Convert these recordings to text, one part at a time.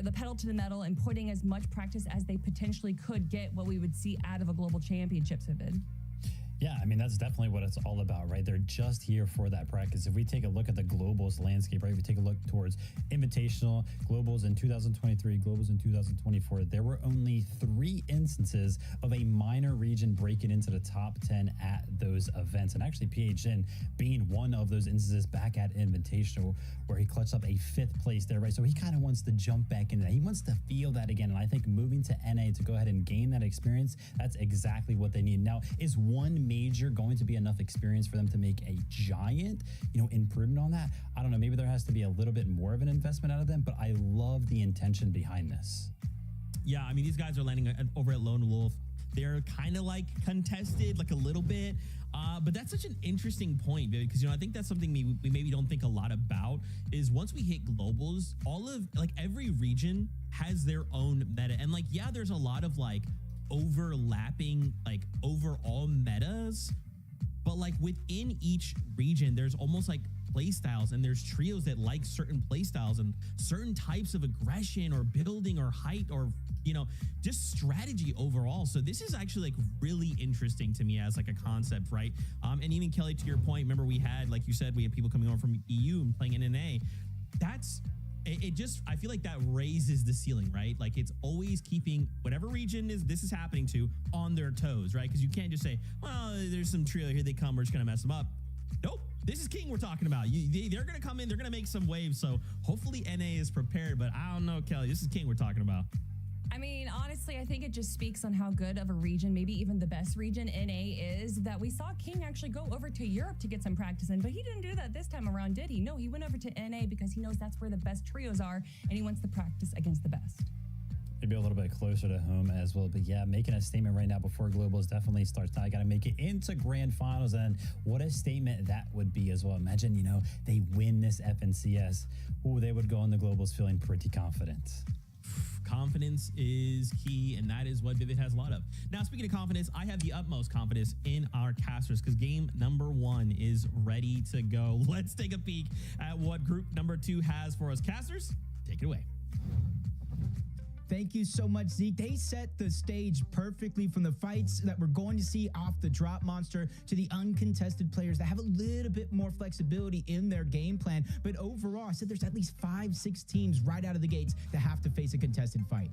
the pedal to the metal and putting as much practice as they potentially could get what we would see out of a global championships, Vivid. Yeah, I mean, that's definitely what it's all about, right? They're just here for that practice. If we take a look at the globals landscape, right? If we take a look towards invitational globals in 2023, globals in 2024, there were only 3 instances of a minor region breaking into the top 10 at those events. And actually PHN being one of those instances back at invitational where he clutched up a 5th place there, right? So he kind of wants to jump back into that. He wants to feel that again. And I think moving to NA to go ahead and gain that experience, that's exactly what they need. Now, is one major going to be enough experience for them to make a giant, improvement on that? I don't know. Maybe there has to be a little bit more of an investment out of them, but I love the intention behind this. Yeah, I mean, these guys are landing over at Lone Wolf. They're kind of like contested, like a little bit. But that's such an interesting point, because, I think that's something we maybe don't think a lot about is once we hit globals, every region has their own meta. And there's a lot of overlapping overall metas, but within each region there's almost play styles, and there's trios that like certain play styles and certain types of aggression or building or height or just strategy overall. So this is actually really interesting to me as a concept, right? And even Kelly, to your point, remember we had, like you said, we had people coming over from EU and playing in NA. I feel like that raises the ceiling, right? It's always keeping whatever region this is happening to on their toes, right? Because you can't just say, well, there's some trio, here they come, we're just going to mess them up. Nope. This is King we're talking about. They're going to come in, they're going to make some waves. So hopefully NA is prepared, but I don't know, Kelly, this is King we're talking about. I mean, honestly, I think it just speaks on how good of a region, maybe even the best region NA is, that we saw King actually go over to Europe to get some practice in, but he didn't do that this time around, did he? No, he went over to NA because he knows that's where the best trios are, and he wants to practice against the best. Maybe a little bit closer to home as well. But yeah, making a statement right now before globals definitely starts now. I got to make it into grand finals, and what a statement that would be as well. Imagine, they win this FNCS. Ooh, they would go on the globals feeling pretty confident. Confidence is key, and that is what Vivid has a lot of. Now, speaking of confidence, I have the utmost confidence in our casters because game number 1 is ready to go. Let's take a peek at what group number 2 has for us. Casters, take it away. Thank you so much, Zeke. They set the stage perfectly from the fights that we're going to see off the drop monster to the uncontested players that have a little bit more flexibility in their game plan. But overall, I said there's at least 5-6 teams right out of the gates that have to face a contested fight.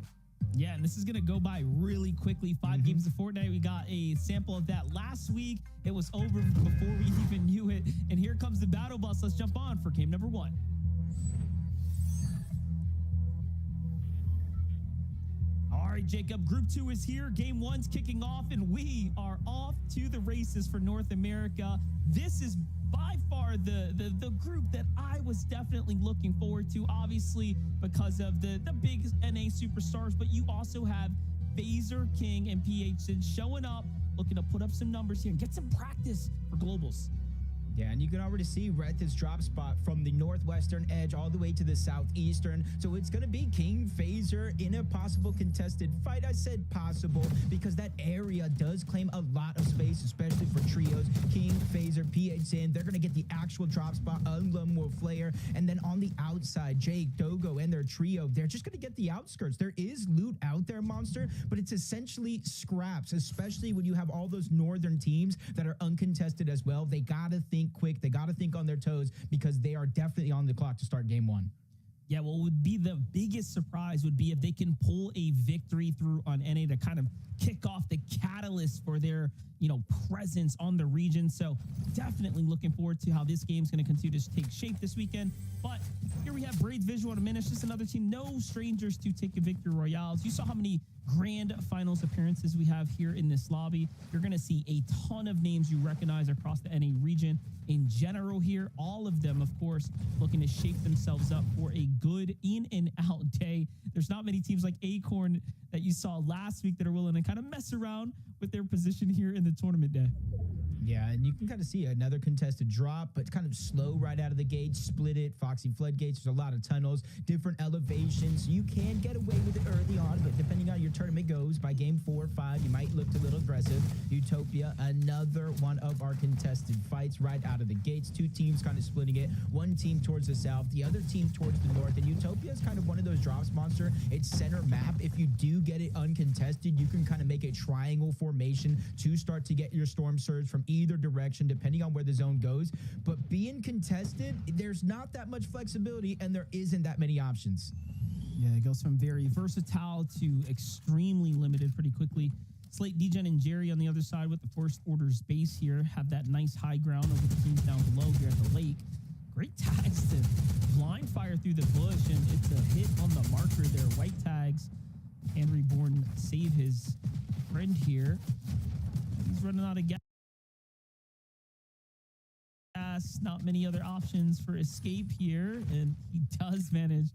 Yeah, and this is going to go by really quickly. 5 games of Fortnite. We got a sample of that last week. It was over before we even knew it. And here comes the battle bus. Let's jump on for game number 1. All right, Jacob, group 2 is here. Game 1's kicking off, and we are off to the races for North America. This is by far the group that I was definitely looking forward to, obviously, because of the big NA superstars, but you also have Phaser, King, and PHN showing up, looking to put up some numbers here and get some practice for globals. Yeah, and you can already see we're at this drop spot from the northwestern edge all the way to the southeastern. So it's going to be King, Phaser in a possible contested fight. I said possible because that area does claim a lot of space, especially for trios. King, Phaser, PHN, they're going to get the actual drop spot. Unlum will flare. And then on the outside, Jake, Dogo, and their trio, they're just going to get the outskirts. There is loot out there, Monster, but it's essentially scraps, especially when you have all those northern teams that are uncontested as well. They got to think quick. They got to think on their toes because they are definitely on the clock to start game 1. Yeah, what would be the biggest surprise would be if they can pull a victory through on NA to kind of kick off the catalyst for their, presence on the region. So definitely looking forward to how this game's going to continue to take shape this weekend. But here we have Braid's Visual Diminish. Just another team, no strangers to taking victory royales. You saw how many grand finals appearances we have here in this lobby. You're going to see a ton of names you recognize across the NA region in general here. All of them, of course, looking to shape themselves up for a good in and out day. There's not many teams like Acorn that you saw last week that are willing to kind of mess around with their position here in the tournament day. Yeah, and you can kind of see another contested drop, but kind of slow right out of the gate, split it, Foxy Floodgates. There's a lot of tunnels, different elevations. You can get away with it early on, but depending on your tournament goes, by game 4 or 5, you might look a little aggressive. Utopia, another one of our contested fights right out out of the gates. Two teams kind of splitting it. One team towards the south, the other team towards the north. And Utopia is kind of one of those drops, Monster. It's center map. If you do get it uncontested, you can kind of make a triangle formation to start to get your storm surge from either direction, depending on where the zone goes. But being contested, there's not that much flexibility, and there isn't that many options. Yeah, it goes from very versatile to extremely limited pretty quickly. Slate, Degen, and Jerry on the other side with the First Order's base here have that nice high ground over the teams down below here at the lake. Great tags to blind fire through the bush, and it's a hit on the marker there. White tags. And Reborn save his friend here. He's running out of gas. Not many other options for escape here, and he does manage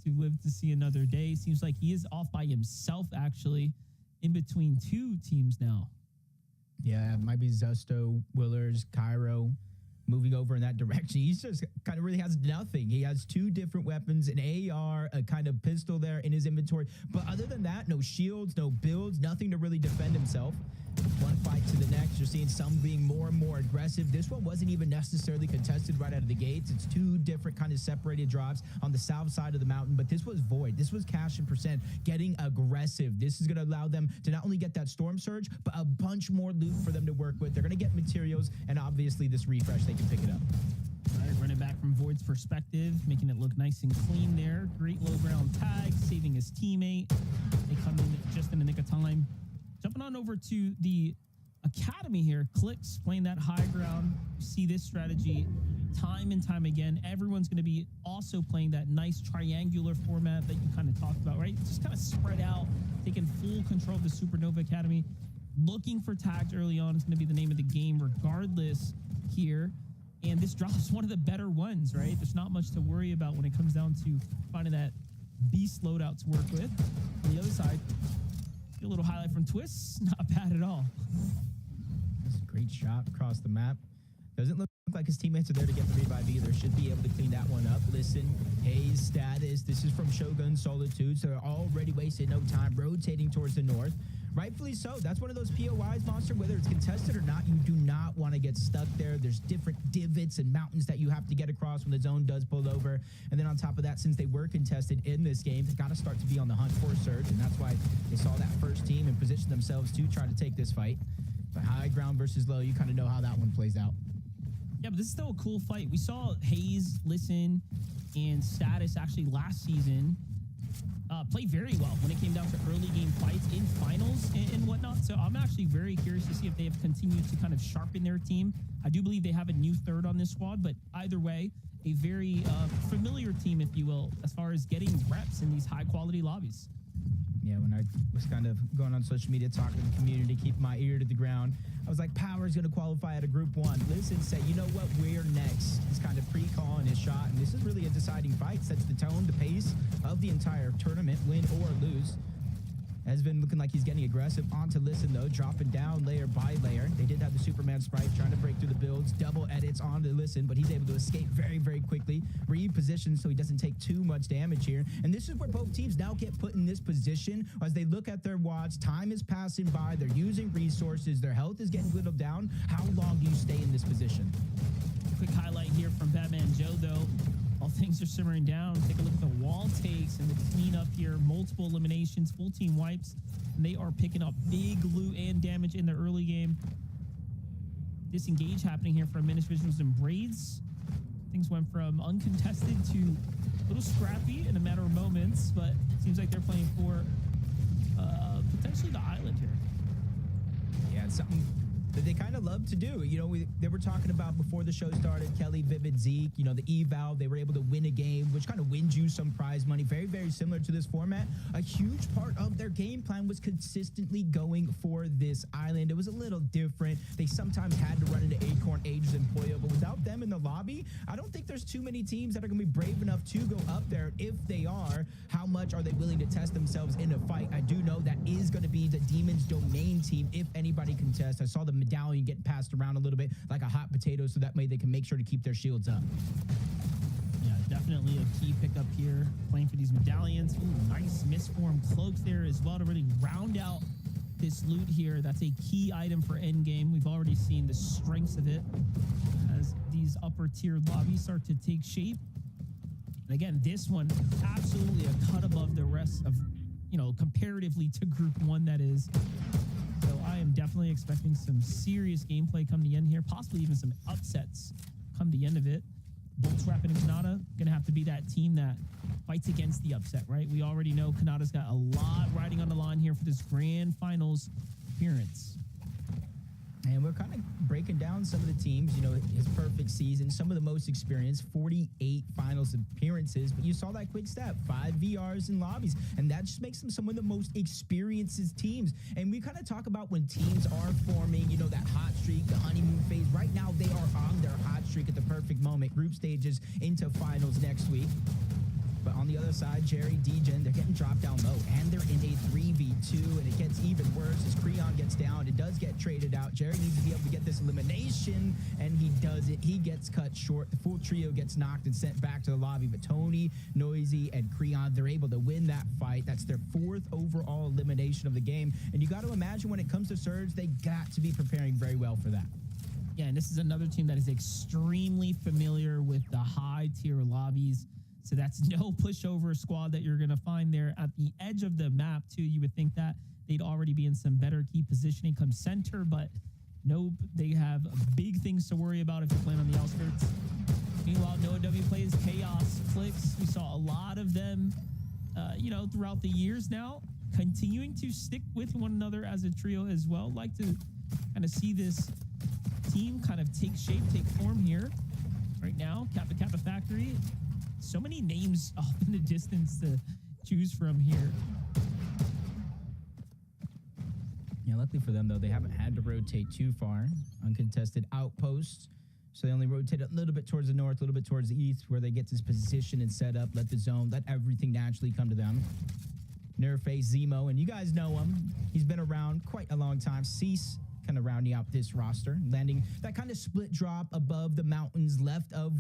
to live to see another day. Seems like he is off by himself, actually, in between two teams now. Yeah, it might be Zesto, Willers, Cairo moving over in that direction. He's just kind of really has nothing. He has two different weapons, an AR, a kind of pistol there in his inventory. But other than that, no shields, no builds, nothing to really defend himself. One fight to the next. You're seeing some being more and more aggressive. This one wasn't even necessarily contested right out of the gates. It's two different kind of separated drops on the south side of the mountain, but this was void. This was Cash and Percent getting aggressive. This is going to allow them to not only get that storm surge, but a bunch more loot for them to work with. They're going to get materials, and obviously this refresh, they can pick it up. All right, running back from Void's perspective, making it look nice and clean there. Great low ground tag, saving his teammate. They come in just in the nick of time. Jumping on over to the academy here, Clicks playing that high ground. You see this strategy time and time again. Everyone's going to be also playing that nice triangular format that you kind of talked about, right? Just kind of spread out, taking full control of the Supernova Academy. Looking for tags early on is going to be the name of the game regardless here. And this drop is one of the better ones, right? There's not much to worry about when it comes down to finding that beast loadout to work with. On the other side, a little highlight from Twist, not bad at all. That's a great shot across the map. Doesn't look like his teammates are there to get the revive either. Should be able to clean that one up. Listen, Hayes status. This is from Shogun Solitude, so they're already wasting no time rotating towards the north. Rightfully so. That's one of those POIs, Monster, whether it's contested or not, you do not want to get stuck there. There's different divots and mountains that you have to get across when the zone does pull over. And then on top of that, since they were contested in this game, they got to start to be on the hunt for a surge, and that's why they saw that first team and positioned themselves to try to take this fight. But high ground versus low, you kind of know how that one plays out. Yeah, but this is still a cool fight. We saw Hayes, Listen, and Status actually last season play very well when it came down to early game fights in finals and whatnot. So I'm actually very curious to see if they have continued to kind of sharpen their team. I do believe they have a new third on this squad, but either way, a very familiar team, if you will, as far as getting reps in these high quality lobbies. Yeah, when I was kind of going on social media, talking to the community, keeping my ear to the ground, I was like, Power's going to qualify at a Group 1. Listen, say, you know what, we're next. He's kind of pre-calling his shot, and this is really a deciding fight. Sets the tone, the pace of the entire tournament, win or lose. Has been looking like he's getting aggressive. On to Listen, though, dropping down layer by layer. They did have the Superman sprite trying to break through the builds. Double edits on to Listen, but he's able to escape very, very quickly. Reposition so he doesn't take too much damage here. And this is where both teams now get put in this position as they look at their watch. Time is passing by. They're using resources. Their health is getting whittled down. How long do you stay in this position? Quick highlight here from Batman Joe, though. While things are simmering down, take a look at the wall takes and the cleanup here. Multiple eliminations, full team wipes, and they are picking up big loot and damage in the early game. Disengage happening here for Menace Visuals and Braids. Things went from uncontested to a little scrappy in a matter of moments, but it seems like they're playing for potentially the island here. Yeah, it's something that they kind of love to do. You know, they were talking about before the show started, Kelly, Vivid, Zeke, you know, the eval, they were able to win a game, which kind of wins you some prize money. Very, very similar to this format. A huge part of their game plan was consistently going for this island. It was a little different. They sometimes had to run into Acorn, Ages, and Poyo, but without them in the lobby, I don't think there's too many teams that are going to be brave enough to go up there. If they are, how much are they willing to test themselves in a fight? I do know that is going to be the Demons Domain team if anybody contests. I saw the medallion getting passed around a little bit like a hot potato, so that way they can make sure to keep their shields up. Yeah, definitely a key pickup here, playing for these medallions. Ooh, nice misformed cloak there as well to really round out this loot here. That's a key item for endgame. We've already seen the strengths of it as these upper tier lobbies start to take shape. And again, this one absolutely a cut above the rest of, comparatively to Group 1, that is. So I am definitely expecting some serious gameplay come the end here, possibly even some upsets come the end of it. Bolts, Rapid, and Kanata going to have to be that team that fights against the upset, right? We already know Kanata's got a lot riding on the line here for this grand finals appearance. And we're kind of breaking down some of the teams, his perfect season, some of the most experienced, 48 finals appearances. But you saw that quick stat, 5 VRs in lobbies. And that just makes them some of the most experienced teams. And we kind of talk about when teams are forming, that hot streak, the honeymoon phase. Right now, they are on their hot streak at the perfect moment. Group stages into finals next week. But on the other side, Jerry, Degen, they're getting dropped down low, and they're in a 3v2, and it gets even worse as Creon gets down. It does get traded out. Jerry needs to be able to get this elimination, and he does it. He gets cut short. The full trio gets knocked and sent back to the lobby, but Tony, Noisy, and Creon, they're able to win that fight. That's their 4th overall elimination of the game, and you got to imagine when it comes to Surge, they got to be preparing very well for that. Yeah, and this is another team that is extremely familiar with the high-tier lobbies. So that's no pushover squad that you're going to find there at the edge of the map, too. You would think that they'd already be in some better key positioning come center, but nope, they have big things to worry about if you're playing on the outskirts. Meanwhile, Noah W plays Chaos Flicks. We saw a lot of them, throughout the years now, continuing to stick with one another as a trio as well. Like to kind of see this team kind of take shape, take form here. Right now, Kappa Kappa Factory. So many names off in the distance to choose from here. Yeah, luckily for them, though, they haven't had to rotate too far. Uncontested outposts. So they only rotate a little bit towards the north, a little bit towards the east, where they get this position and set up, let the zone, let everything naturally come to them. Nerface, Zemo, and you guys know him. He's been around quite a long time. Cease kind of rounding out this roster, landing that kind of split drop above the mountains, left of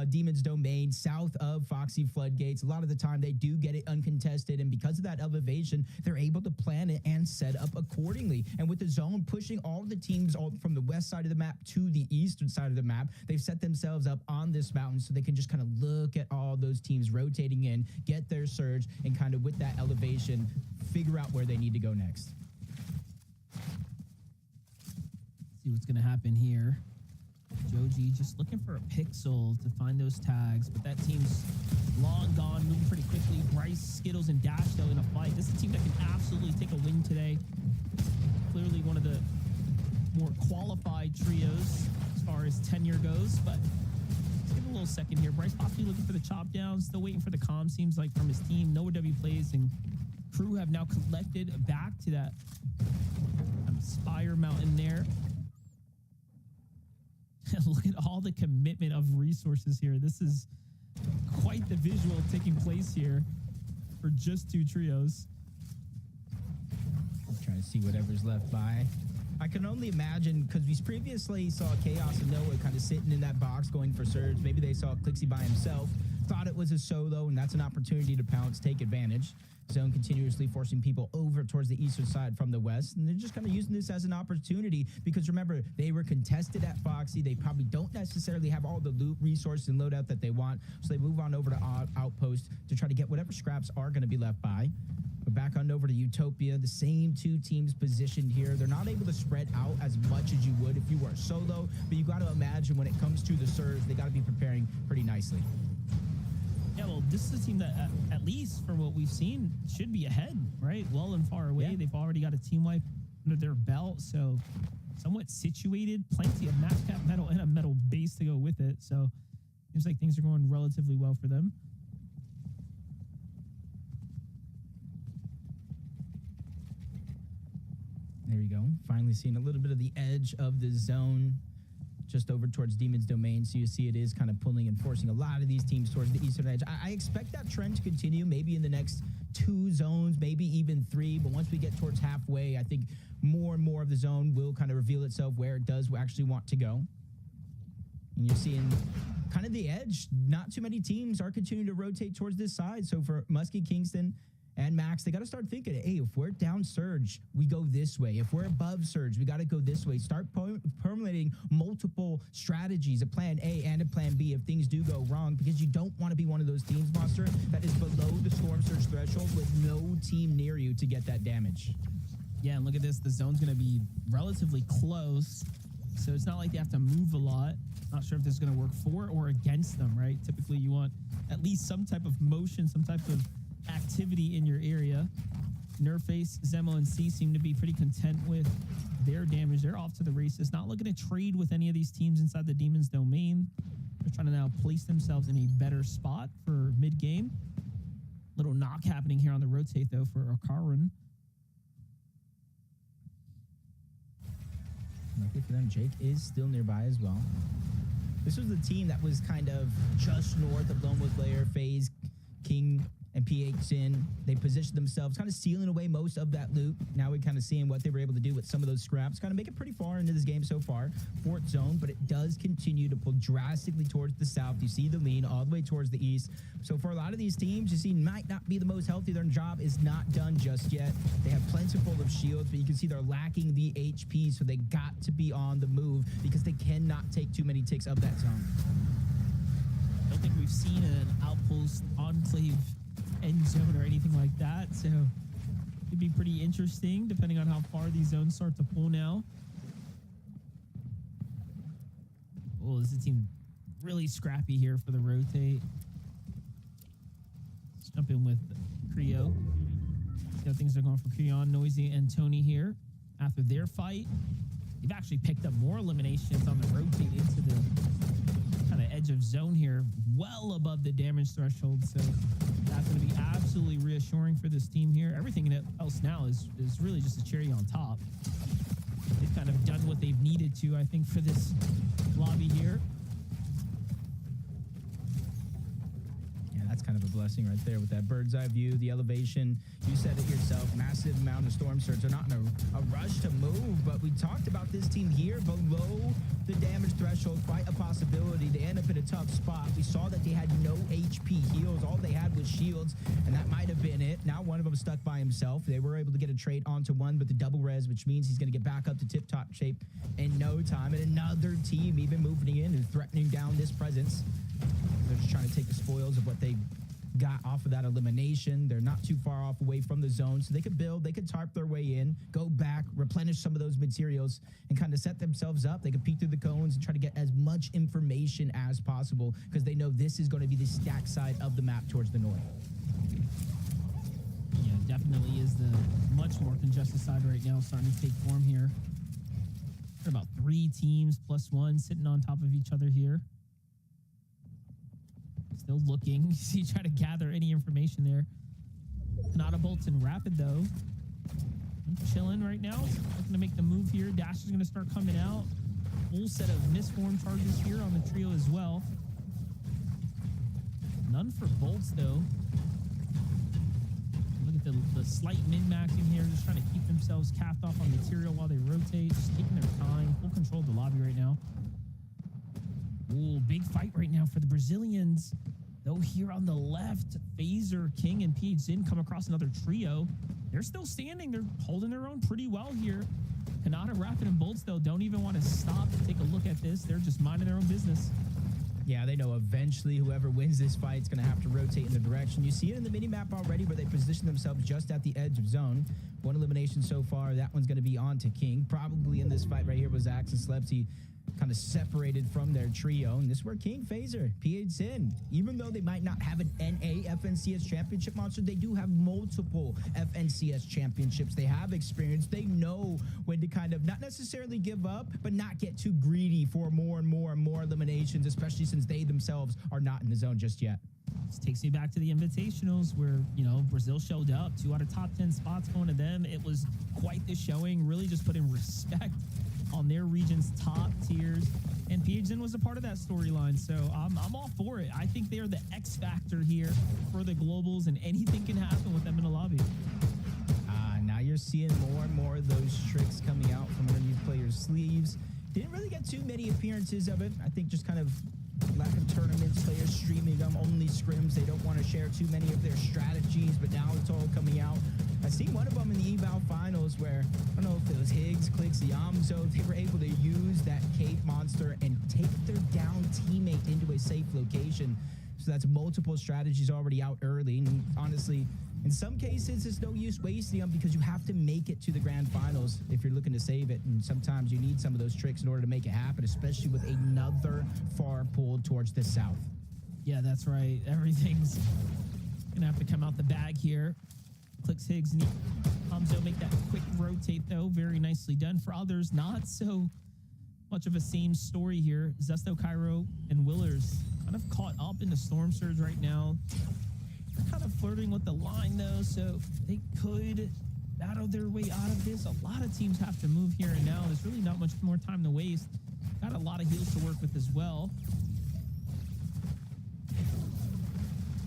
Demon's Domain, south of Foxy Floodgates. A lot of the time they do get it uncontested, and because of that elevation, they're able to plan it and set up accordingly. And with the zone pushing all the teams all from the west side of the map to the eastern side of the map, they've set themselves up on this mountain so they can just kind of look at all those teams rotating in, get their surge, and kind of with that elevation, figure out where they need to go next. See what's going to happen here. Joji just looking for a pixel to find those tags, but that team's long gone, moving pretty quickly. Bryce, Skittles, and Dash, though, in a fight. This is a team that can absolutely take a win today. Clearly one of the more qualified trios as far as tenure goes, but let's give it a little second here. Bryce possibly looking for the chop down, still waiting for the comm, seems like, from his team. Noah W plays, and crew have now collected back to that Spire Mountain there. Look at all the commitment of resources here. This is quite the visual taking place here for just 2 trios. I'm trying to see whatever's left by. I can only imagine, because we previously saw Chaos and Noah kind of sitting in that box going for Surge. Maybe they saw Clixie by himself, thought it was a solo, and that's an opportunity to pounce, take advantage. Zone continuously forcing people over towards the eastern side from the west, and they're just kind of using this as an opportunity because remember, they were contested at Foxy. They probably don't necessarily have all the loot, resources, and loadout that they want, so they move on over to Outpost to try to get whatever scraps are going to be left by. But back on over to Utopia, the same 2 teams positioned here. They're not able to spread out as much as you would if you were solo, but you got to imagine when it comes to the Surge, they got to be preparing pretty nicely. Yeah, well, this is a team that, at least for what we've seen, should be ahead, right? Well and far away. Yeah. They've already got a team wipe under their belt, so somewhat situated. Plenty of max cap metal and a metal base to go with it, so seems like things are going relatively well for them. There you go. Finally seeing a little bit of the edge of the zone just over towards Demon's Domain. So you see it is kind of pulling and forcing a lot of these teams towards the eastern edge. I expect that trend to continue maybe in the next 2 zones, maybe even 3. But once we get towards halfway, I think more and more of the zone will kind of reveal itself where it does actually want to go. And you're seeing kind of the edge. Not too many teams are continuing to rotate towards this side. So for Muskie, Kingston, and Max, they got to start thinking, hey, if we're down Surge, we go this way. If we're above Surge, we got to go this way. Start permeating multiple strategies, a plan A and a plan B if things do go wrong, because you don't want to be one of those teams, Monster, that is below the Storm Surge threshold with no team near you to get that damage. Yeah, and look at this. The zone's going to be relatively close, so it's not like they have to move a lot. Not sure if this is going to work for or against them, right? Typically, you want at least some type of motion, some type of activity in your area. Nerface, Zemo, and C seem to be pretty content with their damage. They're off to the races, not looking to trade with any of these teams inside the Demon's domain. They're trying to now place themselves in a better spot for mid-game. Little knock happening here on the rotate, though, for Akarun. Lucky for them, Jake is still nearby as well. This was the team that was kind of just north of Lone Wolf Lair, FaZe, King, and PH Sin. They positioned themselves, kind of stealing away most of that loot. Now we're kind of seeing what they were able to do with some of those scraps. Kind of make it pretty far into this game so far. Fourth zone, but it does continue to pull drastically towards the south. You see the lean all the way towards the east. So for a lot of these teams, you see might not be the most healthy. Their job is not done just yet. They have plentiful of shields, but you can see they're lacking the HP, so they got to be on the move because they cannot take too many ticks of that zone. I don't think we've seen an outpost enclave end zone or anything like that, so it'd be pretty interesting depending on how far these zones start to pull now. Oh, this is a team really scrappy here for the rotate. Let's jump in with Creo. See how things are going for Creon, Noisy, and Tony here. After their fight, they've actually picked up more eliminations on the rotate into the kind of edge of zone here, well above the damage threshold. So that's going to be absolutely reassuring for this team here. Everything else now is really just a cherry on top. They've kind of done what they've needed to, I think, for this lobby here. Yeah, that's kind of a blessing right there with that bird's eye view, the elevation. You said it yourself, massive amount of Storm Surge. They're not in a rush to move, but we talked about this team here below the damage threshold, quite a possibility. They end up in a tough spot. We saw that they had no HP heals. All they had was shields, and that might have been it. Now one of them stuck by himself. They were able to get a trade onto one with the double res, which means he's going to get back up to tip-top shape in no time. And another team even moving in and threatening down this presence. They're just trying to take the spoils of what they got off of that elimination. They're not too far off away from the zone, so they could build, they could tarp their way in, go back, replenish some of those materials, and kind of set themselves up. They could peek through the cones and try to get as much information as possible because they know this is going to be the stack side of the map towards the north. Yeah, definitely is the much more congested side right now, starting to take form here. Got about 3 teams plus 1 sitting on top of each other here. Still looking. You see, try to gather any information there. Not a Bolton Rapid, though. Chilling right now. Looking to make the move here. Dash is going to start coming out. Full set of misformed charges here on the trio as well. None for Bolts, though. Look at the slight min-maxing here. Just trying to keep themselves capped off on material while they rotate. Just taking their time. Full control of the lobby right now. Ooh, big fight right now for the Brazilians. Though here on the left, Phaser, King, and PH Zin come across another trio. They're still standing. They're holding their own pretty well here. Kanata, Rapid, and Bolts, though, don't even want to stop to take a look at this. They're just minding their own business. Yeah, they know eventually whoever wins this fight is going to have to rotate in the direction. You see it in the mini-map already where they position themselves just at the edge of zone. One elimination so far. That one's going to be on to King. Probably in this fight right here was Axe and Slepsy kind of separated from their trio. And this is where King, Phaser, PH Sin, even though they might not have an NA FNCS championship monster, they do have multiple FNCS championships. They have experience. They know when to kind of not necessarily give up, but not get too greedy for more and more and more eliminations, especially since they themselves are not in the zone just yet. This takes me back to the invitationals where, you know, Brazil showed up, 2 out of top 10 spots going to them. It was quite the showing, really just putting respect on their region's top tiers. And PH Zin was a part of that storyline. So I'm all for it. I think they are the X factor here for the globals, and anything can happen with them in the lobby. Now you're seeing more and more of those tricks coming out from underneath players' sleeves. Didn't really get too many appearances of it. I think just kind of lack of tournaments, players streaming them, only scrims. They don't want to share too many of their strategies, but now it's all coming seen one of them in the eval finals where, I don't know if it was Higgs, Clicks, Yamzo, they were able to use that Cape Monster and take their down teammate into a safe location. So that's multiple strategies already out early. And honestly, in some cases, it's no use wasting them because you have to make it to the grand finals if you're looking to save it. And sometimes you need some of those tricks in order to make it happen, especially with another far pull towards the south. Yeah, that's right. Everything's gonna have to come out the bag here. Clicks, Higgs, and Hamzo make that quick rotate, though. Very nicely done. For others, not so much of a same story here. Zesto, Cairo, and Willers kind of caught up in the Storm Surge right now. They're kind of flirting with the line, though, so they could battle their way out of this. A lot of teams have to move here and now. There's really not much more time to waste. Got a lot of heals to work with as well.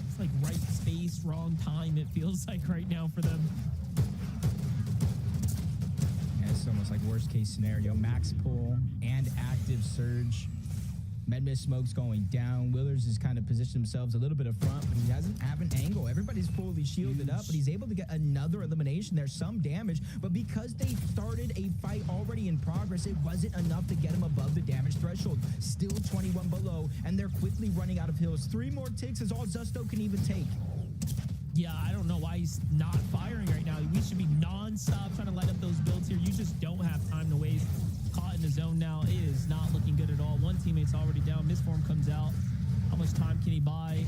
It's like right space, wrong time, it feels like right now for them. Yeah, it's almost like worst case scenario. Max pull and active surge. Medmist smoke's going down. Willers has kind of positioned themselves a little bit up front, but he doesn't have an angle. Everybody's fully shielded up, but he's able to get another elimination. There's some damage, but because they started a fight already in progress, it wasn't enough to get him above the damage threshold. Still 21 below, and they're quickly running out of heals. 3 more ticks is all Zusto can even take. Yeah, I don't know why he's not firing right now. We should be non-stop trying to light up those builds here. You just don't have time to waste. Caught in the zone now. It is not looking good at all. One teammate's already down. Misform comes out. How much time can he buy?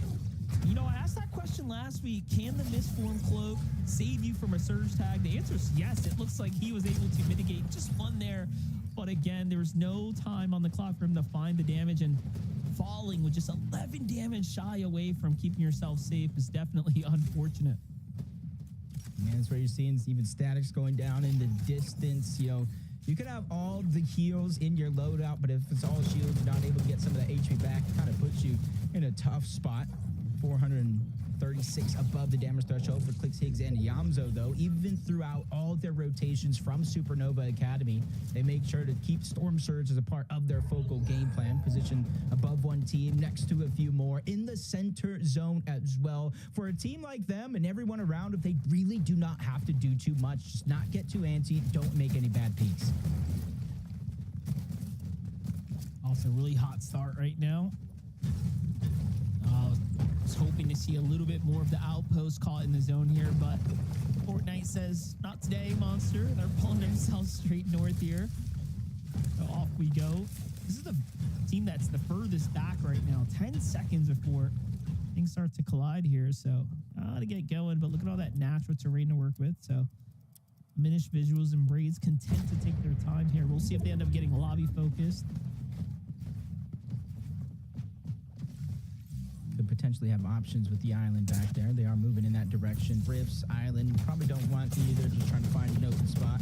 You know, I asked that question last week. Can the Misform cloak save you from a surge tag? The answer is yes. It looks like he was able to mitigate just one there. But again, there's no time on the clock for him to find the damage, and falling with just 11 damage shy away from keeping yourself safe is definitely unfortunate. Man, that's where you're seeing even statics going down in the distance. You know, you could have all the heals in your loadout, but if it's all shields, you're not able to get some of that HP back, it kind of puts you in a tough spot. 436 above the damage threshold for Clicks, Higgs, and Yamzo, though. Even throughout all their rotations from Supernova Academy, they make sure to keep Storm Surge as a part of their focal game plan. Position above one team, next to a few more, in the center zone as well. For a team like them and everyone around, if they really do not have to do too much, just not get too antsy, don't make any bad peaks. Also, really hot start right now. Was hoping to see a little bit more of the outpost caught in the zone here, but Fortnite says not today, Monster. They're pulling themselves straight north here. So off we go. This is the team that's the furthest back right now. 10 seconds before things start to collide here. So to get going, but look at all that natural terrain to work with. So diminished visuals and Braids content to take their time here. We'll see if they end up getting lobby focused. Could potentially have options with the island back there. They are moving in that direction. Rifts, island, probably don't want either. Just trying to find an open spot.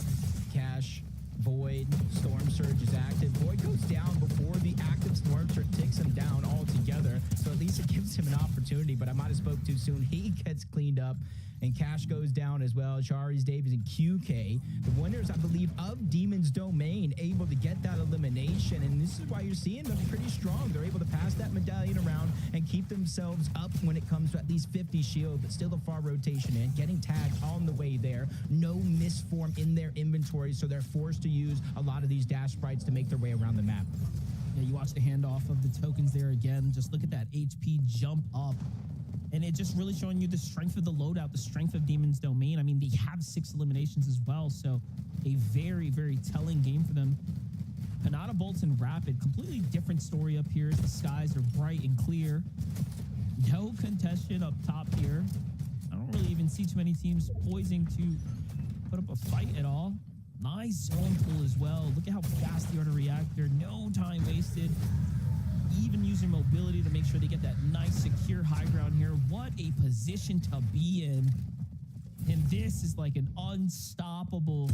Cash, Void, Storm Surge is active. Void goes down before the active Storm Surge takes him down altogether. So at least it gives him an opportunity, but I might have spoke too soon. He gets cleaned up. And Cash goes down as well. Shari's, Davies, and QK, the winners, I believe, of Demon's Domain, able to get that elimination. And this is why you're seeing them pretty strong. They're able to pass that medallion around and keep themselves up when it comes to at least 50 shield, but still a far rotation in. Getting tagged on the way there. No misform in their inventory, so they're forced to use a lot of these dash sprites to make their way around the map. Yeah, you watch the handoff of the tokens there again. Just look at that HP jump up. And it just really showing you the strength of the loadout, the strength of Demon's Domain. I mean, they have 6 eliminations as well, so a very, very telling game for them. Panada Bolts and Rapid, completely different story up here as the skies are bright and clear. No contestation up top here. I don't really even see too many teams poising to put up a fight at all. Nice zone pull as well. Look at how fast they are to react there. No time wasted. Even using mobility to make sure they get that nice, secure high ground here. What a position to be in. And this is like an unstoppable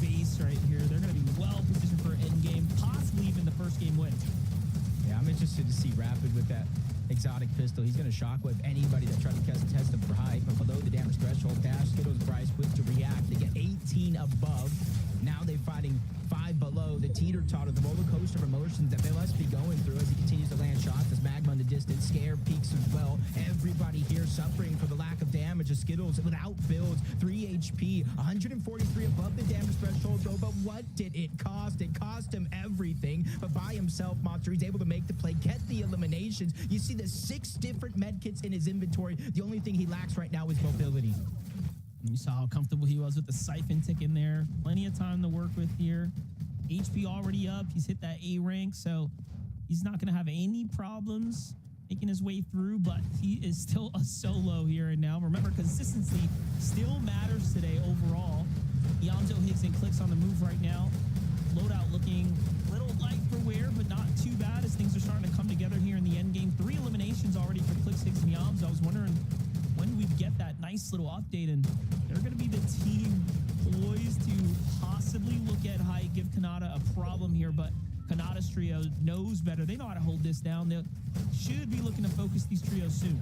base right here. They're going to be well positioned for an end game, possibly even the first game win. Yeah, I'm interested to see Rapid with that exotic pistol. He's going to shockwave anybody that tried to test him for height, but below the damage threshold. Dash, Skittles, Bryce, quick to react. They get 18 above. Now they're fighting 5 below. The teeter-totter, the roller coaster of emotions that they must be going through as he continues to land shots. As Magma in the distance, Scare peaks as well. Everybody here suffering for the lack of damage. damage. The Skittles without builds, 3 HP, 143 above the damage threshold though. But what did it cost? It cost him everything. But by himself, Monster, he's able to make the play, get the eliminations. You see the 6 different med kits in his inventory. The only thing he lacks right now is mobility. You saw how comfortable he was with the siphon tick in there. Plenty of time to work with here. HP already up. He's hit that A rank, so he's not going to have any problems making his way through, but he is still a solo here and now. Remember, consistency still matters today overall. Yamzo, Higgs, and Clicks on the move right now. Loadout looking a little light for wear, but not too bad as things are starting to come together here in the end game. 3 eliminations already for Clicks, Higgs, and Yamzo. I was wondering when we'd get that nice little update, and they're going to be the team poised to possibly look at how you give Kanata a problem here, but Kanata's trio knows better. They know how to hold this down. They should be looking to focus these trios soon.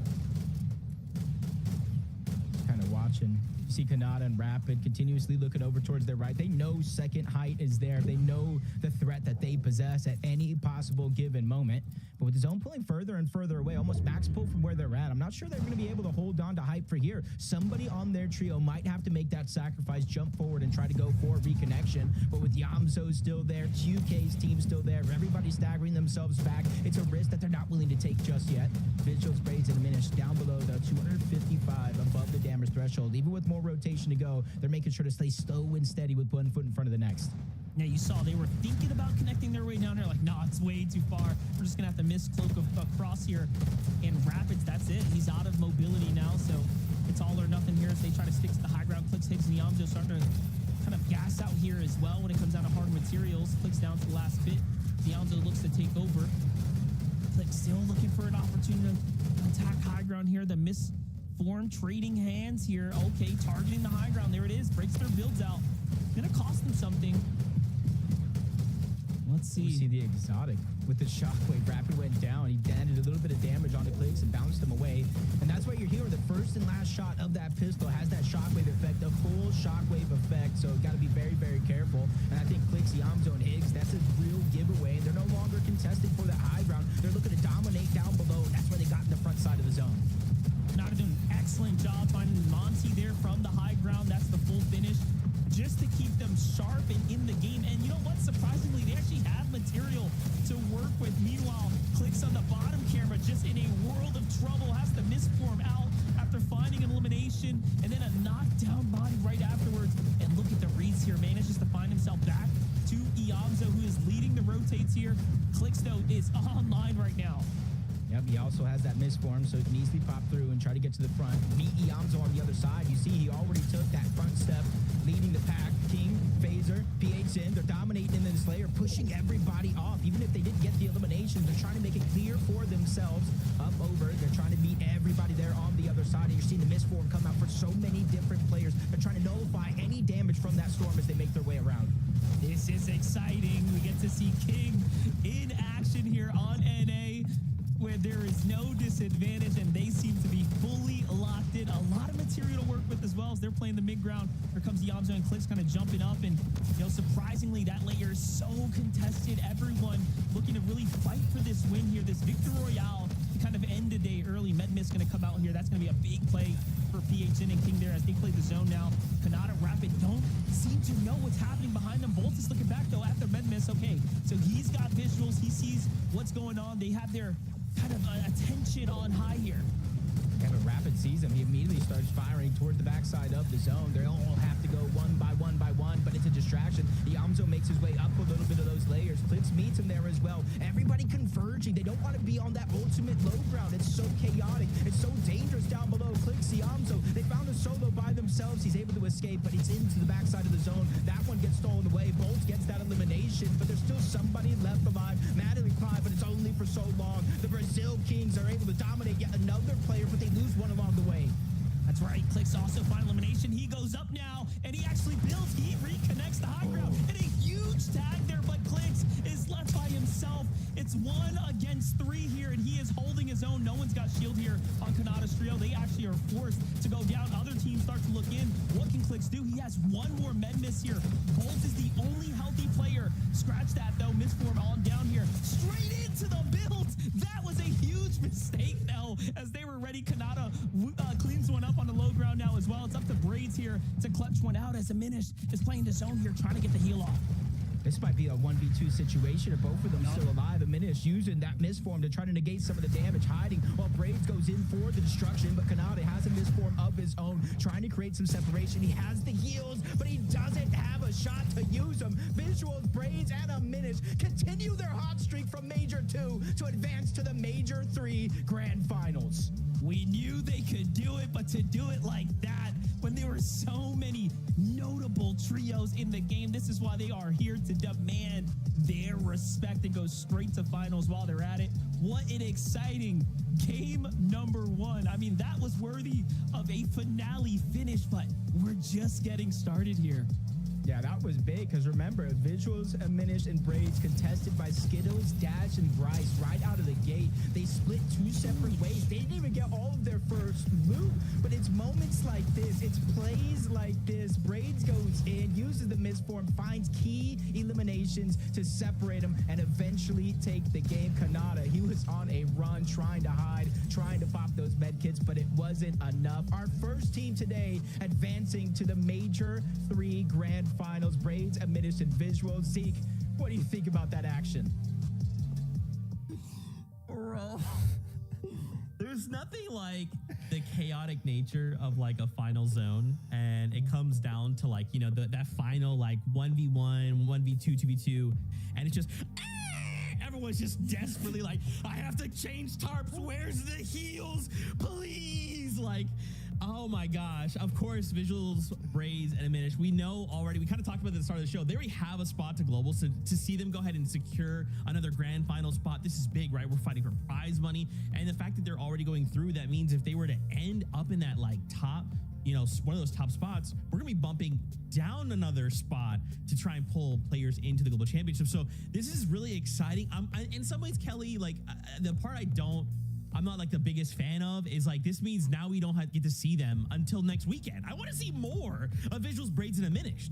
Kind of watching. You see Kanata and Rapid continuously looking over towards their right. They know second height is there. They know the threat that they possess at any possible given moment. But with the zone pulling further and further away, almost max pull from where they're at, I'm not sure they're going to be able to hold on to hype for here. Somebody on their trio might have to make that sacrifice, jump forward, and try to go for a reconnection. But with Yamzo still there, QK's team still there, everybody staggering themselves back, it's a risk that they're not willing to take just yet. Visual sprays and diminish down below the 255 above the damage threshold. Even with more rotation to go, they're making sure to stay slow and steady with one foot in front of the next. Yeah, you saw they were thinking about connecting their way down there. Like, nah, it's way too far. We're just going to have to miss Cloak across here. And Rapids, that's it. He's out of mobility now, so it's all or nothing here as they try to stick to the high ground. Clicks, Higgs, and Yamzo starting to kind of gas out here as well when it comes down to hard materials. Clicks down to the last bit. Yamzo looks to take over. Clicks still looking for an opportunity to attack high ground here. The misformed trading hands here. Okay, targeting the high ground. There it is. Breaks their builds out. Gonna cost them something. Let's see. We see the exotic with the shockwave. Rapid went down. He landed a little bit of damage on the Clicks and bounced him away. And that's what you're hearing. The first and last shot of that pistol has that shockwave effect, the full shockwave effect. So got to be very, very careful. And I think Clicks, Yamzo, and Higgs, that's a real giveaway. They're no longer contesting for the high ground. They're looking to dominate down below. And that's where they got in the front side of the zone. Not doing an excellent job finding Monty there from the high ground. That's the full finish, just to keep them sharp and in the game. And you know what? Surprisingly, they actually have material to work with. Meanwhile, Clicks on the bottom camera, just in a world of trouble, has to misform out after finding an elimination and then a knockdown body right afterwards. And look at the reads here. Manages to find himself back to Yamzo, who is leading the rotates here. Clicks, though, is online right now. Yep, he also has that misform, so he can easily pop through and try to get to the front. Meet Yamzo on the other side. You see he already took that front step, leading the pack. King, Phaser, PH in, they're dominating in the Slayer, pushing everybody off. Even if they didn't get the eliminations, they're trying to make it clear for themselves. Up over, they're trying to meet everybody there on the other side. And you're seeing the misform come out for so many different players. They're trying to nullify any damage from that storm as they make their way around. This is exciting. We get to see King in action here on NA, where there is no disadvantage, and they seem to be fully locked in. A lot of material to work with as well as they're playing the mid ground. Here comes Yamzo and Clicks kind of jumping up, and surprisingly, that layer is so contested. Everyone looking to really fight for this win here, this Victor Royale to kind of end the day early. Medmist going to come out here. That's going to be a big play for PHN and King there as they play the zone now. Kanata, Rapid don't seem to know what's happening behind them. Bolt is looking back, though, after Medmist. Okay, so he's got visuals. He sees what's going on. They have their kind of attention on high here. Yeah, but Rapid sees him. He immediately starts firing toward the backside of the zone. They all have to go one by one, but it's a distraction. Yamzo makes his way up a little bit of those layers. Clicks meets him there as well. Everybody converging. They don't want to be on that ultimate low ground. It's so chaotic. It's so dangerous down below. Clicks, Yamzo. They found a solo by themselves. He's able to escape, but he's into the backside of the zone. That one gets stolen away. Bolt gets that elimination, but there's still somebody left alive. Madeline Clive, but it's only for so long. The Brazil Kings are able to dominate yet another player, but they lose one along the way. That's right. Clicks also find elimination. He goes up now, and he actually builds. He reconnects the high ground. And a huge tag there, but Clicks is left by himself. It's 1 against 3 here, and he is holding his own. No one's got shield here on Kanata's trio. They actually are forced to go down. Other teams start to look in. What can Clicks do. He has one more med miss here. Bolt is the only healthy player. Scratch that, though. Misform on down here. Straight into the build. That was a huge mistake, though, as they were ready. Kanata cleans one up on the low ground now as well. It's up to Braids here to clutch one out as Aminish is playing the zone here, trying to get the heal off. This might be a 1v2 situation if both of them still alive. Aminish using that misform to try to negate some of the damage, hiding while Braids goes in for the destruction. But Kanata has a misform of his own, trying to create some separation. He has the heals, but he doesn't have a shot to use them. Visuals, Braids, and Aminish continue their hot streak from Major 2 to advance to the Major 3 Grand Finals. We knew they could do it, but to do it like that, when there were so many notable trios in the game, this is why they are here to demand their respect and go straight to finals while they're at it. What an exciting game number one. I mean, that was worthy of a finale finish, but we're just getting started here. Yeah, that was big because remember, Visuals, Aminish, and Braids contested by Skittles, Dash, and Bryce right out of the gate. They split two separate ways. They didn't even get all of their first loot, but it's moments like this, it's plays like this. Braids goes in, uses the misform, finds key eliminations to separate them and eventually take the game. Kanata, he was on a run, trying to hide, trying to pop those med kits, but it wasn't enough. Our first team today advancing to the Major 3 Grand Finals, Braids, Aminish, and Visuals. Zeke, what do you think about that action? Bro, there's nothing like the chaotic nature of like a final zone, and it comes down to like, you know, that final like 1v1, 1v2, 2v2, and it's just everyone's just desperately like, I have to change tarps. Where's the heals? Please, like. Oh my gosh. Of course, Visuals, Braids, and Aminish, we know already, we kind of talked about at the start of the show, they already have a spot to global, so to see them go ahead and secure another grand final spot, this is big, right? We're fighting for prize money, and the fact that they're already going through, that means if they were to end up in that like top, you know, one of those top spots, we're gonna be bumping down another spot to try and pull players into the global championship. So this is really exciting. In some ways, Kelly, like the part I'm not like the biggest fan of is like, this means now we don't get to see them until next weekend. I want to see more of Visuals, Braids, and Diminished.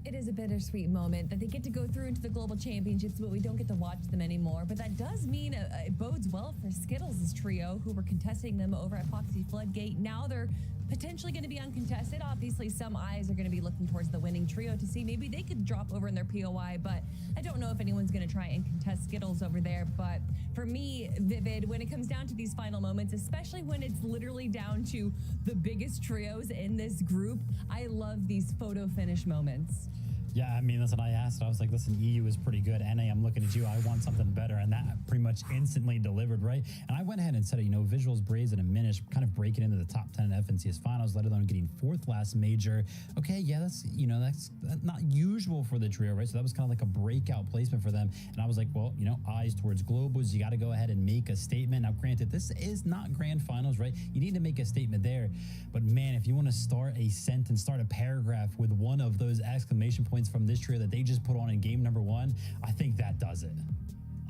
It is a bittersweet moment that they get to go through into the global championships, but we don't get to watch them anymore. But that does mean it bodes well for Skittles' trio, who were contesting them over at Foxy Floodgate. Now they're potentially going to be uncontested. Obviously, some eyes are going to be looking towards the winning trio to see maybe they could drop over in their POI, but I don't know if anyone's going to try and contest Skittles over there. But for me, Vivid, when it comes down to these final moments, especially when it's literally down to the biggest trios in this group, I love these photo finish moments. Yeah, I mean, listen, I asked, I was like, listen, EU is pretty good. NA, I'm looking at you. I want something better. And that pretty much instantly delivered, right? And I went ahead and said, you know, Visuals, Braids, and Aminish kind of breaking into the top 10 FNCS finals, let alone getting fourth last major. Okay, yeah, that's, you know, that's not usual for the trio, right? So that was kind of like a breakout placement for them. And I was like, well, you know, eyes towards globals. You got to go ahead and make a statement. Now, granted, this is not grand finals, right? You need to make a statement there. But man, if you want to start a sentence, start a paragraph with one of those exclamation points from this trio that they just put on in game number one, I think that does it.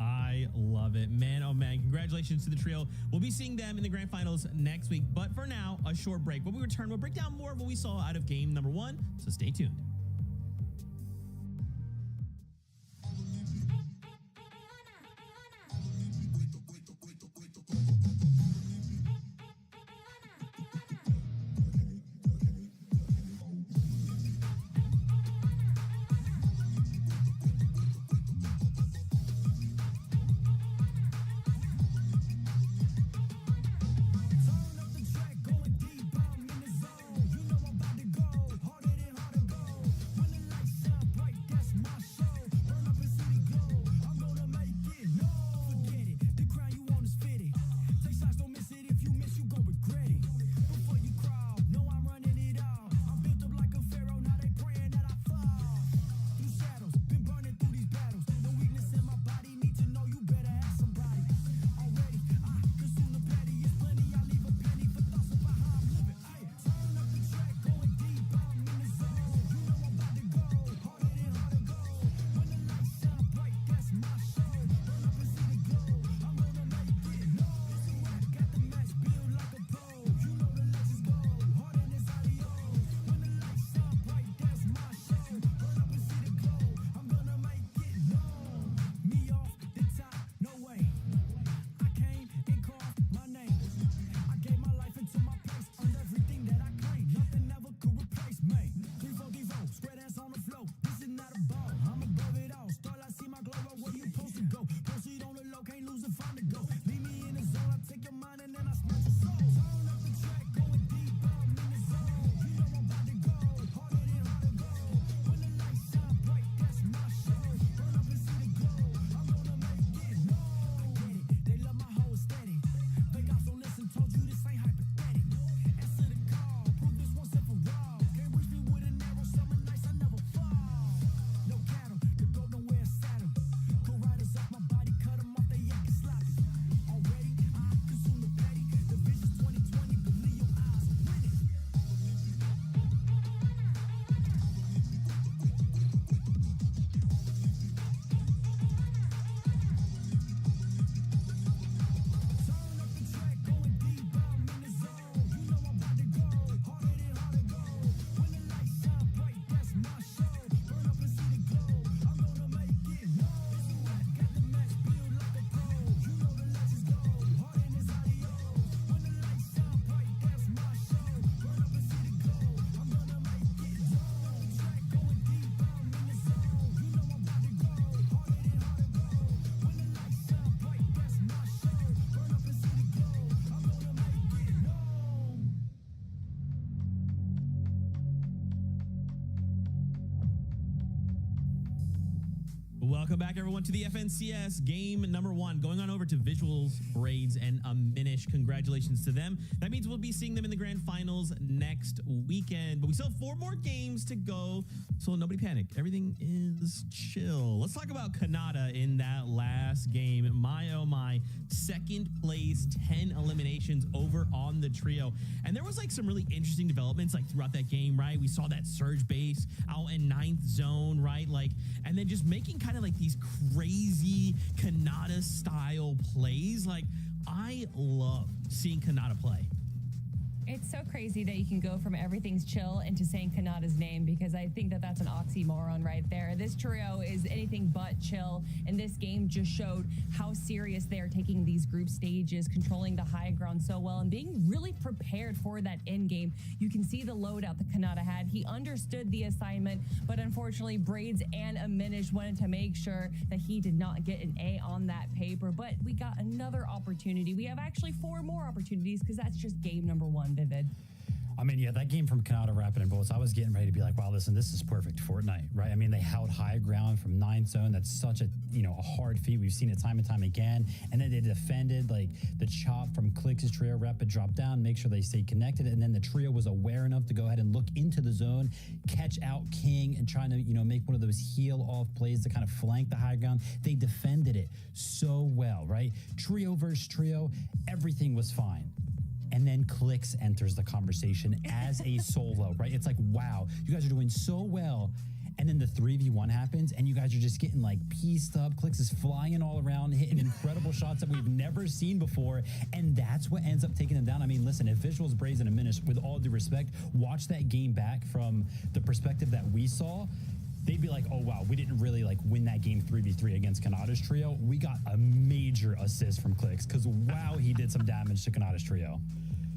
I love it, man. Oh man, congratulations to the trio. We'll be seeing them in the grand finals next week, but for now, a short break. When we return, we'll break down more of what we saw out of game number one, so stay tuned. Welcome back, everyone, to the FNCS game number 1, going on over to Visuals, Braids, and Minish. Congratulations to them. That means we'll be seeing them in the grand finals next weekend. But we still have 4 more games to go, so nobody panic. Everything is chill. Let's talk about Kanata in that last game. My, oh my, second place, 10 eliminations over on the trio. And there was like some really interesting developments like throughout that game, right? We saw that surge base out in 9th zone, right? Like, and then just making kind of like these crazy Kanata style plays. Like, I love seeing Kanata play. It's so crazy that you can go from everything's chill into saying Kanata's name, because I think that that's an oxymoron right there. This trio is anything but chill, and this game just showed how serious they are taking these group stages, controlling the high ground so well, and being really prepared for that end game. You can see the loadout that Kanata had. He understood the assignment, but unfortunately, Braids and Aminish wanted to make sure that he did not get an A on that paper, but we got another opportunity. We have actually 4 more opportunities, because that's just game number 1. Vivid. I mean, yeah, that game from Kanata Rapid and Bullets, I was getting ready to be like, wow, listen, this is perfect Fortnite, right? I mean, they held high ground from 9th zone. That's such a, a hard feat. We've seen it time and time again. And then they defended like the chop from Clix' trio. Rapid dropped down, make sure they stayed connected. And then the trio was aware enough to go ahead and look into the zone, catch out King, and trying to, make one of those heel off plays to kind of flank the high ground. They defended it so well, right? Trio versus trio, everything was fine. And then Clix enters the conversation as a solo, right? It's like, wow, you guys are doing so well. And then the 3v1 happens, and you guys are just getting like pieced up. Clix is flying all around, hitting incredible shots that we've never seen before. And that's what ends up taking them down. I mean, listen, if Visuals, Braids, and Aminish, with all due respect, watch that game back from the perspective that we saw, they'd be like, oh, wow, we didn't really like win that game 3v3 against Kanata's trio. We got a major assist from Clix, because wow, he did some damage to Kanata's trio.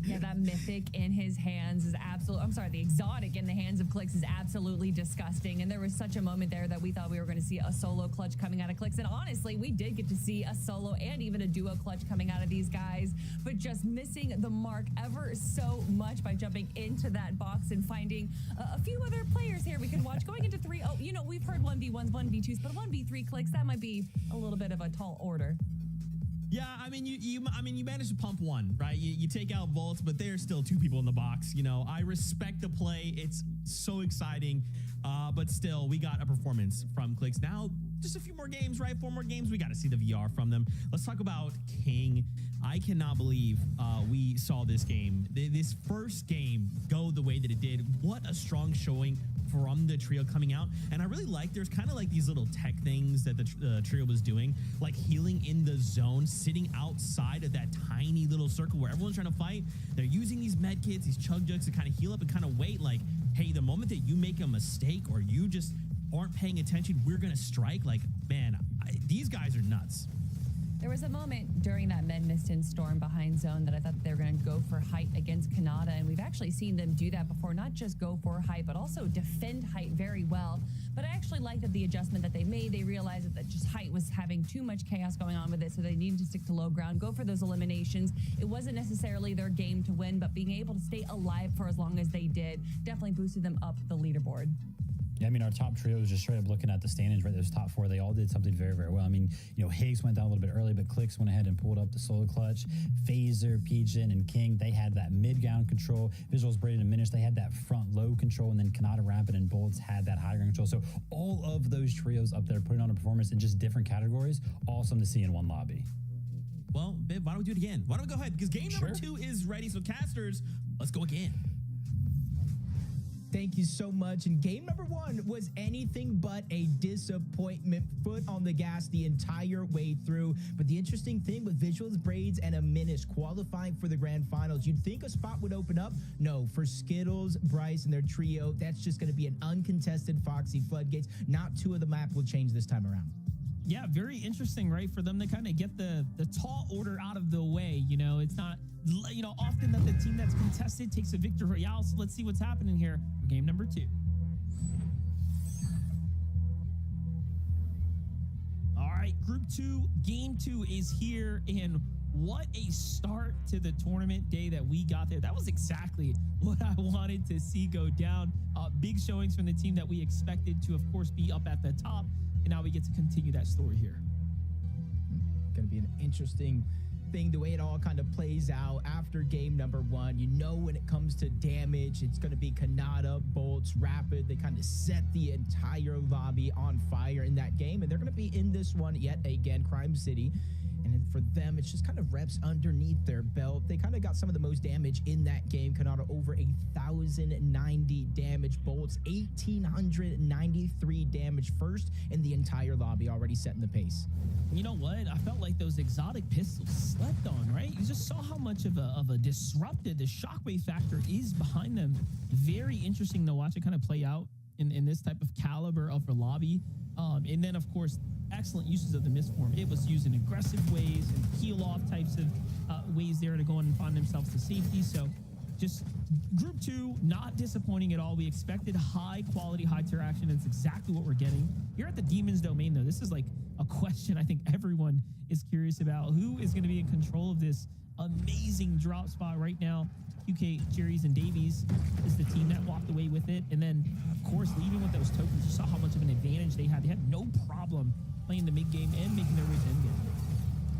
Yeah, that mythic in his hands is the exotic in the hands of Clix is absolutely disgusting. And there was such a moment there that we thought we were going to see a solo clutch coming out of Clix. And honestly, we did get to see a solo and even a duo clutch coming out of these guys, but just missing the mark ever so much by jumping into that box and finding a few other players here we can watch going into 3. Oh, we've heard 1v1s, 1v2s, but 1v3 Clix, that might be a little bit of a tall order. Yeah, I mean, you managed to pump one, right? You take out Volts, but there's still 2 people in the box. I respect the play. It's so exciting, but still, we got a performance from Clix. Now, just a few more games, right? 4 more games. We got to see the VR from them. Let's talk about King. I cannot believe we saw this game. This first game go the way that it did. What a strong showing from the trio coming out. And I really like, there's kind of like these little tech things that the trio was doing, like healing in the zone, sitting outside of that tiny little circle where everyone's trying to fight. They're using these med kits, these chug jugs to kind of heal up and kind of wait, like, hey, the moment that you make a mistake or you just aren't paying attention, we're going to strike. Like, man, these guys are nuts. There was a moment during that Med Mist and Storm behind zone that I thought they were going to go for height against Kanata, and we've actually seen them do that before, not just go for height, but also defend height very well. But I actually like that the adjustment that they made, they realized that just height was having too much chaos going on with it, so they needed to stick to low ground, go for those eliminations. It wasn't necessarily their game to win, but being able to stay alive for as long as they did definitely boosted them up the leaderboard. Yeah, I mean, our top trio was just straight up looking at the standings, right? Those top 4, they all did something very, very well. I mean, Higgs went down a little bit early, but Clix went ahead and pulled up the solo clutch. Phaser, Pigeon, and King, they had that mid-ground control. Visuals, Braden, and Minish, they had that front low control, and then Kanata, Rapid, and Bolts had that high ground control. So all of those trios up there putting on a performance in just different categories, awesome to see in one lobby. Well, Viv, why don't we do it again? Why don't we go ahead? Because game number 2 is ready. So casters, let's go again. Thank you so much. And game number 1 was anything but a disappointment. Foot on the gas the entire way through. But the interesting thing with Visuals, Braids, and Aminish qualifying for the grand finals, you'd think a spot would open up. No, for Skittles, Bryce, and their trio, that's just going to be an uncontested Foxy Floodgates. Not 2 of the map will change this time around. Yeah, very interesting, right? For them to kind of get the tall order out of the way. It's not, often that the team that's contested takes a victory royale. So let's see what's happening here for game number 2. All right, group 2, game 2 is here. And what a start to the tournament day that we got there. That was exactly what I wanted to see go down. Big showings from the team that we expected to, of course, be up at the top. and now we get to continue that story here. Going to be an interesting thing, the way it all kind of plays out after game number 1. You know, when it comes to damage, it's going to be Kanata, Bolts, Rapid. They kind of set the entire lobby on fire in that game, and they're going to be in this one yet again, Crime City. And for them, it's just kind of reps underneath their belt. They kind of got some of the most damage in that game. Kanata over 1,090 damage. Bolts 1,893 damage. First in the entire lobby, already setting the pace. You know what? I felt like those exotic pistols slept on, right? You just saw how much of a disrupted the shockwave factor is behind them. Very interesting to watch it kind of play out in this type of caliber of a lobby. And then, of course, excellent uses of the misform. It was used in aggressive ways and heal off types of ways there to go and find themselves to safety. So just group 2, not disappointing at all. We expected high quality, high tier action. And it's exactly what we're getting. Here at the Demon's Domain, though, this is like a question I think everyone is curious about. Who is going to be in control of this amazing drop spot right now? QK, Jerry's, and Davies is the team that walked away with it. And then, of course, leaving with those tokens, you saw how much of an advantage they had. They had no problem playing the mid game and making their way to end game.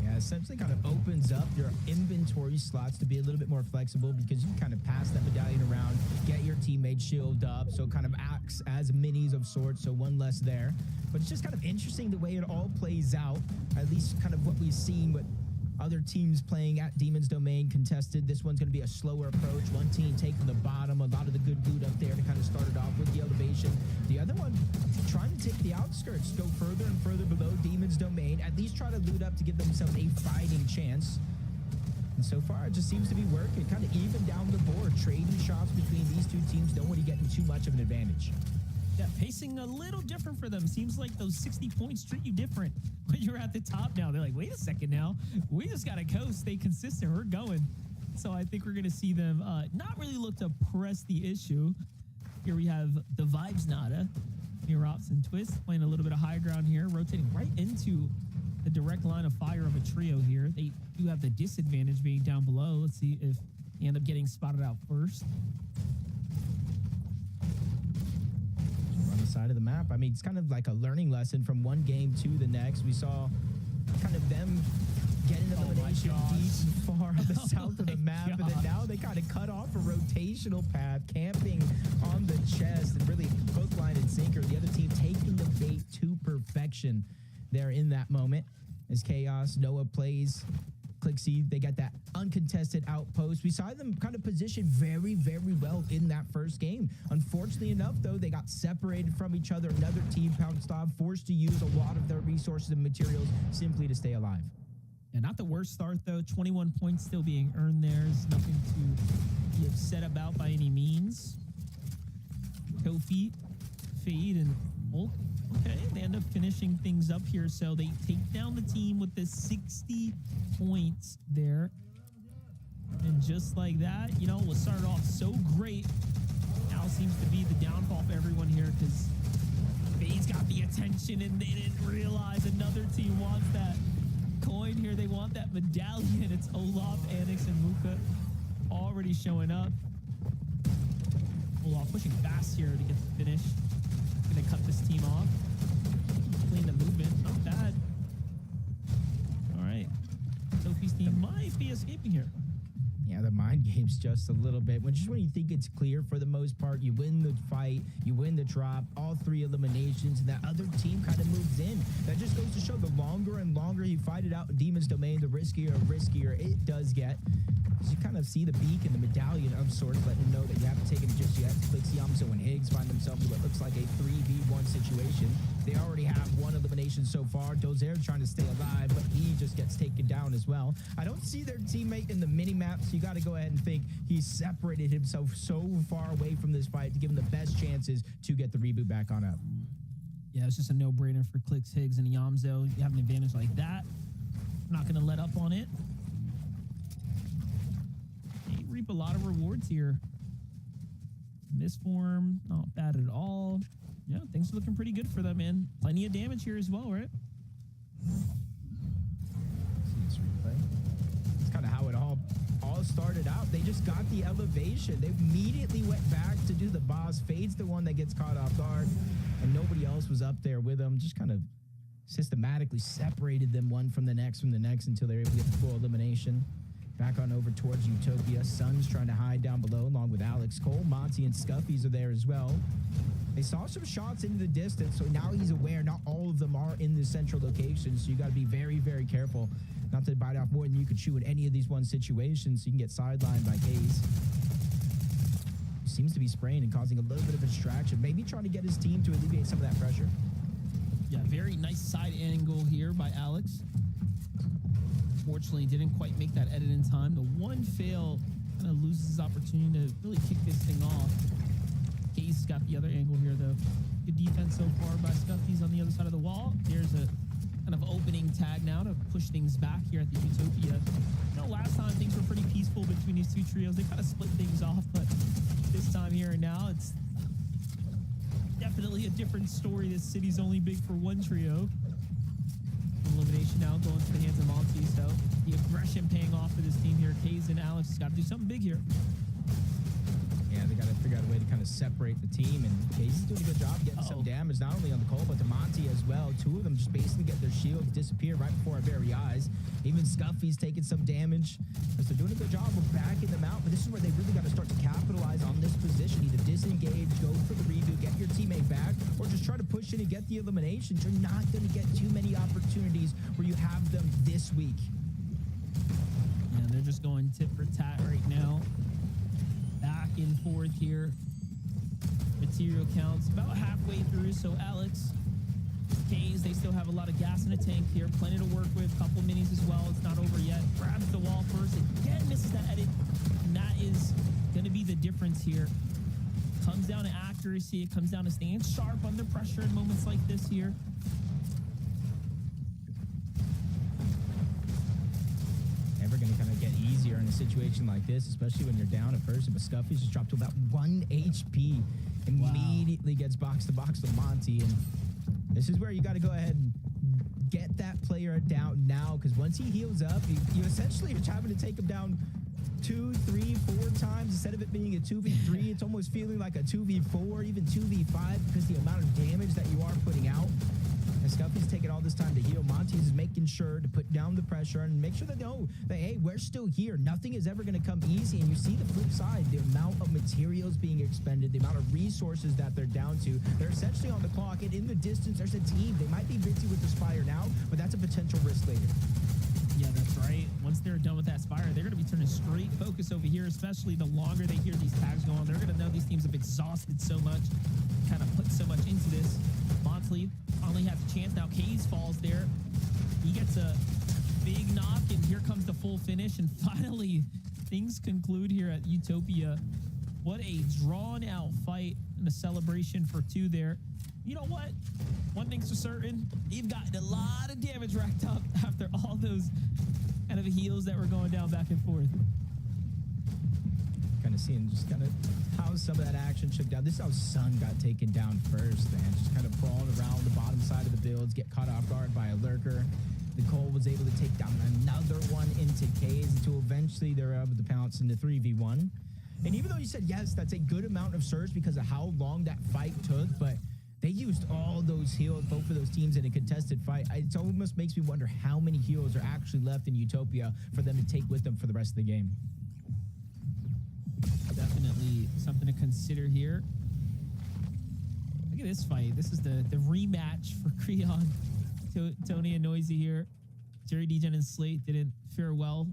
Yeah, essentially kind of opens up your inventory slots to be a little bit more flexible, because you can kind of pass that medallion around, get your teammate shield up, so it kind of acts as minis of sorts, so one less there. But it's just kind of interesting the way it all plays out, at least kind of what we've seen with other teams playing at Demon's Domain contested. This one's going to be a slower approach. One team taking the bottom, a lot of the good loot up there to kind of start it off with the elevation. The other one trying to take the outskirts, go further and further below Demon's Domain, at least try to loot up to give themselves a fighting chance. And so far, it just seems to be working. Kind of even down the board, trading shots between these two teams, nobody getting too much of an advantage. Yeah, pacing a little different for them. Seems like those 60 points treat you different when you're at the top now. They're like, wait a second now. We just got to go, stay consistent. We're going. So I think we're going to see them not really look to press the issue. Here we have the Vibes Nada, Mirops and Twist playing a little bit of high ground here, rotating right into the direct line of fire of a trio here. They do have the disadvantage being down below. Let's see if they end up getting spotted out first. Side of the map. I mean, it's kind of like a learning lesson from one game to the next. We saw kind of them getting elimination deep and far on the south of the map, and then now they kind of cut off a rotational path, camping on the chest, and really hook, line, and sinker. The other team taking the bait to perfection there in that moment as Chaos, Noah plays Clixie. They got that uncontested outpost. We saw them kind of position very, very well in that first game. Unfortunately enough, though, they got separated from each other. Another team pounced off, forced to use a lot of their resources and materials simply to stay alive. Yeah, not the worst start, though. 21 points still being earned there. There's nothing to be upset about by any means. Kofi, Fade, and Hulk. Okay, they end up finishing things up here, so they take down the team with the 60 points there. And just like that, you know, what started off so great now seems to be the downfall for everyone here, because Fade's got the attention and they didn't realize another team wants that coin here. They want that medallion. It's Olaf, Anix, and Muka already showing up. Olaf pushing fast here to get the finish. Gonna cut this team off. Clean the movement. Not bad. All right. Sophie's team might be escaping here. Yeah, the mind game's just a little bit. Just when you think it's clear for the most part, you win the fight, you win the drop, all 3 eliminations, and that other team kind of moves in. That just goes to show the longer and longer you fight it out in Demon's Domain, the riskier and riskier it does get. You kind of see the beak and the medallion of sorts, letting them know that you haven't taken it just yet. Yamso and Higgs find themselves in what looks like a 3v1 situation. They already have 1 elimination so far. Dozier's trying to stay alive, but he just gets taken down as well. I don't see their teammate in the mini-map, so you got to go ahead and think he's separated himself so far away from this fight to give him the best chances to get the reboot back on up. Yeah, it's just a no-brainer for Clicks, Higgs, and Yamzo. You have an advantage like that. I'm not going to let up on it. They reap a lot of rewards here. Misform, not bad at all. Yeah, things are looking pretty good for them, man. Plenty of damage here as well, right? It's kind of how it all started out. They just got the elevation. They immediately went back to do the boss. Fade's the one that gets caught off guard, and nobody else was up there with them. Just kind of systematically separated them one from the next until they were able to get the full elimination. Back on over towards Utopia. Sun's trying to hide down below along with Alex Cole. Monty and Scuffy's are there as well. They saw some shots into the distance, so now he's aware not all of them are in the central location, so you got to be very, very careful not to bite off more than you could chew in any of these one situations, so you can get sidelined by Case. Seems to be spraying and causing a little bit of a distraction, maybe trying to get his team to alleviate some of that pressure. Yeah, very nice side angle here by Alex. Unfortunately, didn't quite make that edit in time. The one fail kind of loses his opportunity to really kick this thing off. Case got the other angle here, though. Good defense so far by Scuffy's on the other side of the wall. There's a kind of opening tag now to push things back here at the Utopia. You know, last time things were pretty peaceful between these two trios. They kind of split things off, but this time here and now, it's definitely a different story. This city's only big for one trio. Elimination now going to the hands of Monty, so the aggression paying off for this team here. Kaze and Alex has got to do something big here. Yeah, they got to figure out a way to kind of separate the team, and Case is doing a good job getting some damage, not only on the Cole, but to Monty as well. Two of them just basically get their shields disappear right before our very eyes. Even Scuffy's taking some damage. They're doing a good job of backing them out, but this is where they really got to start to capitalize on this position. Either disengage, go for the redo, get your teammate back, or just try to push in and get the eliminations. You're not going to get too many opportunities where you have them this week. Yeah, they're just going tit for tat right now. Back and forth here. Material counts about halfway through, so Alex, Kaze, they still have a lot of gas in the tank here. Plenty to work with. Couple minis as well. It's not over yet. Grabs the wall first. Again, misses that edit. And that is going to be the difference here. Comes down to accuracy. It comes down to staying sharp under pressure in moments like this here. Never going to kind of get easier in a situation like this, especially when you're down a person. But Scuffy's just dropped to about 1 HP. Immediately gets box to box with Monty, and this is where you got to go ahead and get that player down now, because once he heals up, you essentially are having to take him down 2, 3, 4 times instead of it being a 2v3. It's almost feeling like a 2v4, even 2v5, because the amount of damage that you are putting out. And Scuffy's taking all this time to heal. Monty's is making sure to put down the pressure and make sure they know that, hey, we're still here. Nothing is ever going to come easy. And you see the flip side, the amount of materials being expended, the amount of resources that they're down to. They're essentially on the clock, and in the distance, there's a team. They might be busy with the Spire now, but that's a potential risk later. Yeah, that's right. Once they're done with that Spire, they're going to be turning straight focus over here, especially the longer they hear these tags go on. They're going to know these teams have exhausted so much, kind of put so much into this. Montley only has a chance now. Kaze falls there. He gets a big knock, and here comes the full finish. And finally, things conclude here at Utopia. What a drawn-out fight and a celebration for two there. You know what? One thing's for certain, they've gotten a lot of damage racked up after all those kind of heals that were going down back and forth. Kind of seeing just kind of how some of that action shook down. This is how Sun got taken down first, man. Just kind of crawling around the bottom side of the builds, get caught off guard by a lurker. Nicole was able to take down another one into Kaze until eventually they were able to pounce into 3v1. And even though you said, yes, that's a good amount of surge because of how long that fight took, but they used all those heals, both of those teams, in a contested fight. It almost makes me wonder how many heals are actually left in Utopia for them to take with them for the rest of the game. Definitely something to consider here. Look at this fight. This is the rematch for Creon. Tony and Noisy here. Jerry Degen and Slate didn't fare well.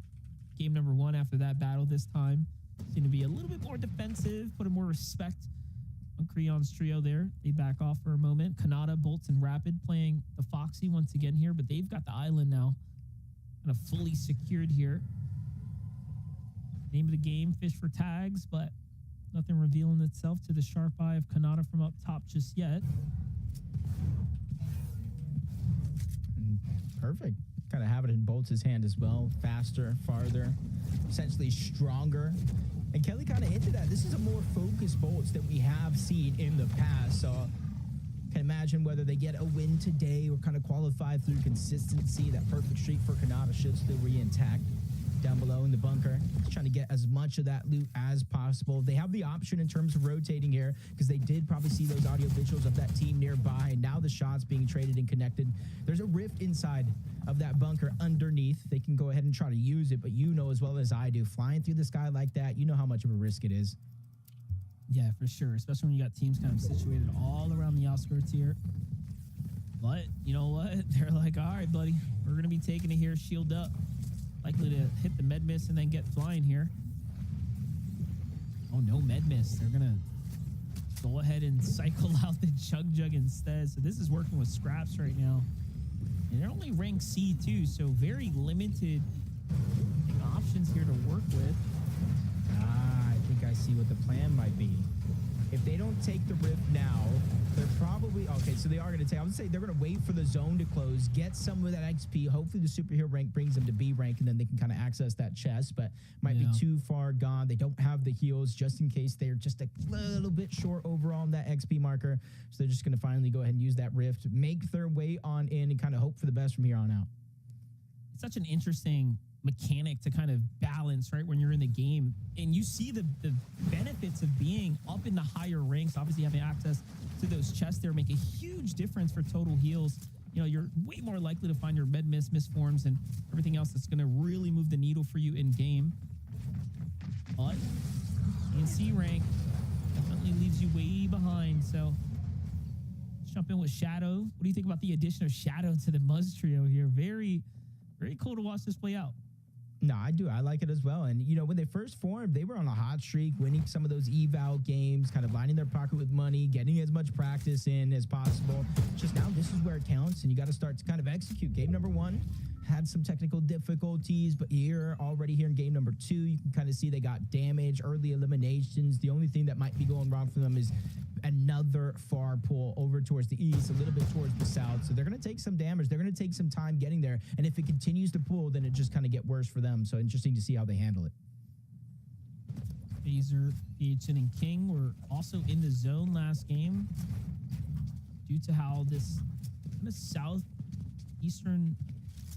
Game number 1 after that battle this time. Seemed to be a little bit more defensive, put more respect on Creon's trio there. They back off for a moment. Kanata, Bolts, and Rapid playing the Foxy once again here, but they've got the island now kind of fully secured here. Name of the game, fish for tags, but nothing revealing itself to the sharp eye of Kanata from up top just yet. Perfect. Kind of have it in Bolts' hand as well. Faster, farther, essentially stronger. And Kelly kind of hinted at this is a more focused Bolts than we have seen in the past. So can imagine whether they get a win today or kind of qualify through consistency. That perfect streak for Kanata should still be intact. down below in the bunker. Just trying to get as much of that loot as possible. They have the option in terms of rotating here because they did probably see those audio visuals of that team nearby. And now the shots being traded and connected. There's a rift inside of that bunker underneath. They can go ahead and try to use it, but you know as well as I do, flying through the sky like that, you know how much of a risk it is. Yeah, for sure. Especially when you got teams kind of situated all around the outskirts here. But you know what? They're like, all right, buddy, we're going to be taking it here, shield up. Likely to hit the med miss and then get flying here. Oh, no med miss. They're going to go ahead and cycle out the Chug Jug instead. So this is working with scraps right now. And they're only rank C too, so very limited options here to work with. I think I see what the plan might be. If they don't take the rift now, they're probably okay. So they are going to take. I would say they're going to wait for the zone to close, get some of that XP. Hopefully, the superhero rank brings them to B rank, and then they can kind of access that chest. But might be too far gone. They don't have the heals just in case they're just a little bit short overall on that XP marker. So they're just going to finally go ahead and use that rift, make their way on in, and kind of hope for the best from here on out. It's such an interesting mechanic to kind of balance, right, when you're in the game. And you see the benefits of being up in the higher ranks, obviously having access to those chests there make a huge difference for total heals. You know, you're way more likely to find your med misforms and everything else that's going to really move the needle for you in game. But in C rank, definitely leaves you way behind. So let's jump in with Shadow. What do you think about the addition of Shadow to the Muzz trio here? Very, very cool to watch this play out. No, I do. I like it as well. And, you know, when they first formed, they were on a hot streak, winning some of those eval games, kind of lining their pocket with money, getting as much practice in as possible. Just now, this is where it counts, and you got to start to kind of execute. Game number 1 had some technical difficulties, but already here in game number 2, you can kind of see they got damage, early eliminations. The only thing that might be going wrong for them is another far pull over towards the east, a little bit towards the south. So they're going to take some damage. They're going to take some time getting there. And if it continues to pull, then it just kind of get worse for them. So interesting to see how they handle it. Phaser, PHN, and King were also in the zone last game due to how this kind of southeastern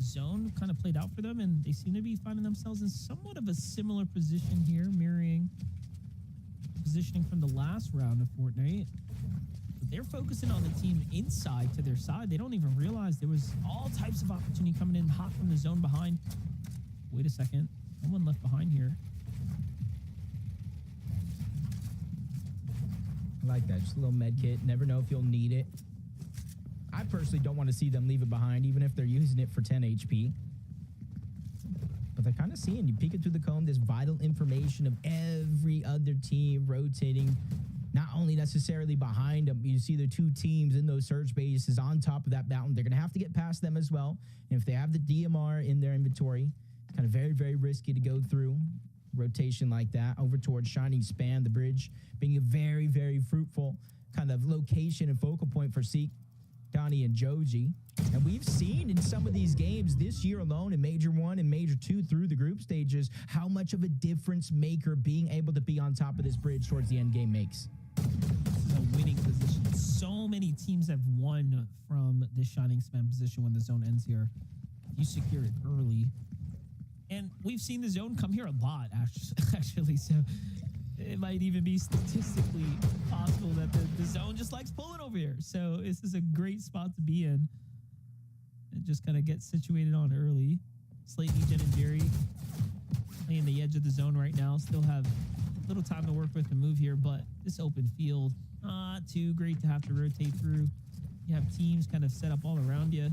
zone kind of played out for them, and they seem to be finding themselves in somewhat of a similar position here, mirroring positioning from the last round of Fortnite. But they're focusing on the team inside to their side. They don't even realize there was all types of opportunity coming in hot from the zone behind. Wait a second. Someone left behind here. I like that. Just a little med kit. Never know if you'll need it. I personally don't want to see them leave it behind, even if they're using it for 10 HP. But they're kind of seeing, you peek it through the comb, this vital information of every other team rotating, not only necessarily behind them, you see the 2 teams in those search bases on top of that mountain. They're going to have to get past them as well. And if they have the DMR in their inventory, it's kind of very, very risky to go through rotation like that over towards Shining Span, the bridge being a very, very fruitful kind of location and focal point for Seek, Donnie, and Joji. And we've seen in some of these games this year alone in Major 1 and Major 2 through the group stages how much of a difference maker being able to be on top of this bridge towards the end game makes. This is a winning position. So many teams have won from this Shining Span position when the zone ends here. You secure it early. And we've seen the zone come here a lot, actually. So it might even be statistically possible that the zone just likes pulling over here. So this is a great spot to be in. And just kind of get situated on early. Slayton, Jen, and Jerry playing the edge of the zone right now. Still have a little time to work with and move here, but this open field, not too great to have to rotate through. You have teams kind of set up all around you.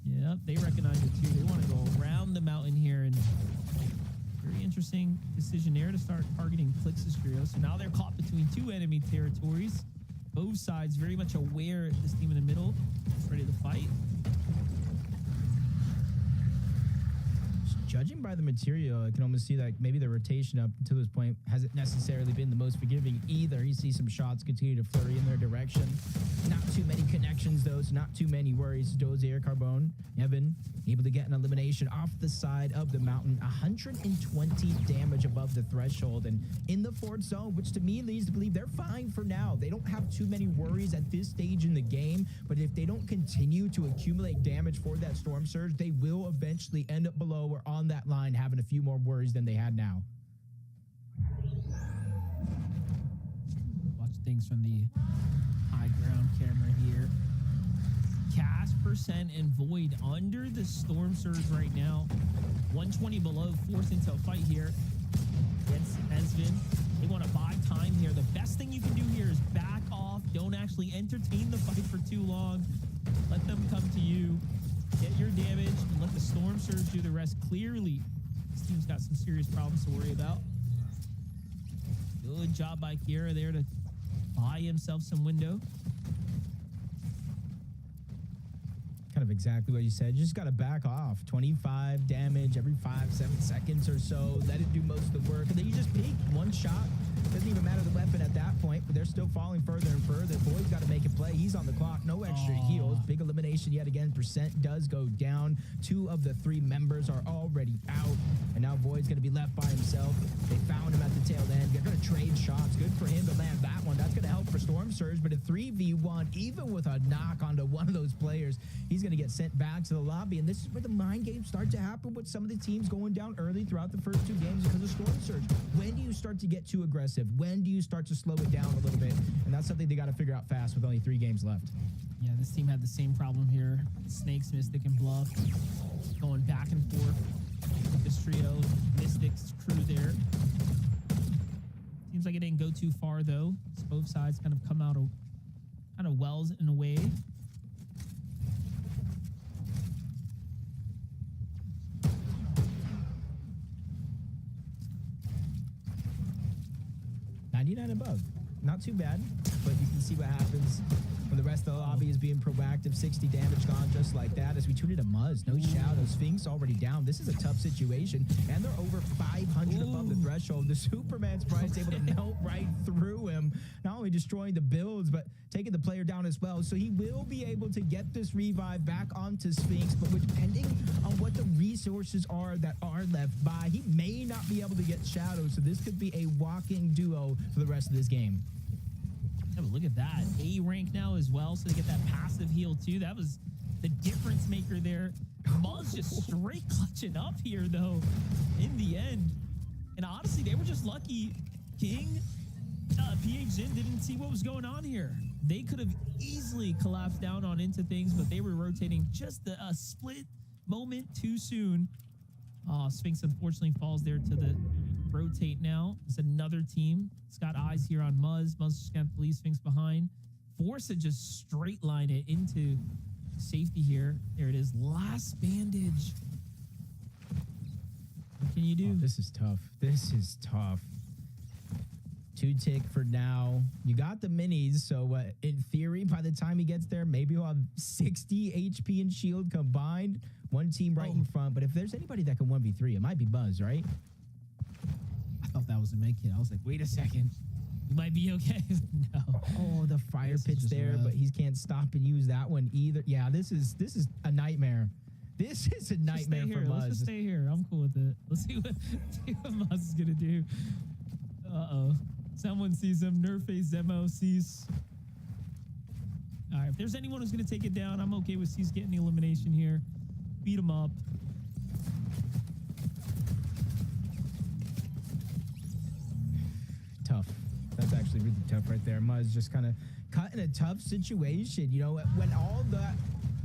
Yep, they recognize it too. They want to go around the mountain here, and very interesting decision there to start targeting Clix's trio. So now they're caught between 2 enemy territories. Both sides very much aware of this team in the middle is ready to fight. Judging by the material, I can almost see that maybe the rotation up until this point hasn't necessarily been the most forgiving either. You see some shots continue to flurry in their direction. Not too many connections, though, so not too many worries. Dozier, Carbone, Evan, able to get an elimination off the side of the mountain. 120 damage above the threshold and in the fourth zone, which to me leads to believe they're fine for now. They don't have too many worries at this stage in the game, but if they don't continue to accumulate damage for that storm surge, they will eventually end up below or on on that line having a few more worries than they had now. Watch things from the high ground camera here. Cast percent and Void under the Storm Surge right now. 120 below, forced into a fight here against Esvin. They want to buy time here. The best thing you can do here is back off. Don't actually entertain the fight for too long. Let them come to you. Get your damage and let the Storm Surge do the rest. Clearly, this team's got some serious problems to worry about. Good job by Kiera there to buy himself some window. Kind of exactly what you said. You just got to back off. 25 damage every 5-7 seconds or so. Let it do most of the work. And then you just peek. One shot. Doesn't even matter the weapon at that point, but they're still falling further and further. Boyd's got to make a play. He's on the clock. No extra heals. Big elimination yet again. Percent does go down. 2 of the 3 members are already out. And now Void's going to be left by himself. They found him at the tail end. They're going to trade shots. Good for him to land that one. That's going to help for Storm Surge. But a 3v1, even with a knock onto one of those players, he's going to get sent back to the lobby. And this is where the mind games start to happen with some of the teams going down early throughout the first 2 games because of Storm Surge. When do you start to get too aggressive? When do you start to slow it down a little bit? And that's something they got to figure out fast with only 3 games left. Yeah, this team had the same problem here. Snakes, Mystic, and Bluff going back and forth with this trio. Mystic's crew there. Seems like it didn't go too far, though. It's both sides kind of come out of kind of wells in a way. Above. Not too bad, but you can see what happens when the rest of the lobby is being proactive. 60 damage gone just like that as we tune into Muzz. No shadow. Sphinx already down. This is a tough situation, and they're over 500 above the threshold. The Superman's prize able to melt right through him, not only destroying the builds, but taking the player down as well. So he will be able to get this revive back onto Sphinx, but depending on what the resources are that are left by, he may not be able to get shadow. So this could be a walking duo for the rest of this game. Yeah, but look at that. A rank now as well, so they get that passive heal too. That was the difference maker there. Muzz just straight clutching up here, though, in the end. And honestly, they were just lucky. King, PH Jin didn't see what was going on here. They could have easily collapsed down on into things, but they were rotating just a split moment too soon. Sphinx unfortunately falls there to the rotate now. It's another team. It's got eyes here on Muzz. Muzz just got to leave Sphinx behind. Force to just straight line it into safety here. There it is. Last bandage. What can you do? This is tough. This is tough. 2 tick for now. You got the minis, so in theory, by the time he gets there, maybe he'll have 60 HP and shield combined. One team right in front, but if there's anybody that can 1v3, it might be Buzz, right? I thought that was a med kit. I was like, wait a second. You might be okay. No. Oh, the fire pit's there, but he can't stop and use that one either. Yeah, this is a nightmare. This is a nightmare for Buzz. Let's just stay here. I'm cool with it. Let's see what Muzz is gonna do. Uh-oh. Someone sees him. Nerface Zemo sees. All right, if there's anyone who's gonna take it down, I'm okay with Cease getting the elimination here. Beat him up. Tough. That's actually really tough right there. Muzz just kind of caught in a tough situation. You know, when all that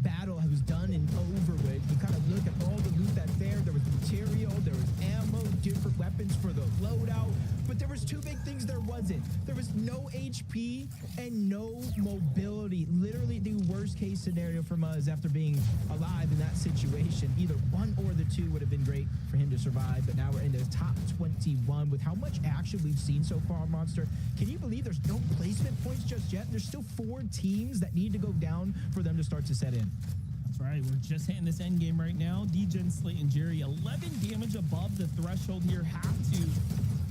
battle was done and over with, you kind of look at all the loot that's there. There was material, there was ammo, different weapons for the loadout. But there was 2 big things there wasn't. There was no HP and no mobility. Literally the worst case scenario for Muzz after being alive in that situation. Either one or the 2 would have been great for him to survive. But now we're in the top 21 with how much action we've seen so far, Monster. Can you believe there's no placement points just yet? There's still 4 teams that need to go down for them to start to set in. That's right. We're just hitting this end game right now. DGen, Slate, and Jerry, 11 damage above the threshold here. Have to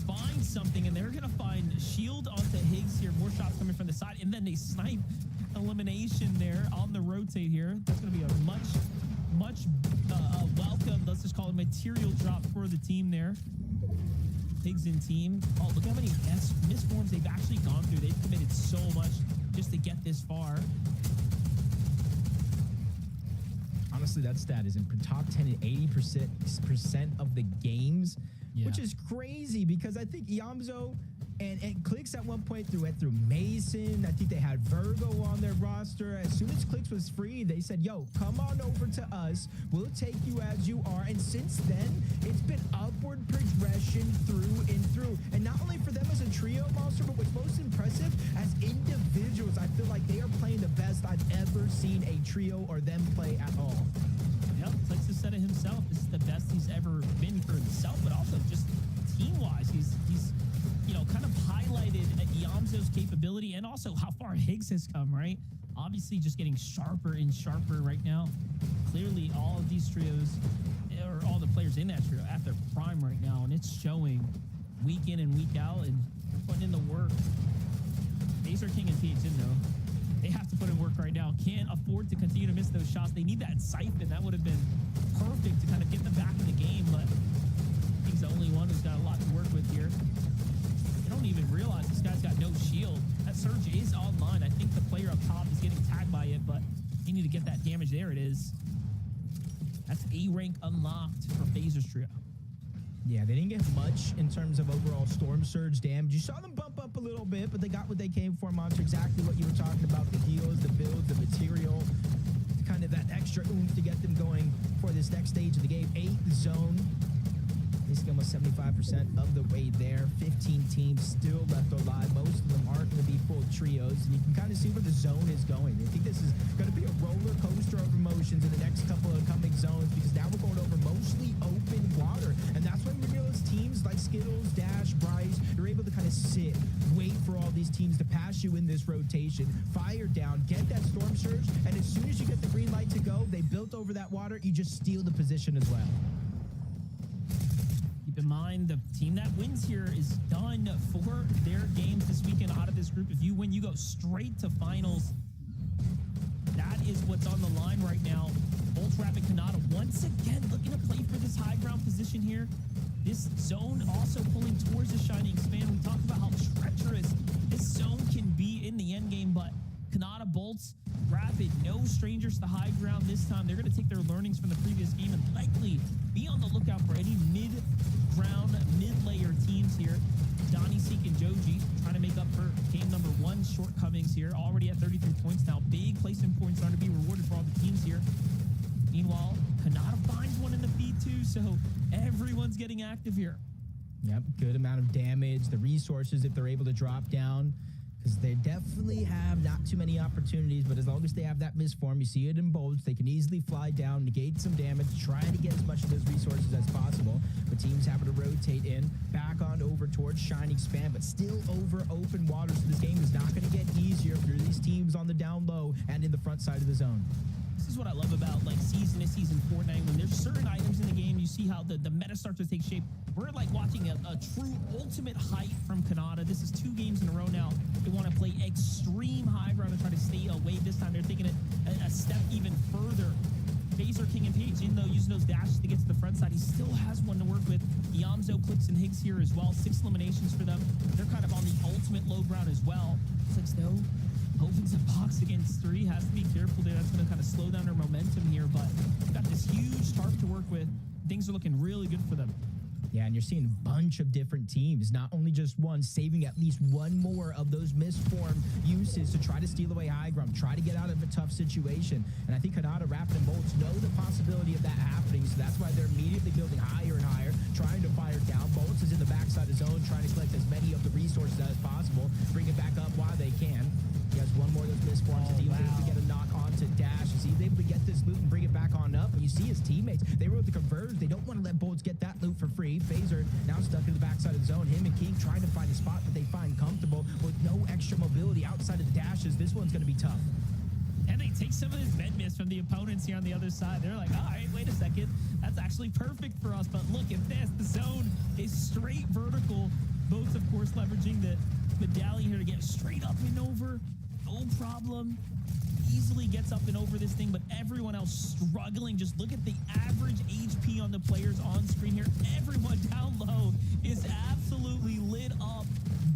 find something, and they're going to find shield onto Higgs here. More shots coming from the side, and then they snipe elimination there on the rotate here. That's going to be a much welcome, let's just call it material drop for the team there. Higgs and team. Oh, look how many misforms they've actually gone through. They've committed so much just to get this far. honestly, that stat is in top 10 in 80% of the games, which is crazy because I think Yamzo and Clicks at one point went through Mason. I think they had Virgo on their roster. As soon as Clicks was free, they said, yo, come on over to us. We'll take you as you are. And since then, it's been upward progression through and through. And not only for them as a trio, Monster, but what's most impressive, as individuals, I feel like they are playing the best I've ever seen a trio or them play at all. Yep, Clicks has said it himself. This is the best he's ever been for himself, but also just team-wise. He's kind of highlighted Yamzo's capability and also how far Higgs has come, right? Obviously just getting sharper and sharper right now. Clearly all of these trios, or all the players in that trio, at their prime right now, and it's showing week in and week out, and they're putting in the work. Acer King and PH in though. They have to put in work right now. Can't afford to continue to miss those shots. They need that siphon. That would have been perfect to kind of get them back in the game, but he's the only one who's got a lot to work with here. They don't even realize this guy's got no shield. That surge is online. I think the player up top is getting tagged by it, but you need to get that damage. There it is. That's A rank unlocked for Phaser's trio. Yeah, they didn't get much in terms of overall Storm Surge damage. You saw them bump up a little bit, but they got what they came for, Monster. Exactly what you were talking about, the heals, the builds, the material, kind of that extra oomph to get them going for this next stage of the game. 8th zone. Basically almost 75% of the way there. 15 teams still left alive. Most of them aren't going to be full trios. And you can kind of see where the zone is going. I think this is going to be a roller coaster of emotions in the next couple of coming zones because now we're going over mostly open water. And that's when you realize teams like Skittles, Dash, Bryce, you're able to kind of sit, wait for all these teams to pass you in this rotation, fire down, get that Storm Surge, and as soon as you get the green light to go, they built over that water, you just steal the position as well. Keep in mind, the team that wins here is done for their games this weekend out of this group. If you win, you go straight to finals. That is what's on the line right now. Bolt Rapid Kanata once again looking to play for this high ground position here. This zone also pulling towards the Shining Expand. We talked about how treacherous this zone can be in the end game, but Kanata Bolts, Rapid, no strangers to high ground this time. They're going to take their learnings from the previous game and likely be on the lookout for any mid-ground, mid-layer teams here. Donnie, Seek, and Joji trying to make up for game number 1's shortcomings here. Already at 33 points now. Big placement points are to be rewarded for all the teams here. Meanwhile, Kanata finds one in the feed too, so everyone's getting active here. Yep, good amount of damage. The resources, if they're able to drop down, because they definitely have not too many opportunities, but as long as they have that misform, you see it in bolts, they can easily fly down, negate some damage, trying to get as much of those resources as possible. But teams having to rotate in, back on over towards Shining Span, but still over open water, so this game is not going to get easier for these teams on the down low and in the front side of the zone. This is what I love about like season to season Fortnite. When there's certain items in the game, you see how the meta starts to take shape. We're like watching a true ultimate hype from Kanata. This is 2 games in a row now. They want to play extreme high ground and try to stay away. This time they're taking it a step even further. Phaser, King, and Page, in though, using those dashes to get to the front side, he still has one to work with. Yamzo, Clicks, and Higgs here as well. 6 eliminations for them. They're kind of on the ultimate low ground as well. Clicks, though, opens a box against 3. Has to be careful there. That's going to kind of slow down their momentum here, but got this huge tarp to work with. Things are looking really good for them. Yeah, and you're seeing a bunch of different teams, not only just one, saving at least one more of those misformed uses to try to steal away high ground, try to get out of a tough situation. And I think Kanata, Rapid, and Bolts know the possibility of that happening, so that's why they're immediately building higher and higher, trying to fire down. Bolts is in the backside of the zone, trying to collect as many of the resources as possible, bring it back up while they can. He has one more of those misforms as he was able to get a knock onto Dash, as he's able to get this loot and bring it back on up. And you see his teammates, they were able to converge. They don't want to let Bolts get that loot for free. Phaser now stuck in the backside of the zone. Him and King trying to find a spot that they find comfortable with no extra mobility outside of the dashes. This one's going to be tough. And they take some of this med miss from the opponents here on the other side. They're like, all right, wait a second. That's actually perfect for us. But look at this. The zone is straight vertical. Both, of course, leveraging the medallion here to get straight up and over. No problem. Easily gets up and over this thing, but everyone else struggling. Just look at the average HP on the players on screen here. Everyone down low is absolutely lit up.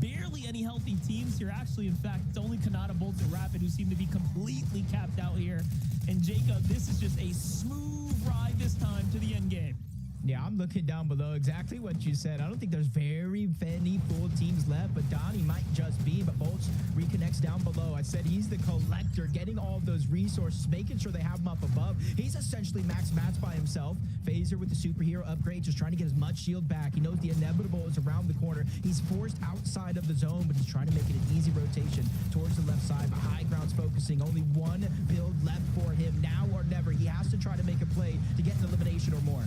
Barely any healthy teams here. Actually, in fact, it's only Kanata, Bolts, and Rapid who seem to be completely capped out here. And Jacob, this is just a smooth ride this time to the end game. Yeah, I'm looking down below exactly what you said. I don't think there's very many full teams left, but Donnie might just be. But Bolts reconnects down below. I said he's the collector, getting all of those resources, making sure they have him up above. He's essentially max mats by himself. Phaser with the superhero upgrade, just trying to get as much shield back. He knows the inevitable is around the corner. He's forced outside of the zone, but he's trying to make it an easy rotation towards the left side. But High Ground's focusing. Only one build left for him, now or never. He has to try to make a play to get an elimination or more.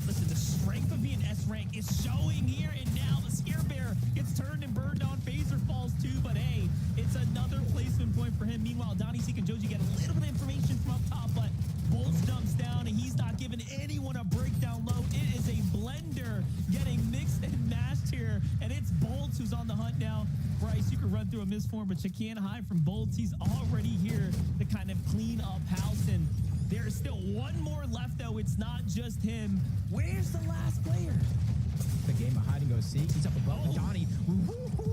Listen, the strength of being S rank is showing here, and now the Scare Bear gets turned and burned on. Phaser falls too, but hey, it's another placement point for him. Meanwhile, Donnie, Seek, and Joji get a little bit of information from up top, but Bolts jumps down, and he's not giving anyone a breakdown low. It is a blender getting mixed and mashed here, and it's Bolts who's on the hunt now. Bryce, you can run through a misform, but you can't hide from Bolts. He's already here to kind of clean up house, and there's still one more left, though. It's not just him. Where's the last player? The game of hide and go seek. He's up above Donnie.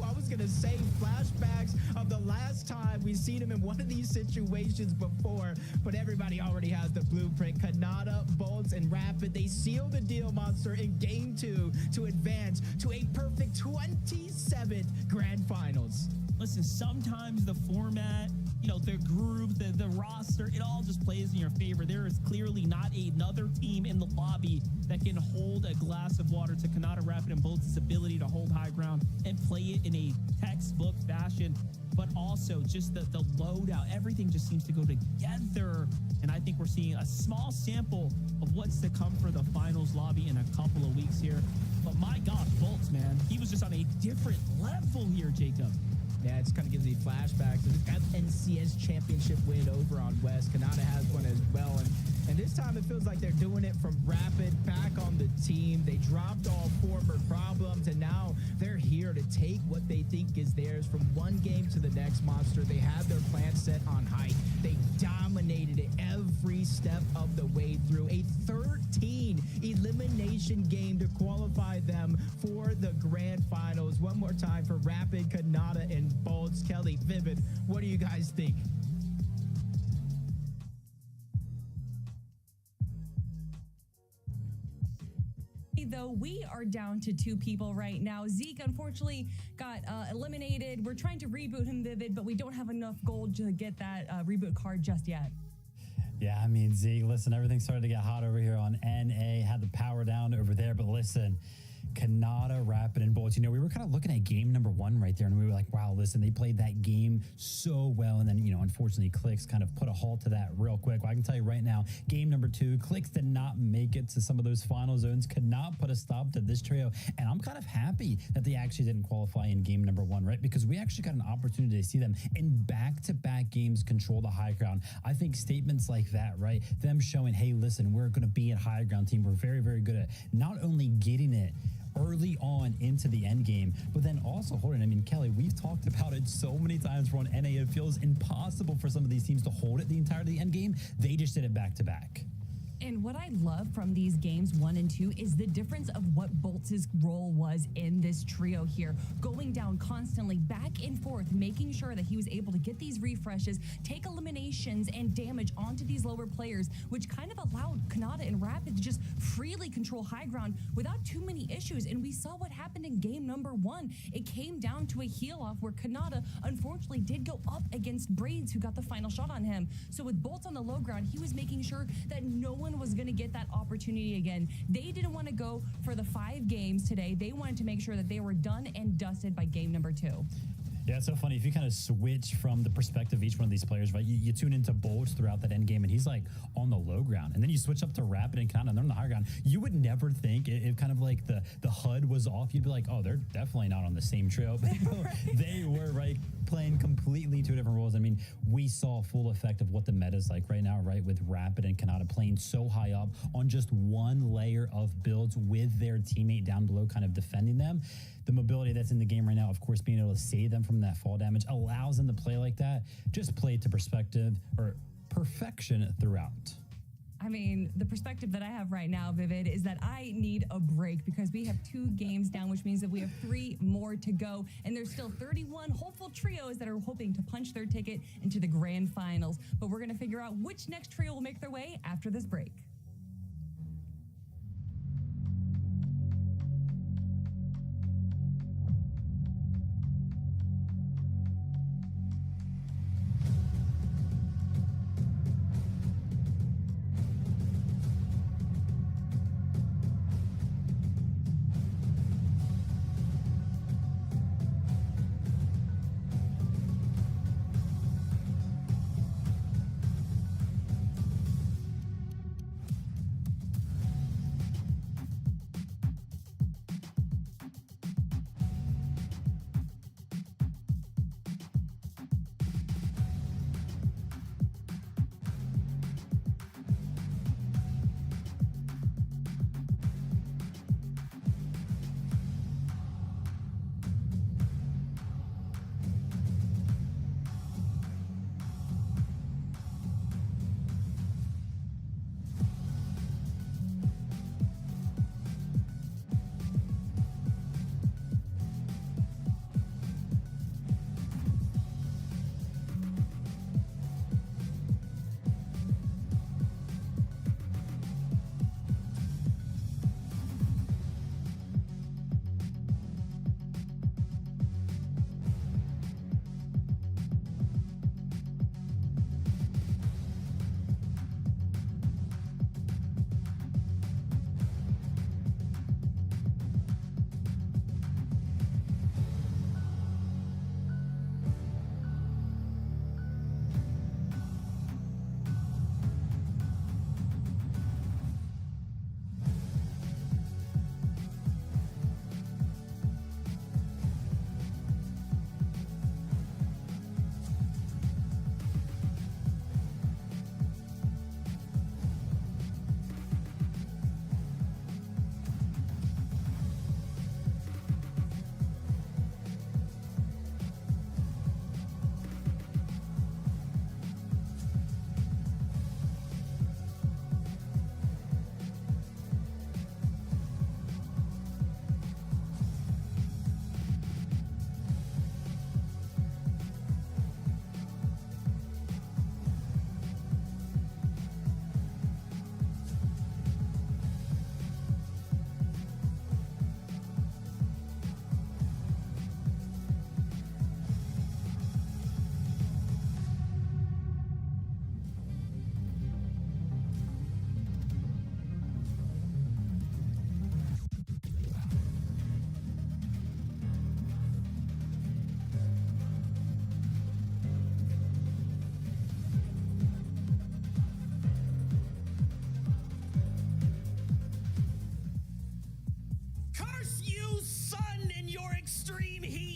I was going to say flashbacks of the last time we seen him in one of these situations before, but everybody already has the blueprint. Kanata, Bolts, and Rapid, they seal the deal, Monster, in game 2 to advance to a perfect 27th grand finals. Listen, sometimes the format, you know, the group, the roster, it all just plays in your favor. There is clearly not another team in the lobby that can hold a glass of water to Kanata, Rapid, and Bolts' ability to hold high ground and play it in a textbook fashion, but also just the loadout. Everything just seems to go together, and I think we're seeing a small sample of what's to come for the finals lobby in a couple of weeks here. But my God, Bolts, man, he was just on a different level here, Jacob. Yeah, it kind of gives me flashbacks to the NCS championship win over on West. Kanata has one as well. And this time it feels like they're doing it from Rapid back on the team. They dropped all former problems, and now they're here to take what they think is theirs from one game to the next, Monster. They have their plan set on height. They dominated it every step of the way through. A 13 elimination game to qualify them for the grand finals. One more time for Rapid, Kanata, and Bolts. Kelly, Vivid, what do you guys think? Though we are down to 2 people right now. Zeke unfortunately got eliminated. We're trying to reboot him, Vivid, but we don't have enough gold to get that reboot card just yet. Yeah, I mean, Zeke, listen, everything started to get hot over here on NA, had the power down over there, but listen, Kanata, Rapid, and Bolts. You know, we were kind of looking at game number 1 right there, and we were like, wow, listen, they played that game so well. And then, you know, unfortunately, Clicks kind of put a halt to that real quick. Well, I can tell you right now, game number 2, Clicks did not make it to some of those final zones, could not put a stop to this trio. And I'm kind of happy that they actually didn't qualify in game number 1, right? Because we actually got an opportunity to see them in back-to-back games control the high ground. I think statements like that, right? Them showing, hey, listen, we're going to be a high ground team. We're very, very good at not only getting it early on into the end game, but then also holding. I mean, Kelly, we've talked about it so many times. We're on NA. It feels impossible for some of these teams to hold it the entirety of the end game. They just did it back to back. And what I love from these games 1 and 2 is the difference of what Bolts' role was in this trio here, going down constantly back and forth, making sure that he was able to get these refreshes, take eliminations and damage onto these lower players, which kind of allowed Kanata and Rapid to just freely control high ground without too many issues. And we saw what happened in game number 1. It came down to a heel off where Kanata unfortunately did go up against Braids, who got the final shot on him. So with Bolts on the low ground, he was making sure that no one was going to get that opportunity again. They didn't want to go for the 5 games today. They wanted to make sure that they were done and dusted by game number 2. Yeah, it's so funny. If you kind of switch from the perspective of each one of these players, right? You tune into Bolts throughout that end game, and he's like on the low ground. And then you switch up to Rapid and Kanata, and they're on the high ground. You would never think if kind of like the HUD was off, you'd be like, oh, they're definitely not on the same trail. But they were, right, playing completely 2 different roles. I mean, we saw a full effect of what the meta's like right now, right? With Rapid and Kanata playing so high up on just one layer of builds with their teammate down below kind of defending them. The mobility that's in the game right now, of course, being able to save them from that fall damage allows them to play like that. Just play to perspective or perfection throughout. I mean, the perspective that I have right now, Vivid, is that I need a break because we have 2 games down, which means that we have 3 more to go. And there's still 31 hopeful trios that are hoping to punch their ticket into the grand finals. But we're going to figure out which next trio will make their way after this break.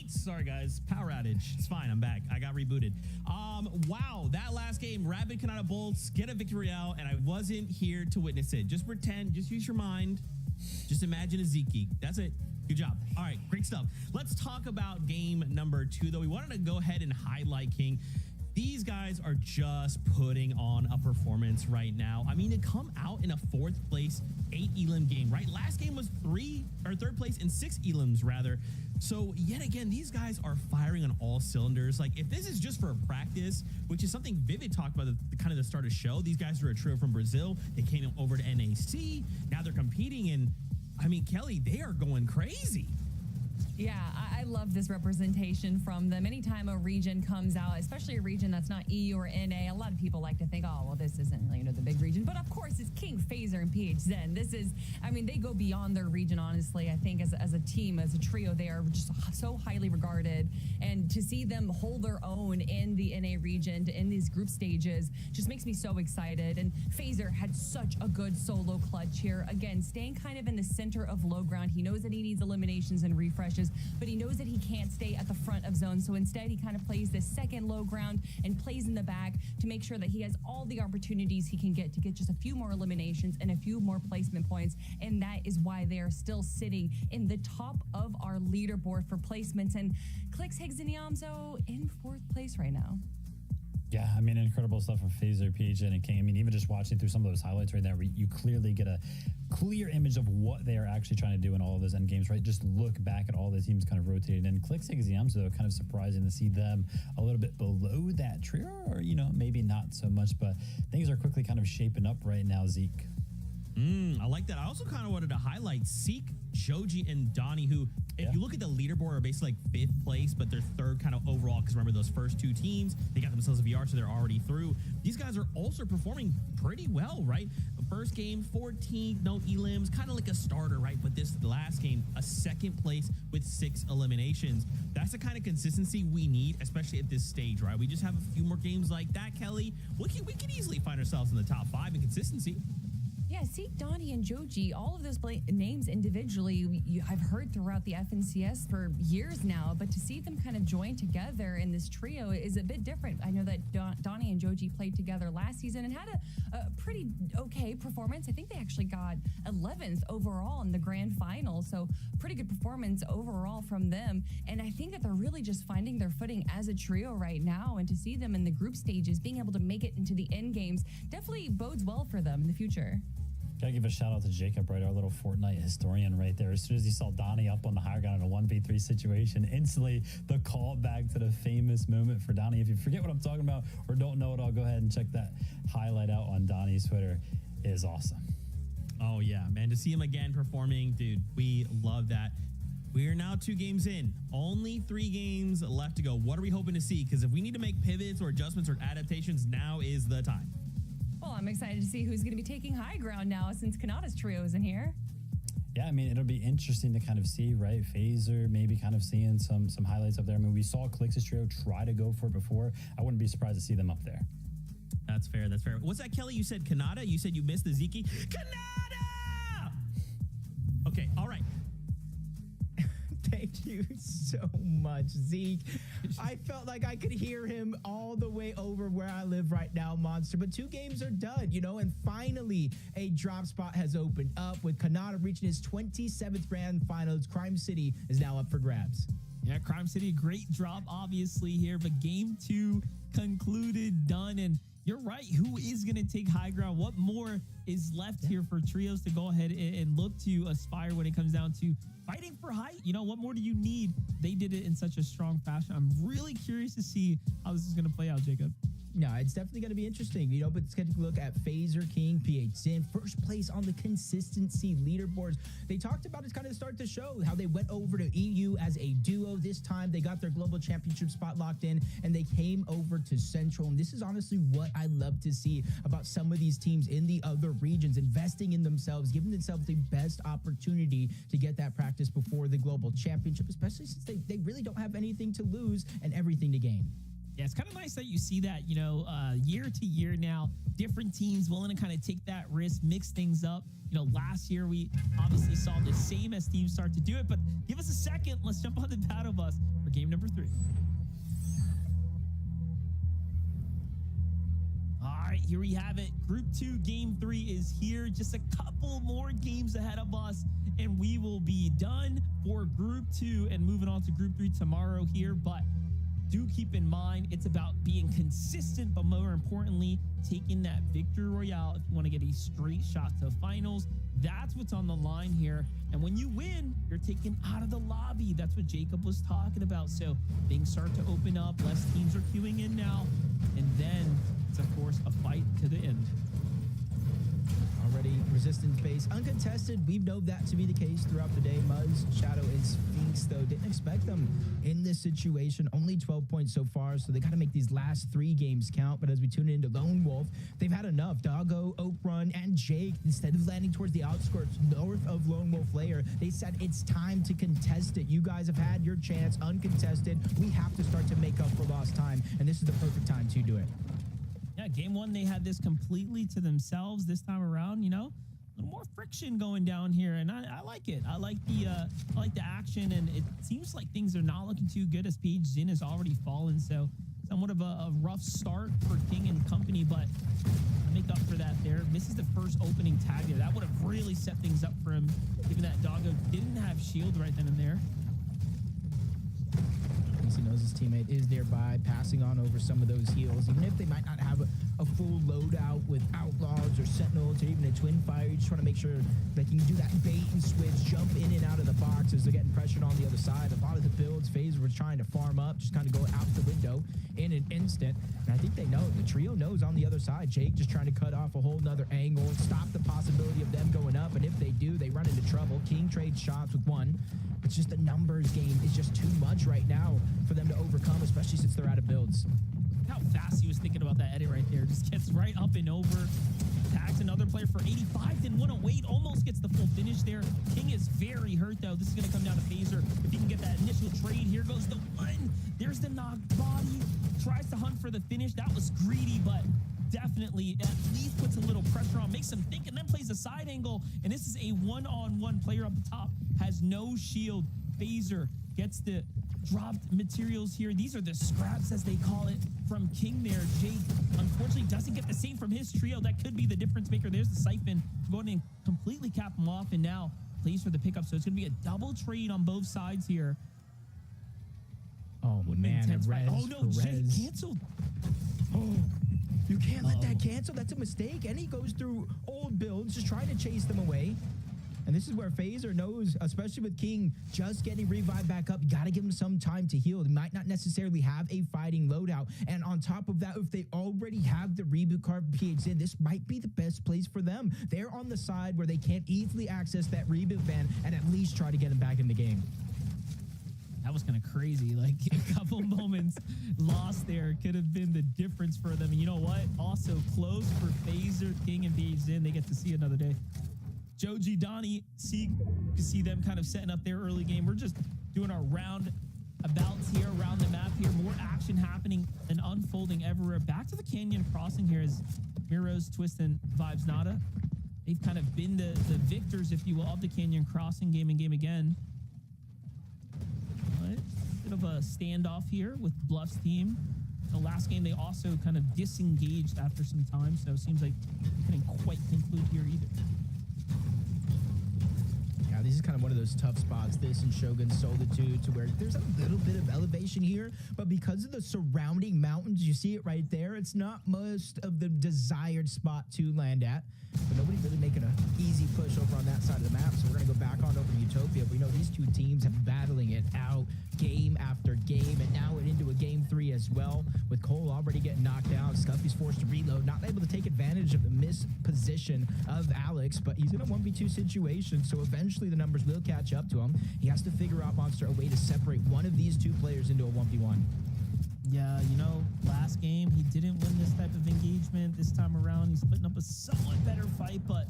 Sorry, guys. Power outage. It's fine. I'm back. I got rebooted. Wow. That last game, Rapid Canada Bolts get a victory out, and I wasn't here to witness it. Just pretend. Just use your mind. Just imagine a Zeke. That's it. Good job. All right. Great stuff. Let's talk about game number 2, though. We wanted to go ahead and highlight King. These guys are just putting on a performance right now. I mean, to come out in a 4th place 8 elim game, right? Last game was 3rd place in 6 elims, rather. So yet again, these guys are firing on all cylinders. Like, if this is just for practice, which is something Vivid talked about at the kind of the start of the show, these guys are a trio from Brazil. They came over to NAC. Now they're competing, and I mean, Kelly, they are going crazy. Yeah, I love this representation from them. Anytime a region comes out, especially a region that's not EU or NA, a lot of people like to think, oh, well, this isn't, the big region. But of course, it's King, Phaser, and PH Zen. This is, I mean, they go beyond their region, honestly. I think as a team, as a trio, they are just so highly regarded. And to see them hold their own in the NA region, in these group stages, just makes me so excited. And Phaser had such a good solo clutch here. Again, staying kind of in the center of low ground. He knows that he needs eliminations and refreshes, but he knows that he can't stay at the front of zone. So instead, he kind of plays this second low ground and plays in the back to make sure that he has all the opportunities he can get to get just a few more eliminations and a few more placement points. And that is why they are still sitting in the top of our leaderboard for placements. And Clicks, Higgs, and Yamzo in 4th place right now. Yeah, I mean, incredible stuff from Phaser, PHN, and King. I mean, even just watching through some of those highlights right now, you clearly get a clear image of what they are actually trying to do in all of those end games, right? Just look back at all the teams kind of rotated in. Clix Exams, though, kind of surprising to see them a little bit below that trio, or, maybe not so much, but things are quickly kind of shaping up right now, Zeke. I like that. I also kind of wanted to highlight Seek, Joji, and Donnie, who, if you look at the leaderboard, are basically like 5th place, but they're 3rd kind of overall. Because remember, those first 2 teams, they got themselves a VR, so they're already through. These guys are also performing pretty well, right? The first game, 14th, no elims, kind of like a starter, right? But this last game, a 2nd place with 6 eliminations. That's the kind of consistency we need, especially at this stage, right? We just have a few more games like that, Kelly. We can easily find ourselves in the top 5 in consistency. Yeah, Seek, Donnie, and Joji, all of those names individually, I've heard throughout the FNCS for years now, but to see them kind of join together in this trio is a bit different. I know that Donnie and Joji played together last season and had a pretty okay performance. I think they actually got 11th overall in the grand final, so pretty good performance overall from them. And I think that they're really just finding their footing as a trio right now, and to see them in the group stages, being able to make it into the end games, definitely bodes well for them in the future. Gotta give a shout out to Jacob, right? Our little Fortnite historian right there. As soon as he saw Donnie up on the higher ground in a 1v3 situation, instantly the call back to the famous moment for Donnie. If you forget what I'm talking about or don't know it all, go ahead and check that highlight out on Donnie's Twitter. It is awesome. Oh, yeah, man. To see him again performing, dude, we love that. We are now 2 games in. Only 3 games left to go. What are we hoping to see? Because if we need to make pivots or adjustments or adaptations, now is the time. Well, I'm excited to see who's going to be taking high ground now since Kanata's trio isn't here. Yeah, I mean, it'll be interesting to kind of see, right? Phaser maybe kind of seeing some highlights up there. I mean, we saw Clix's trio try to go for it before. I wouldn't be surprised to see them up there. That's fair. That's fair. What's that, Kelly? You said Kanata? You said you missed the Zeke? Kanata! Okay, all right. Thank you so much, Zeke. I felt like I could hear him all the way over where I live right now, Monster. But 2 games are done, and finally a drop spot has opened up with Kanata reaching his 27th grand finals. Crime City is now up for grabs. Yeah, Crime City, great drop, obviously, here. But game 2 concluded, done. And you're right. Who is going to take high ground? What more is left here for trios to go ahead and look to aspire when it comes down to fighting for height? What more do you need? They did it in such a strong fashion. I'm really curious to see how this is going to play out, Jacob. No, it's definitely going to be interesting, but let's take a look at Phaser, King, PHN, first place on the consistency leaderboards. They talked about it kind of start the show, how they went over to EU as a duo. This time they got their global championship spot locked in and they came over to Central. And this is honestly what I love to see about some of these teams in the other regions, investing in themselves, giving themselves the best opportunity to get that practice before the global championship, especially since they really don't have anything to lose and everything to gain. Yeah, it's kind of nice that you see that, year to year now, different teams willing to kind of take that risk, mix things up. Last year we obviously saw the same as teams start to do it, but give us a second. Let's jump on the battle bus for game number 3. All right, here we have it. Group 2, game 3 is here. Just a couple more games ahead of us, and we will be done for Group 2 and moving on to Group 3 tomorrow here. But do keep in mind, it's about being consistent, but more importantly, taking that victory royale if you want to get a straight shot to finals. That's what's on the line here. And when you win, you're taken out of the lobby. That's what Jacob was talking about. So things start to open up. Less teams are queuing in now. And then it's, of course, a fight to the end. Already resistance base uncontested. We've known that to be the case throughout the day. Muzz, Shadow, and Sphinx, though, didn't expect them in this situation. Only 12 points so far, so they got to make these last 3 games count. But as we tune into Lone Wolf, they've had enough. Doggo, Oak Run, and Jake, instead of landing towards the outskirts north of Lone Wolf Lair, they said it's time to contest it. You guys have had your chance uncontested. We have to start to make up for lost time, and this is the perfect time to do it. Yeah, game 1, they had this completely to themselves. This time around, a little more friction going down here, and I like it. I like the action, and it seems like things are not looking too good as Page Zin has already fallen. So somewhat of a rough start for King and company, but I make up for that there. Misses the first opening tag there. That would have really set things up for him, given that Doggo didn't have shield right then and there. obviously knows his teammate is nearby, passing on over some of those heals. Even if they might not have a full loadout with Outlaws or Sentinels or even a Twin Fire, you just want to make sure they can do that bait and switch, jump in and out of the box as they're getting pressured on the other side. A lot of the builds, FaZe was trying to farm up, just kind of go out the window in an instant. And I think they know, the trio knows on the other side. Jake just trying to cut off a whole nother angle and stop the possibility of them going up. And if they do, they run into trouble. King trades shots with one. It's just the numbers game is just too much right now for them to overcome, especially since they're out of builds. How fast he was thinking about that edit right there. Just gets right up and over. Tags another player for 85, then 108. Almost gets the full finish there. King is very hurt, though. This is going to come down to FaZe. If he can get that initial trade, here goes the one. There's the knocked body. Tries to hunt for the finish. That was greedy, but definitely at least puts a little pressure on, makes him think, and then plays a side angle. And this is a one-on-one player up the top. Has no shield. FaZe gets the dropped materials here. These are the scraps, as they call it, from King there. Jake, unfortunately, doesn't get the same from his trio. That could be the difference maker. There's the Siphon going and completely cap him off, and now plays for the pickup. So it's going to be a double trade on both sides here. Oh, man. Oh, no, Jake canceled. Oh, you can't let that cancel. That's a mistake. And he goes through old builds, just trying to chase them away. And this is where FaZe knows, especially with King just getting revived back up, you got to give him some time to heal. They might not necessarily have a fighting loadout. And on top of that, if they already have the reboot card for PHN, this might be the best place for them. They're on the side where they can't easily access that reboot ban and at least try to get him back in the game. That was kind of crazy. Like a couple moments lost there could have been the difference for them. And you know what? Also close for FaZe, King, and PHN. They get to see another day. Joji, Donnie, to see them kind of setting up their early game. We're just doing our roundabouts here, around the map here. More action happening and unfolding everywhere. Back to the Canyon Crossing here as Miros, Twist, and Vibes Nada. They've kind of been the victors, if you will, of the Canyon Crossing game and game again. But bit of a standoff here with Bluff's team. The last game, they also kind of disengaged after some time, so it seems like they couldn't quite conclude here either. Yeah, this is kind of one of those tough spots, this and Shogun Solitude, to where there's a little bit of elevation here, but because of the surrounding mountains, you see it right there, it's not most of the desired spot to land at. But nobody's really making an easy push over on that side of the map, so we're going to go back on over to Utopia. We know these two teams have been battling it out game after game, and now into a game 3 as well, with Cole already getting knocked down. Scuffy's forced to reload, not able to take advantage of the missed position of Alex, but he's in a 1v2 situation, so eventually the numbers will catch up to him. He has to figure out, Monster, a way to separate one of these two players into a 1v1. Yeah, you know, last game, he didn't win this type of engagement. This time around, he's putting up a somewhat better fight, but,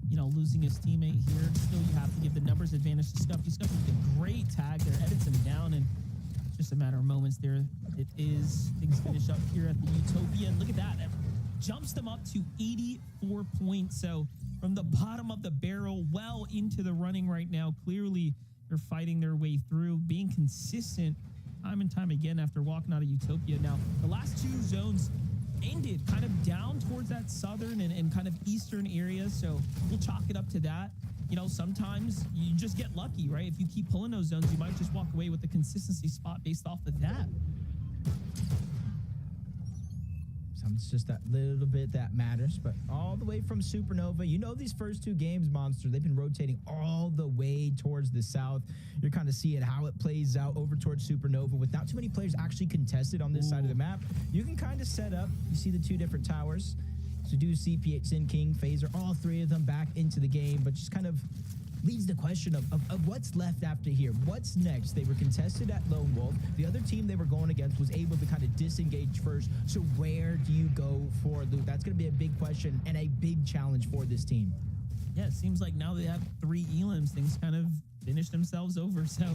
you know, losing his teammate here, still you have to give the numbers advantage to Scuffy. Scuffy with a great tag there, edits him down, and it's just a matter of moments there. It is. Things finish up here at the Utopia, and look at that. That jumps them up to 84 points. So from the bottom of the barrel, well into the running right now. Clearly, they're fighting their way through, being consistent time and time again after walking out of Utopia. Now, the last two zones ended kind of down towards that southern and kind of eastern area, so we'll chalk it up to that. You know, sometimes you just get lucky, right? If you keep pulling those zones, you might just walk away with a consistency spot based off of that. It's just that little bit that matters, but all the way from Supernova, you know, these first two games, Monster, they've been rotating all the way towards the south. You're kind of seeing how it plays out over towards Supernova with not too many players actually contested on this side of the map. You can kind of set up, you see the two different towers. So do see PHN, King, FaZe, all three of them back into the game, but just kind of leads the question of what's left after here. What's next? They were contested at Lone Wolf. The other team they were going against was able to kind of disengage first. So where do you go for loot? That's going to be a big question and a big challenge for this team. Yeah, it seems like now they have 3 elims, things kind of finish themselves over. So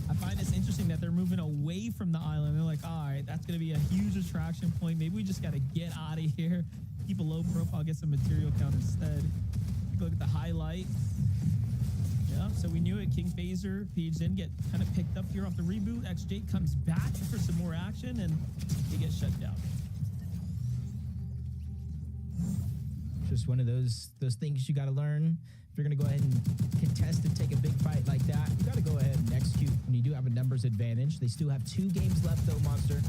I find it's interesting that they're moving away from the island. They're like, all right, that's going to be a huge attraction point. Maybe we just got to get out of here, keep a low profile, get some material count instead. Look at the highlight. Yeah, so we knew it. King Phaser, PHN get kind of picked up here off the reboot. XJ comes back for some more action, and they get shut down. Just one of those things you got to learn. If you're going to go ahead and contest and take a big fight like that, you got to go ahead and execute when you do have a numbers advantage. They still have 2 games left, though, Monster,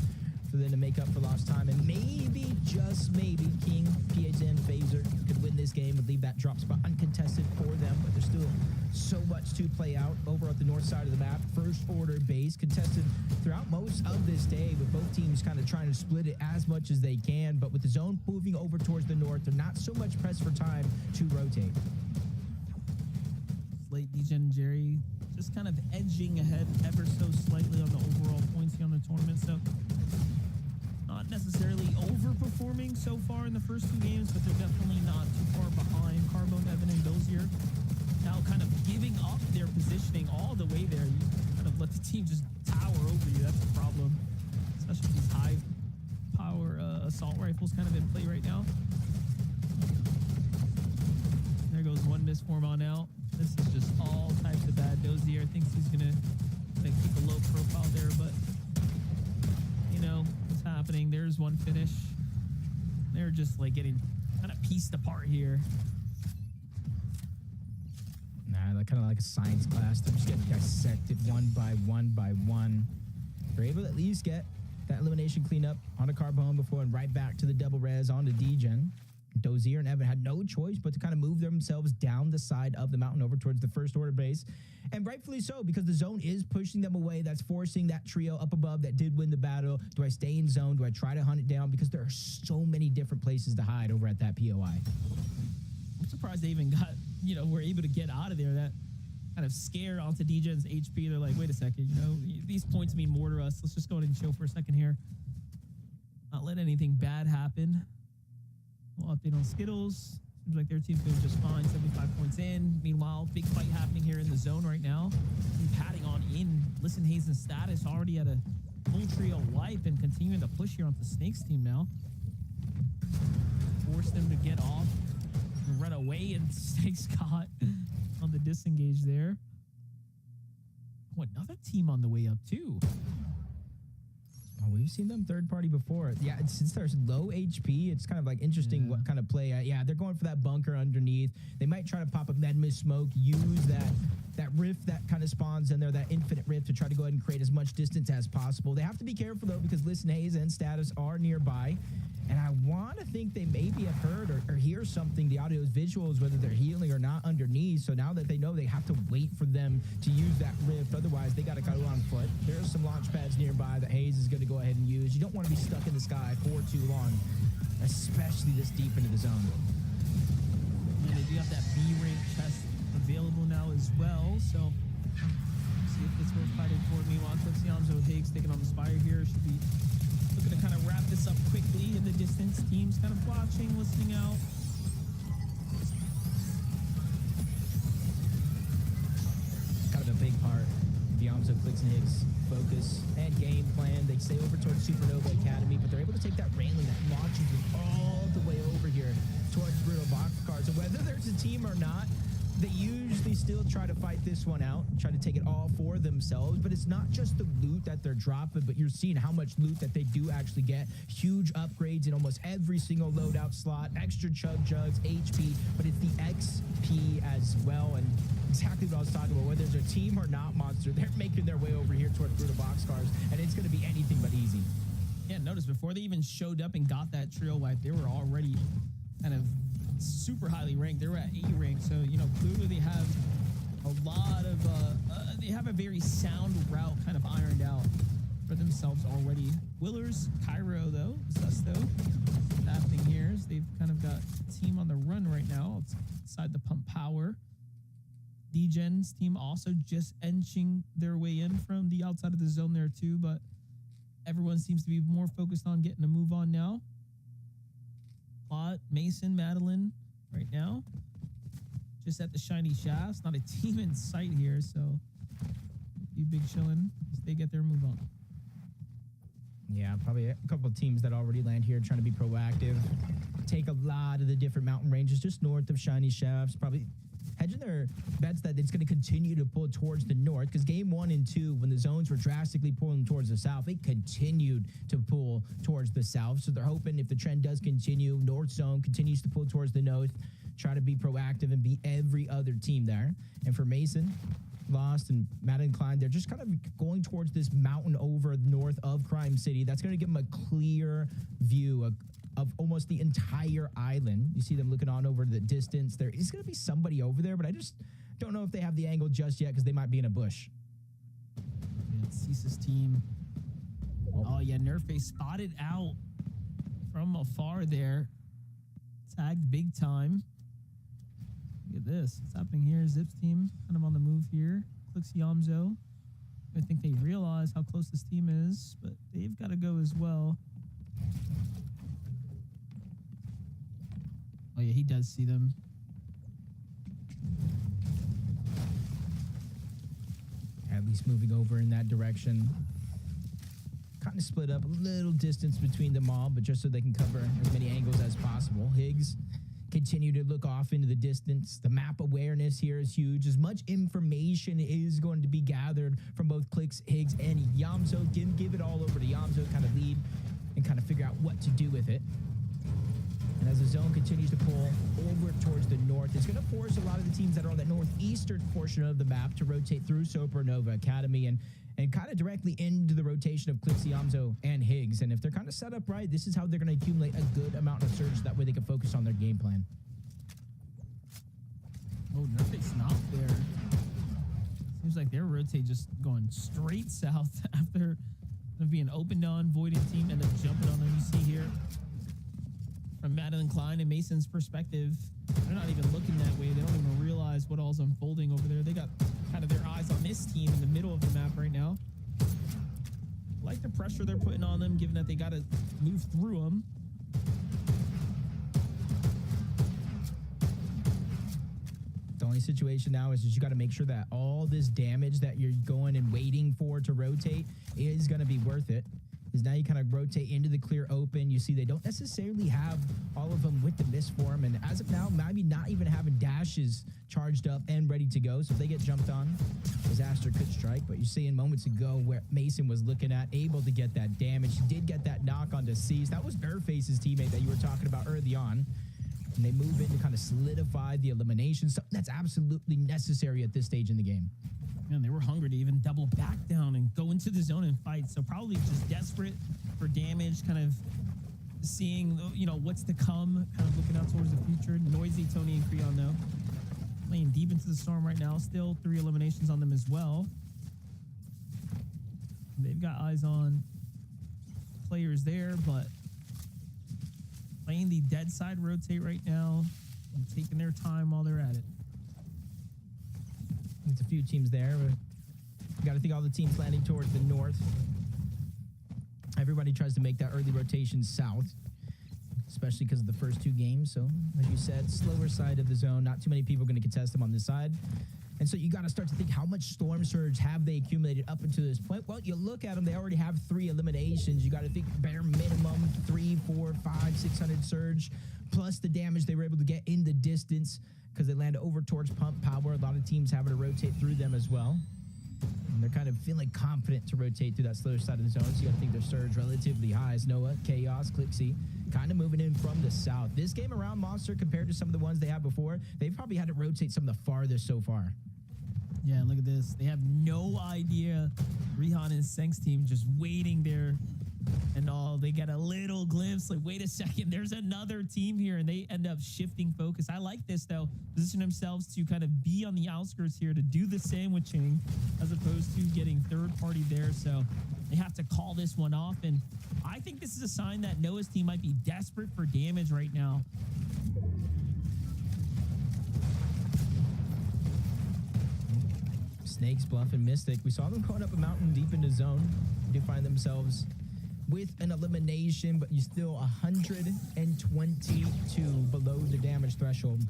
for them to make up for lost time. And maybe, just maybe, King, PHN, Phaser could win this game and leave that drop spot uncontested for them. But there's still so much to play out over at the north side of the map. First order base contested throughout most of this day, with both teams kind of trying to split it as much as they can. But with the zone moving over towards the north, they're not so much pressed for time to rotate. Slate, DJ, and Jerry just kind of edging ahead ever so slightly on the overall points here on the tournament. So not necessarily overperforming so far in the first 2 games, but they're definitely not too far behind. Carbone, Evan, and Dozier now kind of giving up their positioning all the way there. You kind of let the team just tower over you. That's a problem, especially with these high power assault rifles kind of in play right now. There goes one misform on out. This is just all types of bad. Dozier thinks he's gonna keep a low profile there, but you know what's happening. There's one finish. They're just like getting kind of pieced apart here. Nah, like kind of like a science class. They're just getting dissected one by one. They're able to at least get that elimination cleanup on a Carbone before and right back to the double res onto Degen. Dozier and Evan had no choice but to kind of move themselves down the side of the mountain over towards the first order base. And rightfully so, because the zone is pushing them away. That's forcing that trio up above that did win the battle. Do I stay in zone? Do I try to hunt it down? Because there are so many different places to hide over at that POI. I'm surprised they even were able to get out of there. That kind of scared onto Degen's HP. They're like, wait a second, these points mean more to us. Let's just go ahead and chill for a second here. Not let anything bad happen. We'll update on Skittles. Seems like their team's doing just fine, 75 points in. Meanwhile, big fight happening here in the zone right now. Patting on in. Listen, Hazen's status already at a full trio wipe and continuing to push here onto Snake's team now. Force them to get off and run away, and Snake's caught on the disengage there. Oh, another team on the way up too. Oh, we've seen them third party before. Yeah, since there's low HP, it's kind of like interesting what kind of play. Yeah, they're going for that bunker underneath. They might try to pop up that mist smoke, use that rift that kind of spawns in there, that infinite rift, to try to go ahead and create as much distance as possible. They have to be careful though, because Listen, Haze and Status are nearby. And I want to think they maybe have heard or hear something, the audio's visuals, whether they're healing or not underneath. So now that they know, they have to wait for them to use that rift. Otherwise, they got to go on foot. There's some launch pads nearby that Haze is going to go ahead and use. You don't want to be stuck in the sky for too long, especially this deep into the zone. And they do have that B-rank chest available now as well. So see if it's worth fighting for. Meanwhile, Clixianzo Higgs taking on the Spire here. Should be looking to kind of wrap this up quickly in the distance. Teams kind of watching, listening out. Kind of a big part of Beyonce, Clicks, and Higgs' focus and game plan. They stay over towards Supernova Academy, but they're able to take that railing that launches them all the way over here towards Brutal Boxcars. And whether there's a team or not, they usually still try to fight this one out, try to take it all for themselves. But it's not just the loot that they're dropping, but you're seeing how much loot that they do actually get. Huge upgrades in almost every single loadout slot, extra chug jugs, HP, but it's the XP as well. And exactly what I was talking about, whether there's a team or not, Monster, they're making their way over here towards Brutal Boxcars, and it's going to be anything but easy. Yeah, notice before they even showed up and got that trail wipe, they were already kind of super highly ranked. They were at A rank, so clearly they have a lot of they have a very sound route kind of ironed out for themselves already. Willers, Cairo though, Zusto, what's happening here is they've kind of got a team on the run right now. It's inside the pump power. Degen's team also just inching their way in from the outside of the zone there too, but everyone seems to be more focused on getting a move on now. Plot, Mason, Madeline right now just at the shiny shafts. Not a team in sight here, so be big chillin' as they get their move on. Yeah, probably a couple of teams that already land here trying to be proactive. Take a lot of the different mountain ranges just north of shiny shafts. Probably hedging their bets that it's going to continue to pull towards the north, because game 1 and 2, when the zones were drastically pulling towards the south, it continued to pull towards the south. So they're hoping if the trend does continue, north zone continues to pull towards the north, try to be proactive and beat every other team there. And for Mason, Lost, and Madden Klein, they're just kind of going towards this mountain over north of Crime City. That's going to give them a clear view of almost the entire island. You see them looking on over the distance. There is going to be somebody over there, but I just don't know if they have the angle just yet because they might be in a bush. Yeah, Cease's team. Oh, yeah, Nerfe spotted out from afar there. Tagged big time. Look at this. What's happening here? Zip's team kind of on the move here. Clicks Yamzo. I think they realize how close this team is, but they've got to go as well. Oh, yeah, he does see them. At least moving over in that direction. Kind of split up a little distance between them all, but just so they can cover as many angles as possible. Higgs continue to look off into the distance. The map awareness here is huge. As much information is going to be gathered from both Clicks, Higgs, and Yamzo. Give it all over to Yamzo, kind of lead and kind of figure out what to do with it. And as the zone continues to pull over towards the north, it's going to force a lot of the teams that are on the northeastern portion of the map to rotate through Supernova Academy and kind of directly into the rotation of Clix, Yamzo, and Higgs. And if they're kind of set up right, this is how they're going to accumulate a good amount of surge. That way they can focus on their game plan. Oh, Nerfe's not there. Seems like their rotate just going straight south after being opened on, voiding team, end up jumping on them. You see here from Madeline Klein and Mason's perspective, they're not even looking that way. They don't even realize what all's unfolding over there. They got kind of their eyes on this team in the middle of the map right now. Like the pressure they're putting on them, given that they got to move through them. The only situation now is you got to make sure that all this damage that you're going and waiting for to rotate is going to be worth it. Because now you kind of rotate into the clear open. You see they don't necessarily have all of them with the misform. And as of now, maybe not even having dashes charged up and ready to go. So if they get jumped on, disaster could strike. But you're seeing moments ago where Mason was looking at, able to get that damage. He did get that knock onto Cease. That was Nerface's teammate that you were talking about early on. And they move in to kind of solidify the elimination. Something that's absolutely necessary at this stage in the game. Man, they were hungry to even double back down and go into the zone and fight. So probably just desperate for damage, kind of seeing, you know, what's to come, kind of looking out towards the future. Noisy Tony and Creon, though, playing deep into the storm right now. Still 3 eliminations on them as well. They've got eyes on players there, but playing the dead side rotate right now and taking their time while they're at it. There's a few teams there. You got to think all the teams landing towards the north. Everybody tries to make that early rotation south, especially because of the first 2 games. So, like you said, slower side of the zone. Not too many people going to contest them on this side. And so you got to start to think, how much storm surge have they accumulated up until this point? Well, you look at them, they already have 3 eliminations. You got to think bare minimum 3, 4, 5, 600 surge, plus the damage they were able to get in the distance because they land over towards pump power. A lot of teams having to rotate through them as well. And they're kind of feeling confident to rotate through that slower side of the zone. So you got to think their surge relatively high as Noah, Chaos, Clixie, kind of moving in from the south. This game around Monster, compared to some of the ones they had before, they've probably had to rotate some of the farthest so far. Yeah, look at this. They have no idea. Rihan and Senk's team just waiting there and all. They get a little glimpse. Like, wait a second, there's another team here, and they end up shifting focus. I like this, though. Position themselves to kind of be on the outskirts here to do the sandwiching as opposed to getting third party there. So they have to call this one off. And I think this is a sign that Noah's team might be desperate for damage right now. Snakes, Bluff, and Mystic. We saw them going up a mountain deep into zone. They do find themselves with an elimination, but you still 122 below the damage threshold.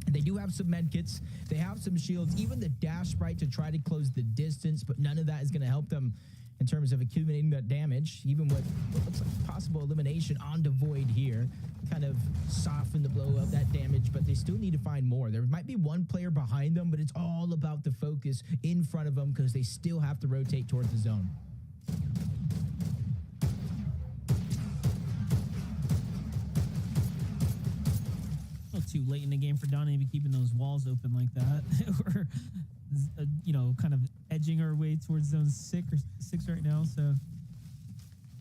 They do have some med kits. They have some shields, even the dash sprite to try to close the distance, but none of that is going to help them in terms of accumulating that damage, even with what looks like possible elimination on Devoid here. Kind of soften the blow of that damage, but they still need to find more. There might be one player behind them, but it's all about the focus in front of them because they still have to rotate towards the zone. A little too late in the game for Donnie to be keeping those walls open like that. We're, you know, kind of edging our way towards zone six right now. So,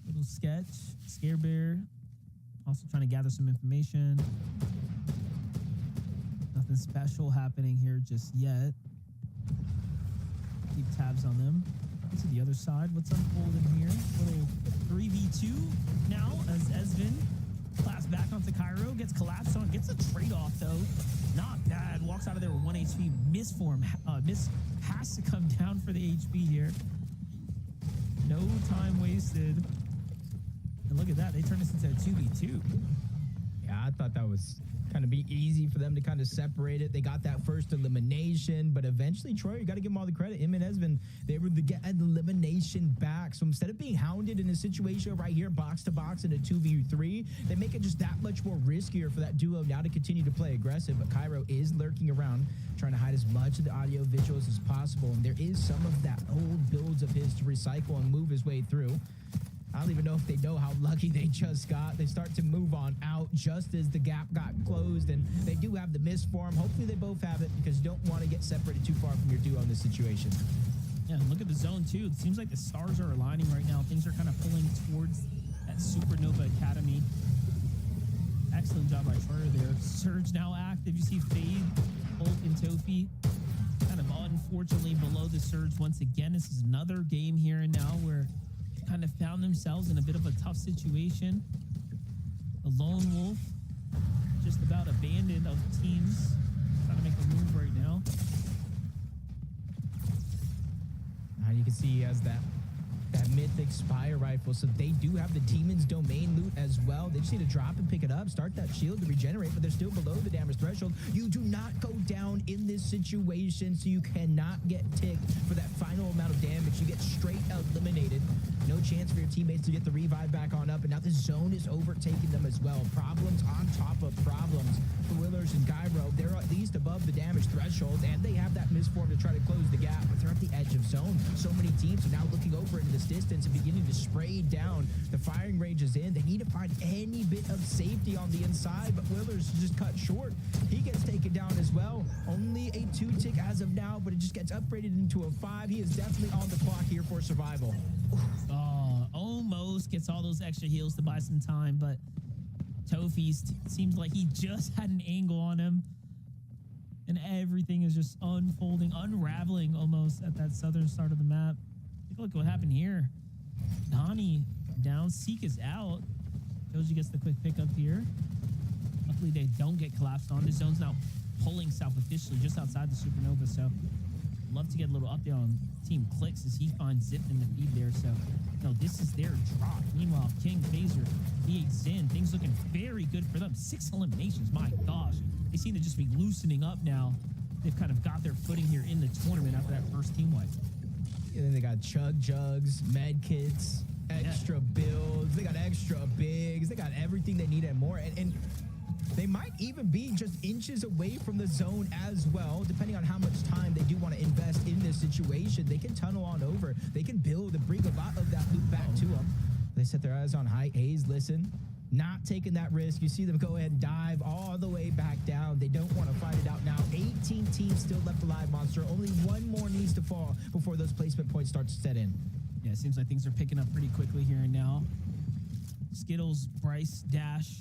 little sketch, Scare Bear. Also trying to gather some information. Nothing special happening here just yet. Keep tabs on them. Get to the other side. What's unfolding here? Little 3v2 now as Esvin claps back onto Cairo. Gets collapsed on. Gets a trade-off though. Not bad. Walks out of there with 1 HP. Misform. Miss has to come down for the HP here. No time wasted. And look at that, they turned this into a 2v2. Yeah, I thought that was kind of be easy for them to kind of separate it. They got that first elimination, but eventually, Troy, you got to give them all the credit. Him and Esvin, they were able to get an elimination back. So instead of being hounded in a situation right here, box to box in a 2v3, they make it just that much more riskier for that duo now to continue to play aggressive. But Cairo is lurking around, trying to hide as much of the audio visuals as possible. And there is some of that old builds of his to recycle and move his way through. I don't even know if they know how lucky they just got. They start to move on out just as the gap got closed, and they do have the misform. Hopefully they both have it because you don't want to get separated too far from your duo in this situation. Yeah, look at the zone too. It seems like the stars are aligning right now. Things are kind of pulling towards that Supernova Academy. Excellent job by Troyer there. Surge now active. You see Fade, Bolt, and Tofi kind of unfortunately below the Surge once again. This is another game here and now where kind of found themselves in a bit of a tough situation. The Lone Wolf just about abandoned of teams, trying to make a move right now. You can see he has that mythic Spire rifle, so they do have the Demon's Domain loot as well. They just need to drop and pick it up, start that shield to regenerate, but they're still below the damage threshold. You do not go down in this situation, so you cannot get ticked for that final amount of damage. You get straight eliminated. No chance for your teammates to get the revive back on up, and now the zone is overtaking them as well. Problems on top of problems for Willers and Gyro. They're at least above the damage threshold, and they have that misform to try to close the gap, but they're at the edge of zone. So many teams are now looking over into this distance and beginning to spray down. The firing range is in. They need to find any bit of safety on the inside, but Willers just cut short. He gets taken down as well. Only a 2-tick as of now, but it just gets upgraded into a 5. He is definitely on the clock here for survival. Almost gets all those extra heals to buy some time, but Tofi seems like he just had an angle on him, and everything is just unfolding, unraveling almost at that southern start of the map. Take a look at what happened here. Donnie down, Seek is out. Joji gets the quick pickup here. Luckily, they don't get collapsed on. The zone's now pulling south officially just outside the Supernova, so love to get a little update on Team Clicks as he finds Zip in the feed there. So, no, this is their drop. Meanwhile, King, Phaser, V8 Sin, things looking very good for them. 6 eliminations, my gosh. They seem to just be loosening up now. They've kind of got their footing here in the tournament after that first team wipe. And then they got chug jugs, med kits, extra builds. They got extra bigs. They got everything they need and more. And they might even be just inches away from the zone as well, depending on how much time they do want to invest in this situation. They can tunnel on over. They can build and bring a lot of that loot back to them. They set their eyes on height. Hayes, listen, not taking that risk. You see them go ahead and dive all the way back down. They don't want to fight it out now. 18 teams still left alive, Monster. Only one more needs to fall before those placement points start to set in. Yeah, it seems like things are picking up pretty quickly here and now. Skittles, Bryce, Dash,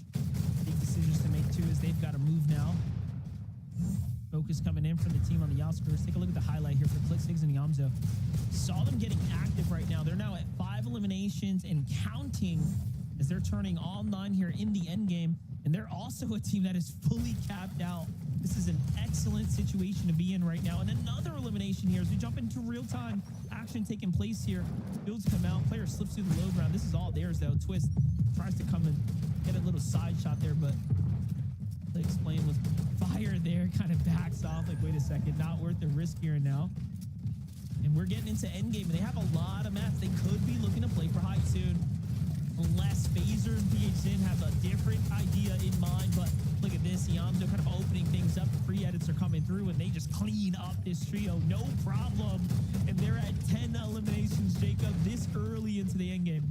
big decisions to make too as they've got to move now. Focus coming in from the team on the outskirts. Take a look at the highlight here for Click, Sigs, and Yamzo. Saw them getting active right now. They're now at 5 eliminations and counting as they're turning all 9 here in the end game. And they're also a team that is fully capped out. This is an excellent situation to be in right now. And another elimination here as we jump into real-time action taking place here. Builds come out. Player slips through the load round. This is all theirs, though. Twist tries to come and get a little side shot there, but they explain with fire there, kind of backs off. Like, wait a second, not worth the risk here and now. And we're getting into endgame, and they have a lot of maps. They could be looking to play for high soon. Unless Phaser and PHN have a different idea in mind. But look at this. Yamzo kind of opening things up. The free edits are coming through, and they just clean up this trio. No problem. And they're at 10 eliminations, Jacob, this early into the endgame.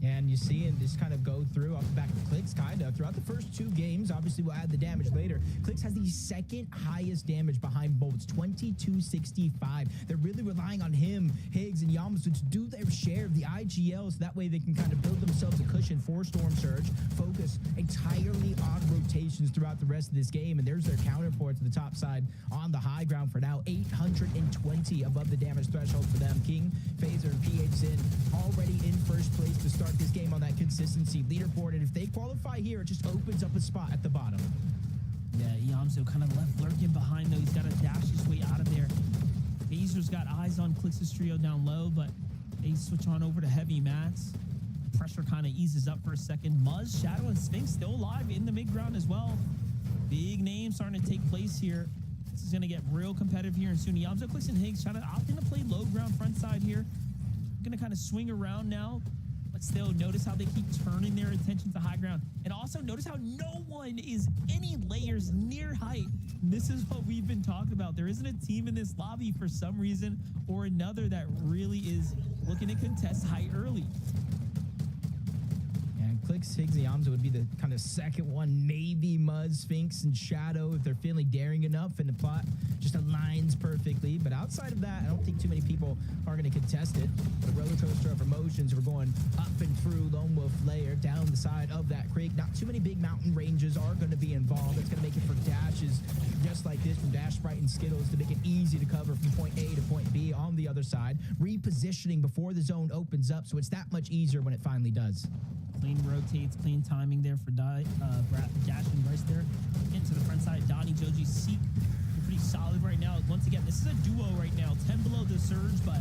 And you see, and just kind of go through off the back of Clicks, kind of throughout the first 2 games. Obviously, we'll add the damage later. Clicks has the second highest damage behind Bolts, 2265. They're really relying on him, Higgs, and Yamasu to do their share of the IGL, so that way they can kind of build themselves a cushion for Storm Surge, focus entirely on rotations throughout the rest of this game. And there's their counterpart to the top side on the high ground for now. 820 above the damage threshold for them. King, Phaser, and PHN already in first place to start this game on that consistency leaderboard, and if they qualify here, it just opens up a spot at the bottom. Yeah, Yamzo kind of left lurking behind, though. He's got to dash his way out of there. Phaser's got eyes on Clix's trio down low, but they switch on over to heavy mats. Pressure kind of eases up for a second. Muzz, Shadow, and Sphinx still alive in the mid ground as well. Big names starting to take place here. This is going to get real competitive here, and soon Yamzo, Clix, and Higgs trying to opt in to play low ground front side here. Going to kind of swing around now. But still, notice how they keep turning their attention to high ground. And also notice how no one is any layers near height. And this is what we've been talking about. There isn't a team in this lobby for some reason or another that really is looking to contest height early. And Clicks, Higgs, and Yamza would be the kind of second one. Maybe Muzz, Sphinx, and Shadow if they're feeling daring enough and the plot just aligns perfectly. But outside of that, I don't think too many people are going to contest it. The roller coaster of emotions, we're going up and through Lone Wolf Lair, down the side of that creek. Not too many big mountain ranges are going to be involved. That's going to make it for dashes just like this from Dash Sprite and Skittles to make it easy to cover from point A to point B on the other side. Repositioning before the zone opens up, so it's that much easier when it finally does. Clean rotates, clean timing there for Dash and Bryce there. Into the front side, Donnie, Joji, Seek. They're pretty solid right now. Once again, this is a duo right now. 10 below the surge, but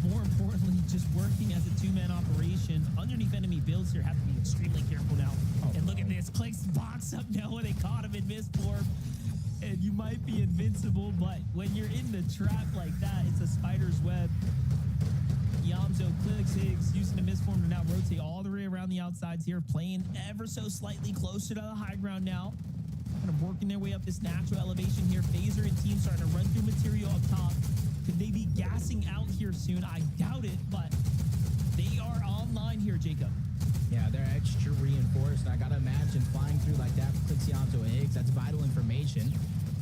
more importantly, just working as a two-man operation. Underneath enemy builds here, have to be extremely careful now. And look at this. Clicks box up now when they caught him in misform. And you might be invincible, but when you're in the trap like that, it's a spider's web. Yamzo, Clicks, Higgs using the misform to now rotate all the way around the outsides here, playing ever so slightly closer to the high ground now. Kind of working their way up this natural elevation here. Phaser and team starting to run through material up top. Could they be gassing out here soon? I doubt it, but they are online here, Jacob. Yeah, they're extra reinforced. I gotta imagine flying through like that for Clicks, Yamzo, and Higgs. That's vital information.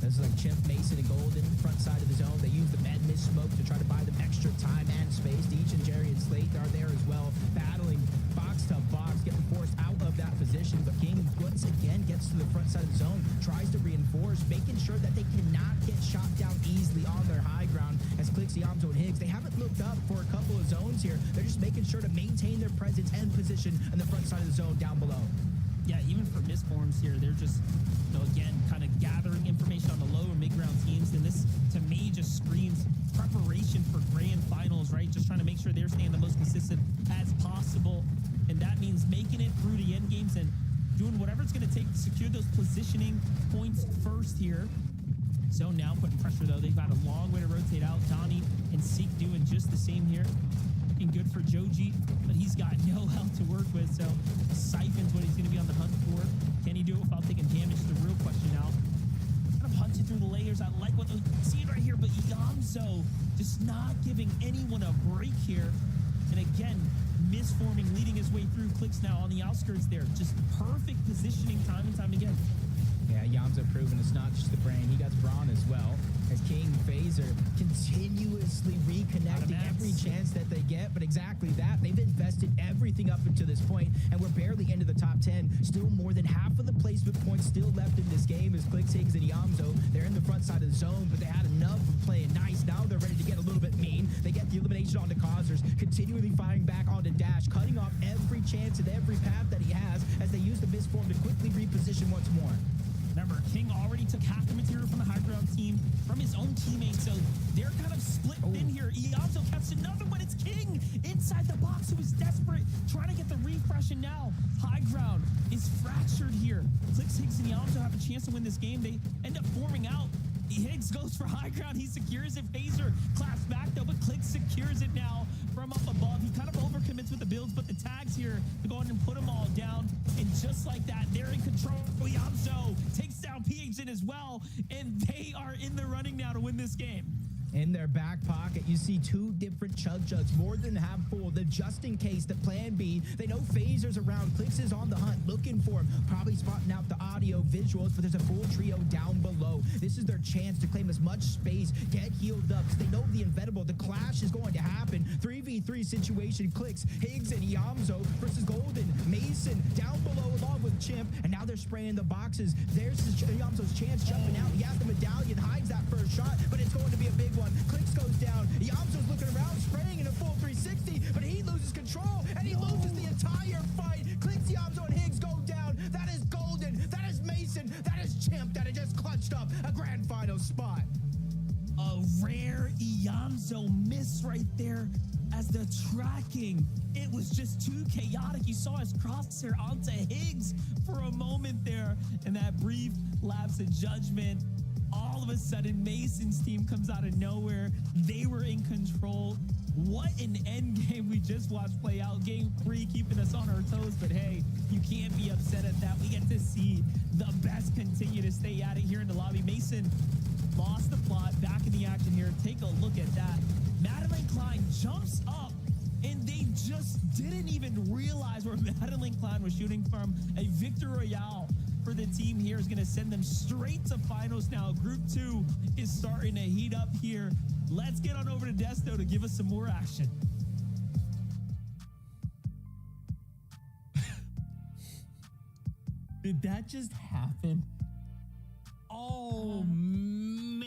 This is like Chimp, Mason, and Golden, front side of the zone. They use the med mist smoke to try to buy them extra time and space. Deej and Jerry and Slate are there as well, battling box to box, getting forced out of that position. But King once again gets to the front side of the zone, tries to reinforce, making sure that they cannot get shot down easily on their high ground. As Clicks, Yamzo, and Higgs, they haven't looked up for a couple of zones here. They're just making sure to maintain their presence and position on the front side of the zone down below. Yeah, even for misforms here, they're just, again, kind of gathering information on the low and mid-ground teams. And this, to me, just screams preparation for grand finals, right? Just trying to make sure they're staying the most consistent as possible. And that means making it through the end games and doing whatever it's going to take to secure those positioning points first here. So now putting pressure, though. They've got a long way to rotate out. Donnie and Seek doing just the same here. Looking good for Joji, but he's got no health to work with, so Siphon's what he's going to be on the hunt for. Can he do it without taking damage? The real question now. Kind of hunting through the layers. I like what they're seeing right here, but Yamzo just not giving anyone a break here. And again, misforming, leading his way through. Clicks now on the outskirts there. Just perfect positioning time and time again. Yeah, Yamzo proven it's not just the brain. He got brawn as well. As King, Phaser continuously reconnecting every chance that they get. But exactly that, they've invested everything up until this point, and we're barely into the top 10. Still more than half of the placement points still left in this game as Clicks, Higgs, and Yamzo. They're in the front side of the zone, but they had enough of playing nice. Now they're ready to get a little bit mean. They get the elimination onto Causers, continually firing back onto Dash, cutting off every chance and every path that he has as they use the misform to quickly reposition once more. Remember, King already took half the material from the high ground team, from his own teammates, so they're kind of split thin here. Yamzo catches another one. It's King inside the box, who is desperate, trying to get the refresh, and now high ground is fractured here. Clicks, Higgs, and Yamzo have a chance to win this game. They end up forming out Higgs goes for high ground. He secures it. Phaser claps back though, but Click secures it now from up above. He kind of overcommits with the builds, but the tags here to go ahead and put them all down. And just like that, they're in control. Yamzo takes down PHN as well, and they are in the running now to win this game. In their back pocket, you see two different chug jugs, more than half full. The just in case, the plan B. They know Phaser's around. Clicks is on the hunt, looking for him. Probably spotting out the audio visuals, but there's a full trio down below. This is their chance to claim as much space, get healed up, because they know the inevitable. The clash is going to happen. 3v3 situation. Clicks, Higgs, and Yamzo versus Golden. Mason down below along with Chimp, and now they're spraying the boxes. There's Yamzo's chance jumping out. He has the medallion, hides that first shot, but it's going to be a big one. Clicks goes down. Yamzo's looking around, spraying in a full 360, but he loses control, and he loses the entire fight. Clicks, Yamzo, and Higgs go down. That is Golden. That is Mason. That is Chimp that had just clutched up a grand final spot. A rare Yamzo miss right there as the tracking. It was just too chaotic. You saw his crosshair onto Higgs for a moment there, and that brief lapse of judgment. All of a sudden, Mason's team comes out of nowhere. They were in control. What an end game we just watched play out. Game 3 keeping us on our toes, but hey, you can't be upset at that. We get to see the best continue to stay at it here in the lobby. Mason lost the plot, back in the action here. Take a look at that. Madeline Klein jumps up, and they just didn't even realize where Madeline Klein was shooting from. A Victor Royale for the team here is going to send them straight to finals now. Group 2 is starting to heat up here. Let's get on over to Desto to give us some more action. Did that just happen? Oh, man.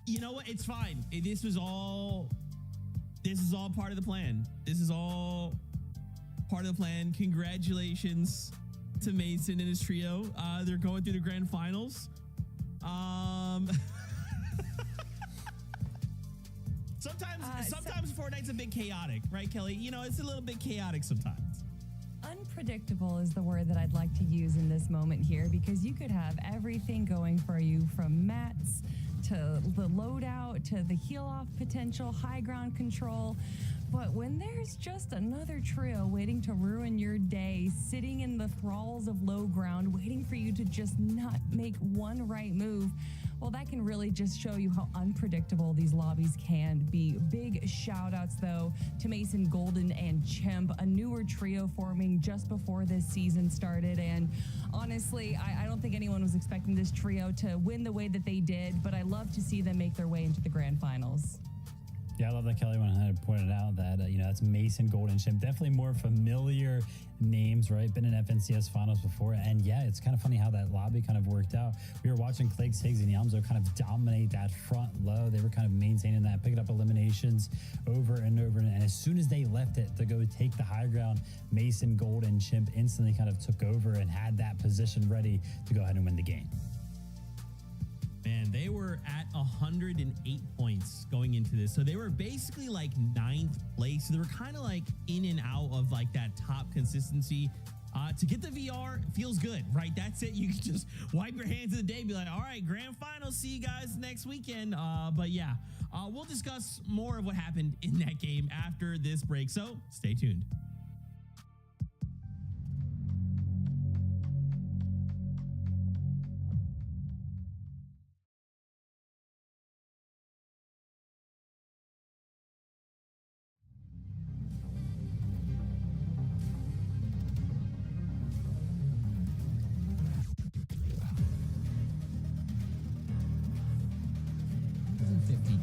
You know what? It's fine. This is all part of the plan. This is all part of the plan. Congratulations to Mason and his trio. They're going through the grand finals. Sometimes Fortnite's a bit chaotic, right, Kelly? You know, it's a little bit chaotic sometimes. Unpredictable is the word that I'd like to use in this moment here, because you could have everything going for you, from mats to the loadout to the heal off potential, high ground control. But when there's just another trio waiting to ruin your day, sitting in the thralls of low ground, waiting for you to just not make one right move, well, that can really just show you how unpredictable these lobbies can be. Big shout outs, though, to Mason, Golden, and Chimp, a newer trio forming just before this season started. And honestly, I don't think anyone was expecting this trio to win the way that they did, but I love to see them make their way into the grand finals. Yeah, I love that Kelly went ahead and pointed out that, that's Mason, Golden, Chimp. Definitely more familiar names, right? Been in FNCS finals before. And yeah, it's kind of funny how that lobby kind of worked out. We were watching Clicks, Higgs, and Yamzo kind of dominate that front low. They were kind of maintaining that, picking up eliminations over and over. And as soon as they left it to go take the high ground, Mason, Golden, Chimp instantly kind of took over and had that position ready to go ahead and win the game. Man, they were at 108 points going into this. So they were basically like 9th place. So they were kind of like in and out of like that top consistency. To get the VR feels good, right? That's it. You can just wipe your hands of the day, be like, all right, grand final. See you guys next weekend. But yeah, we'll discuss more of what happened in that game after this break. So stay tuned.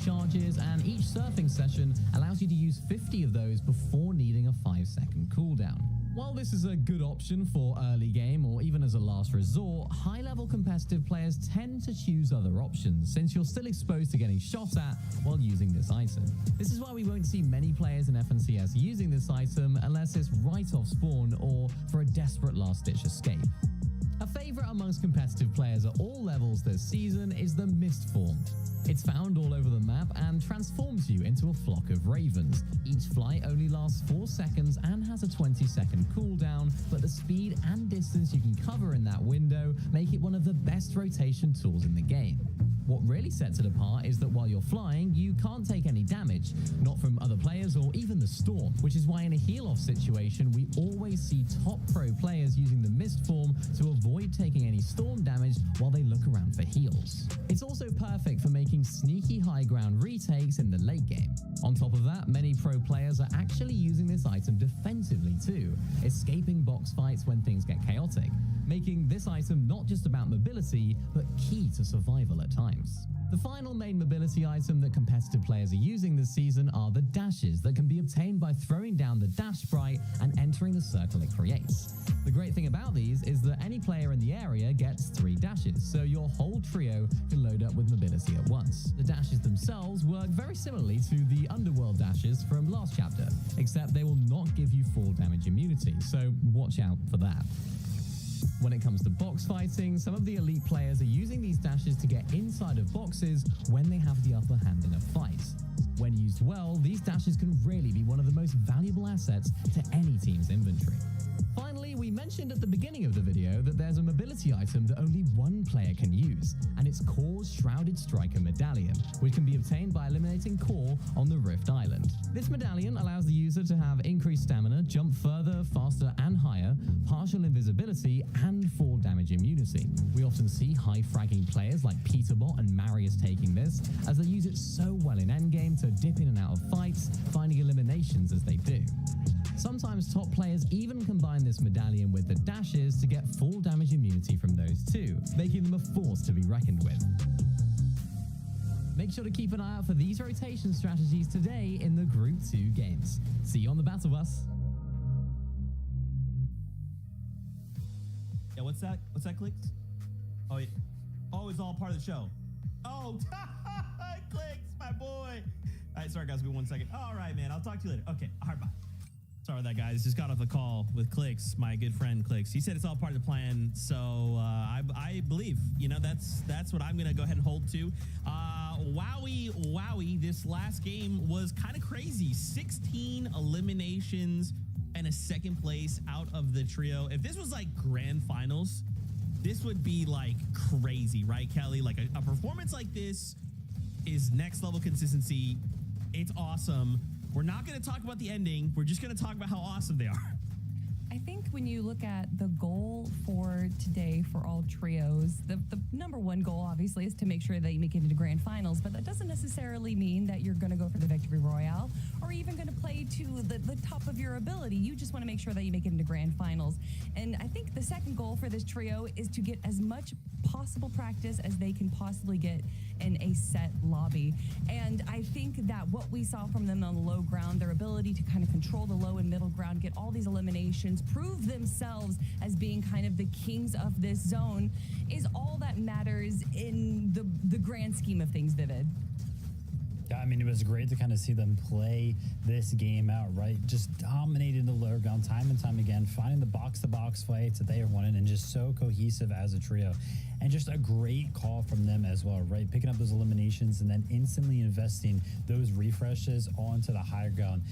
Charges, and each surfing session allows you to use 50 of those before needing a 5-second cooldown. While this is a good option for early game or even as a last resort, high-level competitive players tend to choose other options since you're still exposed to getting shot at while using this item. This is why we won't see many players in FNCS using this item unless it's right off spawn or for a desperate last-ditch escape. A A favorite amongst competitive players at all levels this season is the Mist form. It's found all over the map and transforms you into a flock of ravens. Each flight only lasts 4 seconds and has a 20-second cooldown, but the speed and distance you can cover in that window make it one of the best rotation tools in the game. What really sets it apart is that while you're flying, you can't take any damage, not from other players or even the storm, which is why in a heal-off situation, we always see top pro players using the Mist form to avoid taking any storm damage while they look around for heals. It's also perfect for making sneaky high ground retakes in the late game. On top of that, many pro players are actually using this item defensively too, escaping box fights when things get chaotic, making this item not just about mobility, but key to survival at times. The final main mobility item that competitive players are using this season are the dashes that can be obtained by throwing down the dash sprite and entering the circle it creates. The great thing about these is that any player in the area gets 3 dashes, so your whole trio can load up with mobility at once. The dashes themselves work very similarly to the Underworld dashes from last chapter, except they will not give you full damage immunity, so watch out for that. When it comes to box fighting, some of the elite players are using these dashes to get inside of boxes when they have the upper hand in a fight. When used well, these dashes can really be one of the most valuable assets to any team's inventory. Finally, we mentioned at the beginning of the video that there's a mobility item that only one player can use, and it's Core's Shrouded Striker Medallion, which can be obtained by eliminating Core on the Rift Island. This medallion allows the user to have increased stamina, jump further, faster and higher, partial invisibility, and fall damage immunity. We often see high fragging players like Peterbot and Marius taking this, as they use it so well in endgame to dip in and out of fights, finding eliminations as they do. Sometimes top players even combine this medallion with the dashes to get full damage immunity from those too, making them a force to be reckoned with. Make sure to keep an eye out for these rotation strategies today in the Group 2 games. See you on the Battle Bus. Yeah, what's that? What's that, Clicks? Oh, yeah. Oh, it's all part of the show. Oh, Clicks, my boy. All right, sorry, guys. Give me 1 second. All right, man. I'll talk to you later. Okay. All right, bye. Sorry about that, guys. Just got off the call with Clicks, my good friend Clicks. He said it's all part of the plan, so I believe, you know, that's what I'm gonna go ahead and hold to. Wowie, this last game was kind of crazy. 16 eliminations and a second place out of the trio. If this was like grand finals, this would be like crazy, right, Kelly? Like a performance like this is next level consistency. It's awesome. We're not going to talk about the ending. We're just going to talk about how awesome they are. I think when you look at the goal for today for all trios, the number one goal obviously is to make sure that you make it into grand finals, but that doesn't necessarily mean that you're going to go for the victory royale or even going to play to the top of your ability. You just want to make sure that you make it into grand finals. And I think the second goal for this trio is to get as much possible practice as they can possibly get in a set lobby. And I think that what we saw from them on the low ground, their ability to kind of control the low and middle ground, get all these eliminations, prove themselves as being kind of the kings of this zone, is all that matters in the grand scheme of things, Vivid. Yeah, I mean, it was great to kind of see them play this game out, right? Just dominating the lower ground time and time again, finding the box-to-box fights that they have won and just so cohesive as a trio. And just a great call from them as well, right? Picking up those eliminations and then instantly investing those refreshes onto the higher ground.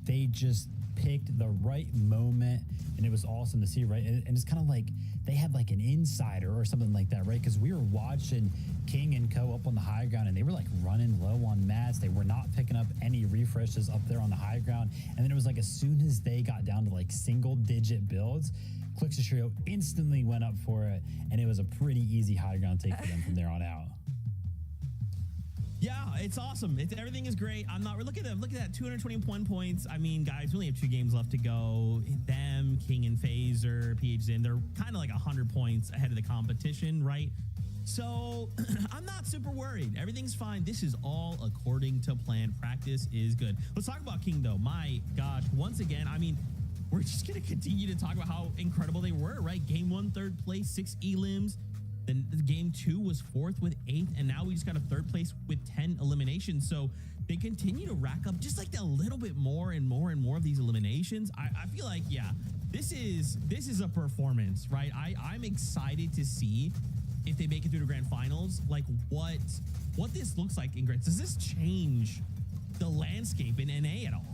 They just picked the right moment, and it was awesome to see, right? And it's kind of like they had like an insider or something like that, right? Because we were watching King and Co up on the high ground, and they were like running low on mats. They were not picking up any refreshes up there on the high ground. And then it was like as soon as they got down to like single-digit builds, Clicks' trio instantly went up for it, and it was a pretty easy high ground take for them from there on out. Yeah, it's awesome. Everything is great. Look at them. Look at that, 221 points. I mean, guys, we only have 2 games left to go. Them, King and Phaser, PHZin, they're kind of like 100 points ahead of the competition, right? So I'm not super worried. Everything's fine. This is all according to plan. Practice is good. Let's talk about King, though. My gosh, once again, I mean, we're just going to continue to talk about how incredible they were, right? Game 1, 3rd place, 6 elims. Then game 2 was 4th with 8th, and now we just got a 3rd place with 10 eliminations. So they continue to rack up just like a little bit more and more and more of these eliminations. I feel like, yeah, this is a performance, right? I'm excited to see if they make it through the grand finals, like what this looks like in Grants. Does this change the landscape in NA at all?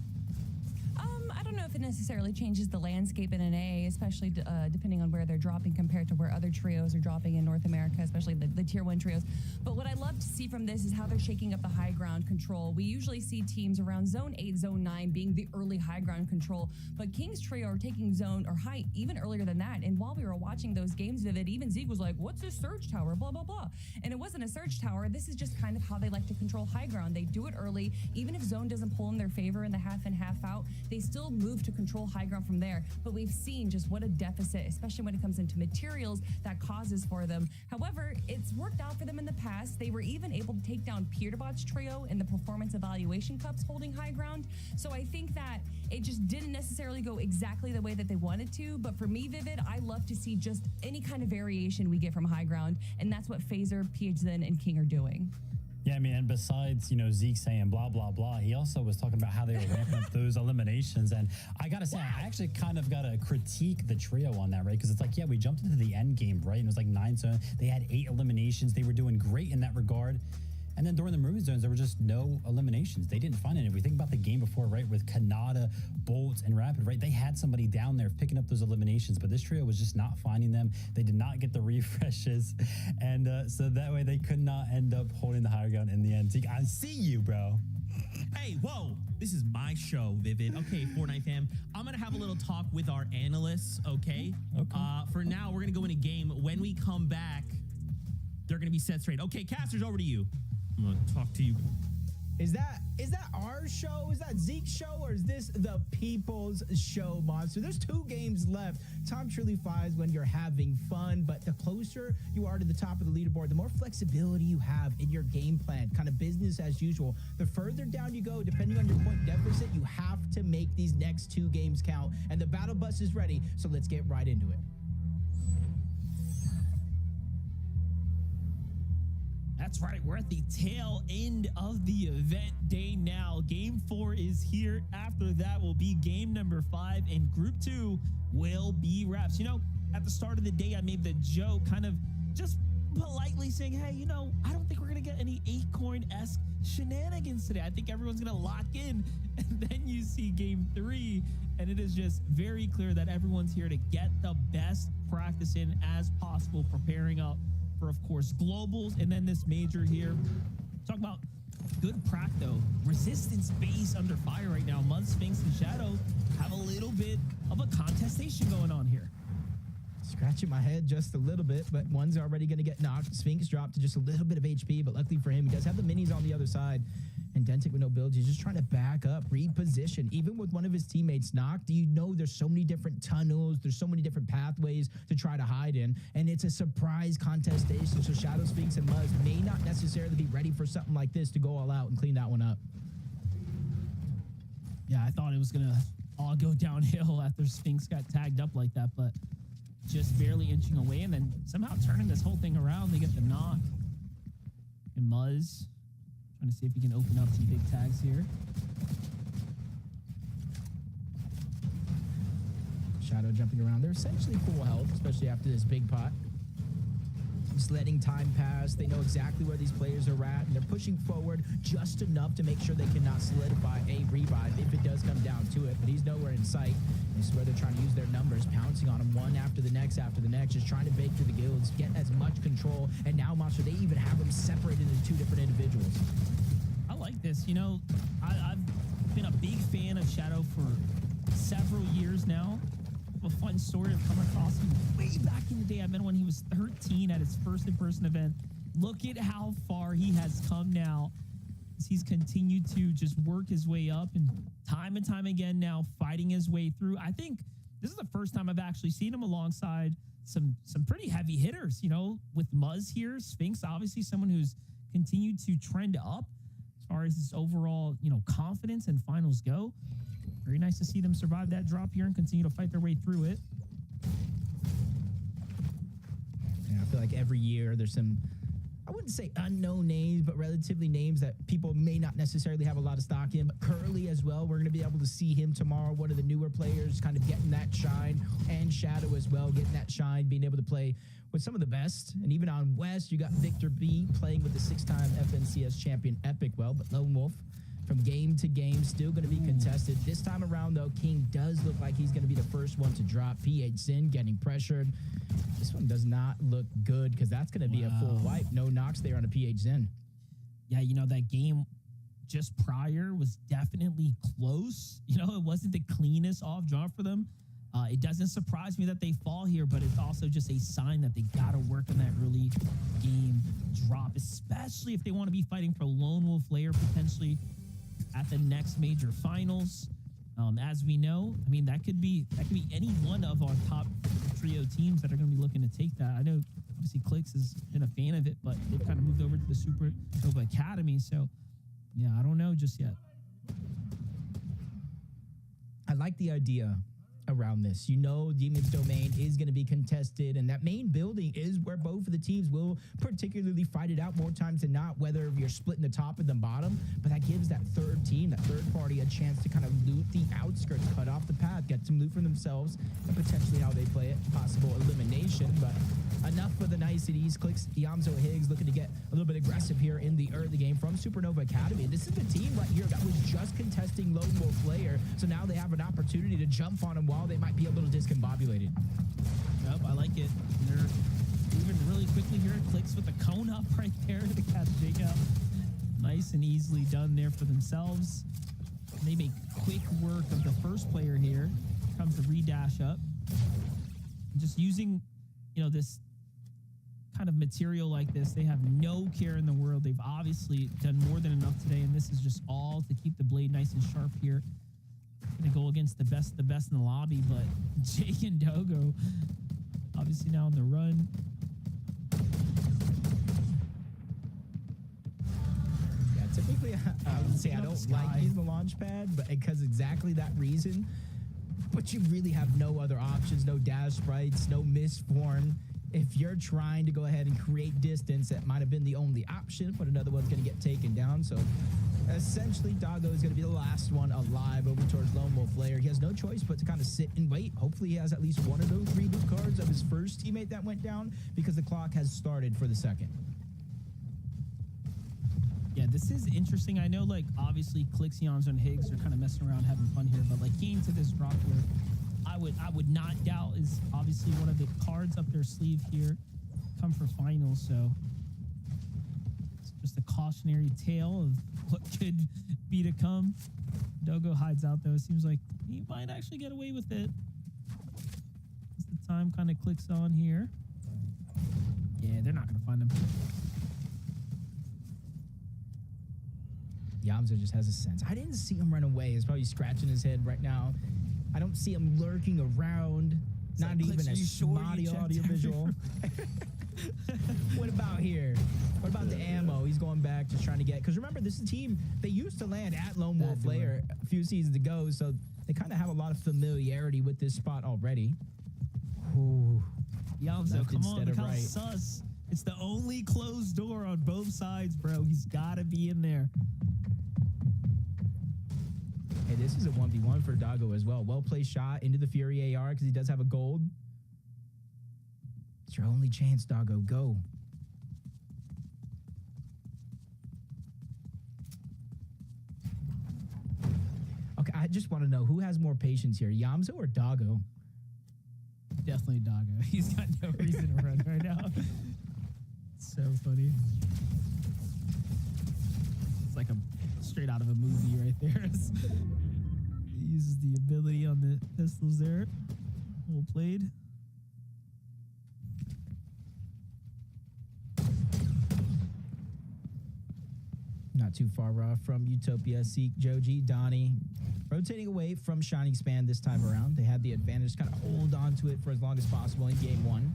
I don't know if it necessarily changes the landscape in NA, especially depending on where they're dropping compared to where other trios are dropping in North America, especially the tier 1 trios. But what I love to see from this is how they're shaking up the high ground control. We usually see teams around zone 8, zone 9 being the early high ground control, but King's trio are taking zone or high even earlier than that. And while we were watching those games, Vivid, even Zeke was like, what's this surge tower, blah, blah, blah. And it wasn't a surge tower. This is just kind of how they like to control high ground. They do it early. Even if zone doesn't pull in their favor in the half in, half out, they still move to control high ground from there. But we've seen just what a deficit, especially when it comes into materials, that causes for them. However, it's worked out for them in the past. They were even able to take down Peterbot's trio in the performance evaluation cups holding high ground. So I think that it just didn't necessarily go exactly the way that they wanted to. But for me, Vivid, I love to see just any kind of variation we get from high ground. And that's what Phaser, PHZen, and King are doing. Yeah, I mean, and besides, Zeke saying blah, blah, blah, he also was talking about how they were ramping up those eliminations. And I got to say, I actually kind of got to critique the trio on that, right? Because it's like, yeah, we jumped into the end game, right? And it was like 9 zones. They had 8 eliminations. They were doing great in that regard. And then during the moving zones, there were just no eliminations. They didn't find any. If we think about the game before, right, with Kanata, Bolts, and Rapid, right, they had somebody down there picking up those eliminations, but this trio was just not finding them. They did not get the refreshes. And so that way they could not end up holding the higher ground in the end. Zeke, I see you, bro. Hey, whoa, this is my show, Vivid. Okay, Fortnite fam, I'm going to have a little talk with our analysts, okay? For now, we're going to go in a game. When we come back, they're going to be set straight. Okay, Casters, over to you. I'm going to talk to you. Is that our show? Is that Zeke's show? Or is this the people's show, Monster? There's 2 games left. Time truly flies when you're having fun, but the closer you are to the top of the leaderboard, the more flexibility you have in your game plan, kind of business as usual. The further down you go, depending on your point deficit, you have to make these next 2 games count. And the battle bus is ready, so let's get right into it. That's right. We're at the tail end of the event day now. Game 4 is here. After that will be game number 5, and group 2 will be wraps. At the start of the day, I made the joke, kind of just politely saying, hey, I don't think we're going to get any Acorn-esque shenanigans today. I think everyone's going to lock in. And then you see game 3, and it is just very clear that everyone's here to get the best practice in as possible, preparing up for, of course, globals, and then this major here. Talk about good prac, though. Resistance base under fire right now. Mud, Sphinx, and Shadow have a little bit of a contestation going on here. Scratching my head just a little bit, but one's already going to get knocked. Sphinx dropped to just a little bit of HP, but luckily for him, he does have the minis on the other side. And Dentic with no builds, he's just trying to back up, reposition. Even with one of his teammates knocked, there's so many different tunnels, there's so many different pathways to try to hide in, and it's a surprise contestation, so Shadow, Sphinx, and Muzz may not necessarily be ready for something like this to go all out and clean that one up. Yeah, I thought it was going to all go downhill after Sphinx got tagged up like that, but just barely inching away, and then somehow turning this whole thing around. They get the knock. And Muzz trying to see if he can open up some big tags here. Shadow jumping around. They're essentially full health, especially after this big pot. Just letting time pass. They know exactly where these players are at, and they're pushing forward just enough to make sure they cannot solidify a revive if it does come down to it, but he's nowhere in sight. This is where they're trying to use their numbers, pouncing on him one after the next, just trying to bake through the guilds, get as much control, and now, Monster, they even have them separated into 2 different individuals. I like this. I've been a big fan of Shadow for several years now. A fun story of coming across him way back in the day. I met him when he was 13 at his first in-person event. Look at how far he has come now. He's continued to just work his way up, and time again now fighting his way through. I think this is the first time I've actually seen him alongside some pretty heavy hitters, with Muzz here. Sphinx, obviously someone who's continued to trend up as far as his overall, confidence and finals go. Very nice to see them survive that drop here and continue to fight their way through it. Yeah, I feel like every year there's some, I wouldn't say unknown names, but relatively names that people may not necessarily have a lot of stock in. But Curly as well, we're going to be able to see him tomorrow. One of the newer players kind of getting that shine, and Shadow as well, getting that shine, being able to play with some of the best. And even on West, you got Victor B playing with the 6-time FNCS champion Epic well, but Lone Wolf from game to game, still going to be contested. This time around, though, King does look like he's going to be the first one to drop. PH Sin getting pressured. This one does not look good because that's going to be a full wipe. No knocks there on a PH Sin. Yeah, you know, that game just prior was definitely close. You know, it wasn't the cleanest off drop for them. It doesn't surprise me that they fall here, but it's also just a sign that they got to work on that early game drop, especially if they want to be fighting for Lone Wolf Lair potentially at the next major finals. As we know, I mean, that could be any one of our top trio teams that are going to be looking to take that. I know obviously Clicks has been a fan of it, but they've kind of moved over to the Supernova Academy. So yeah, I don't know just yet. I like the idea around this. You know, Demon's Domain is going to be contested, and that main building is where both of the teams will particularly fight it out more times than not, whether you're splitting the top and the bottom. But that gives that third team, that third party, a chance to kind of loot the outskirts, cut off the path, get some loot for themselves, and potentially how they play it, possible elimination. But enough for the niceties. Clicks Yamzo Higgs looking to get a little bit aggressive here in the early game from Supernova Academy. This is the team right here that was just contesting Lone Wolf Lair, so now they have an opportunity to jump on him while they might be a little discombobulated. Yep, I like it. They're moving really quickly here. Clicks with the cone up right there to catch Jake out. Nice and easily done there for themselves. They make quick work of the first player here. Comes the redash up. Just using, you know, this kind of material like this, they have no care in the world. They've obviously done more than enough today, and this is just all to keep the blade nice and sharp here. Gonna go against the best in the lobby, but Jake and Dogo obviously now on the run. Yeah, typically I would say I don't like using the launch pad, but because exactly that reason. But you really have no other options, no dash sprites, no mist form. If you're trying to go ahead and create distance, that might have been the only option, but another one's going to get taken down. So essentially, Doggo is going to be the last one alive over towards Lone Wolf Lair. He has no choice but to kind of sit and wait. Hopefully, he has at least one of those reboot cards of his first teammate that went down, because the clock has started for the second. Yeah, this is interesting. I know, like, obviously, Clixions and Higgs are kind of messing around, having fun here, but like getting to this drop here, I would not doubt is obviously one of the cards up their sleeve here. Come for finals, so it's just a cautionary tale of what could be to come. Dogo hides out though. It seems like he might actually get away with it. As the time kind of clicks on here. Yeah, they're not gonna find him. Yamza just has a sense. I didn't see him run away. He's probably scratching his head right now. I don't see him lurking around. Not like, even a sure spotty audio visual. What about here? What about the ammo? He's going back, just trying to get. Because remember, this is a team, they used to land at Lone Wolf Lair a few seasons ago, so they kind of have a lot of familiarity with this spot already. Ooh. Yamzo, come on, look how sus. It's the only closed door on both sides, bro. He's got to be in there. Hey, this is a 1v1 for Doggo as well. Well-placed shot into the Fury AR because he does have a gold. It's your only chance, Doggo. Go. Okay, I just want to know who has more patience here, Yamzo or Doggo? Definitely Doggo. He's got no reason to run right now. So funny. It's like a straight out of a movie right there. He uses the ability on the pistols there. Well played. Not too far from Utopia. Seek, Joji, Donnie. Rotating away from Shining Span this time around. They had the advantage to kind of hold on to it for as long as possible in game one.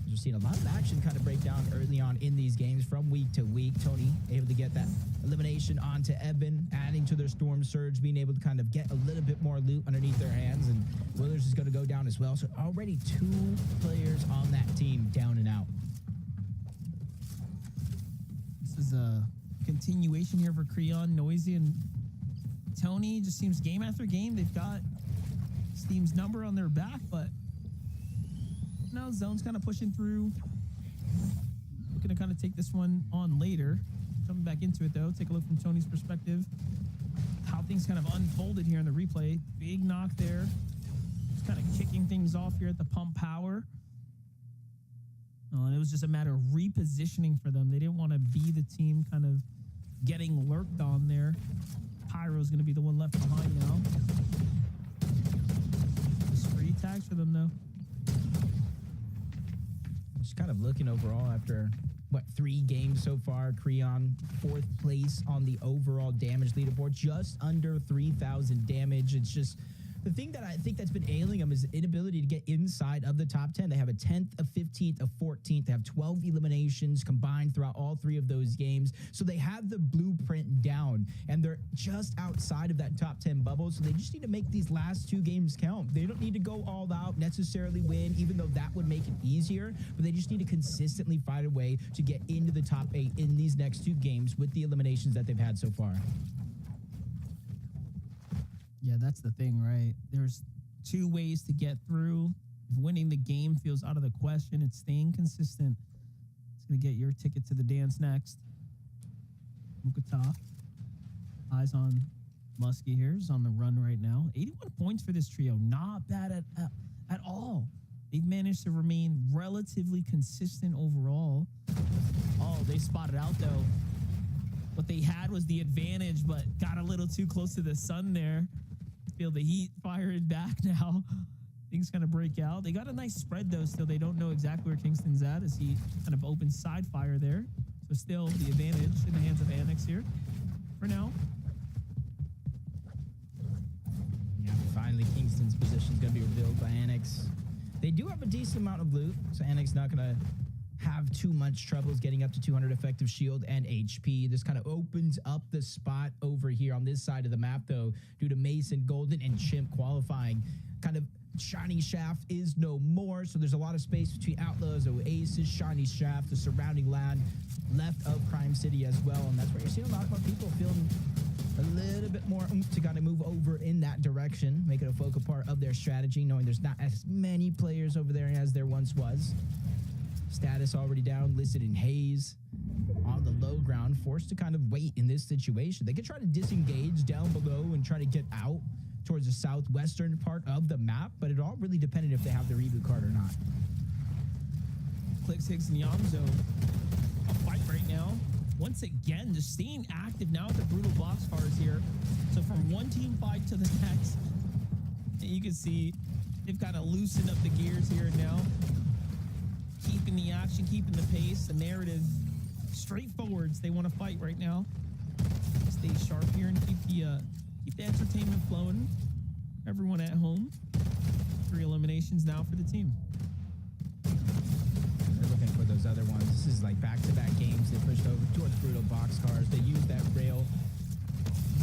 We're seeing a lot of action kind of break down early on in these games from week to week. Tony able to get that elimination onto Eben, adding to their Storm Surge, being able to kind of get a little bit more loot underneath their hands, and Willers is going to go down as well. So already 2 players on that team down and out. This is a continuation here for Creon, Noisy, and Tony. Just seems game after game they've got Steam's number on their back, but now Zone's kind of pushing through. Looking to kind of take this one on later. Coming back into it though, take a look from Tony's perspective. How things kind of unfolded here in the replay. Big knock there. Just kind of kicking things off here at the pump power. And it was just a matter of repositioning for them. They didn't want to be the team kind of getting lurked on there. Pyro's going to be the one left behind now. Just free tags for them though. Just kind of looking overall after, what, 3 games so far. Creon, 4th place on the overall damage leaderboard, just under 3,000 damage. It's just the thing that I think that's been ailing them is inability to get inside of the top 10. They have a 10th, a 15th, a 14th. They have 12 eliminations combined throughout all 3 of those games. So they have the blueprint down, and they're just outside of that top 10 bubble. So they just need to make these last 2 games count. They don't need to go all out, necessarily win, even though that would make it easier. But they just need to consistently find a way to get into the top 8 in these next 2 games with the eliminations that they've had so far. Yeah, that's the thing, right? There's 2 ways to get through. If winning the game feels out of the question, it's staying consistent. It's going to get your ticket to the dance next. Mukata. Eyes on Muskie here. He's on the run right now. 81 points for this trio. Not bad at all. They've managed to remain relatively consistent overall. Oh, they spotted out, though. What they had was the advantage, but got a little too close to the sun there. Feel the heat firing back now. Things kind of break out. They got a nice spread, though. Still, they don't know exactly where Kingston's at as he kind of opens side fire there. So still the advantage in the hands of Annex here for now. Yeah, finally Kingston's position is going to be revealed by Annex. They do have a decent amount of loot, so Annex not going to have too much troubles getting up to 200 effective shield and HP. This kind of opens up the spot over here on this side of the map, though, due to Mason, Golden, and Chimp qualifying. Kind of Shiny Shaft is no more, so there's a lot of space between Outlaws, Oasis, Shiny Shaft, the surrounding land left of Crime City as well, and that's where you're seeing a lot more people feeling a little bit more oomph to kind of move over in that direction, make it a focal part of their strategy, knowing there's not as many players over there as there once was. Status already down, listed in haze on the low ground, forced to kind of wait in this situation. They could try to disengage down below and try to get out towards the southwestern part of the map, but it all really depended if they have the reboot card or not. Clicks, Higgs, and Yamzo. A fight right now. Once again, just staying active now with the brutal boxcars here. So from one team fight to the next, you can see they've kind of loosened up the gears here now. Keeping the action, keeping the pace, the narrative straightforwards. They want to fight right now. Stay sharp here and keep the entertainment flowing. Everyone at home. 3 eliminations now for the team. They're looking for those other ones. This is like back-to-back games. They pushed over towards brutal boxcars. They used that rail.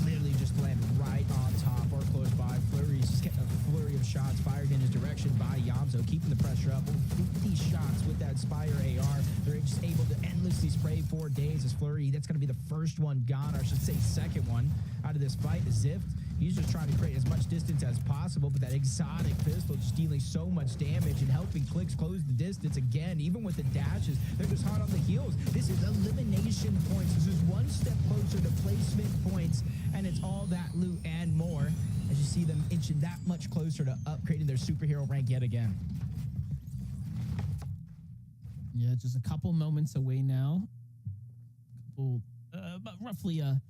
Literally just landed right on top or close by. Flurry's just getting a flurry of shots fired in his direction by Yamzo, keeping the pressure up. 50 shots with that Spire AR. They're just able to endlessly spray 4 days as Flurry. That's going to be the first one gone, or I should say second one out of this fight. Zift, he's just trying to create as much distance as possible, but that exotic pistol just dealing so much damage and helping Clicks close the distance again. Even with the dashes, they're just hot on the heels. This is elimination points. This is one step closer to placement points, and it's all that loot and more as you see them inching that much closer to upgrading their superhero rank yet again. Yeah, just a couple moments away now. About roughly a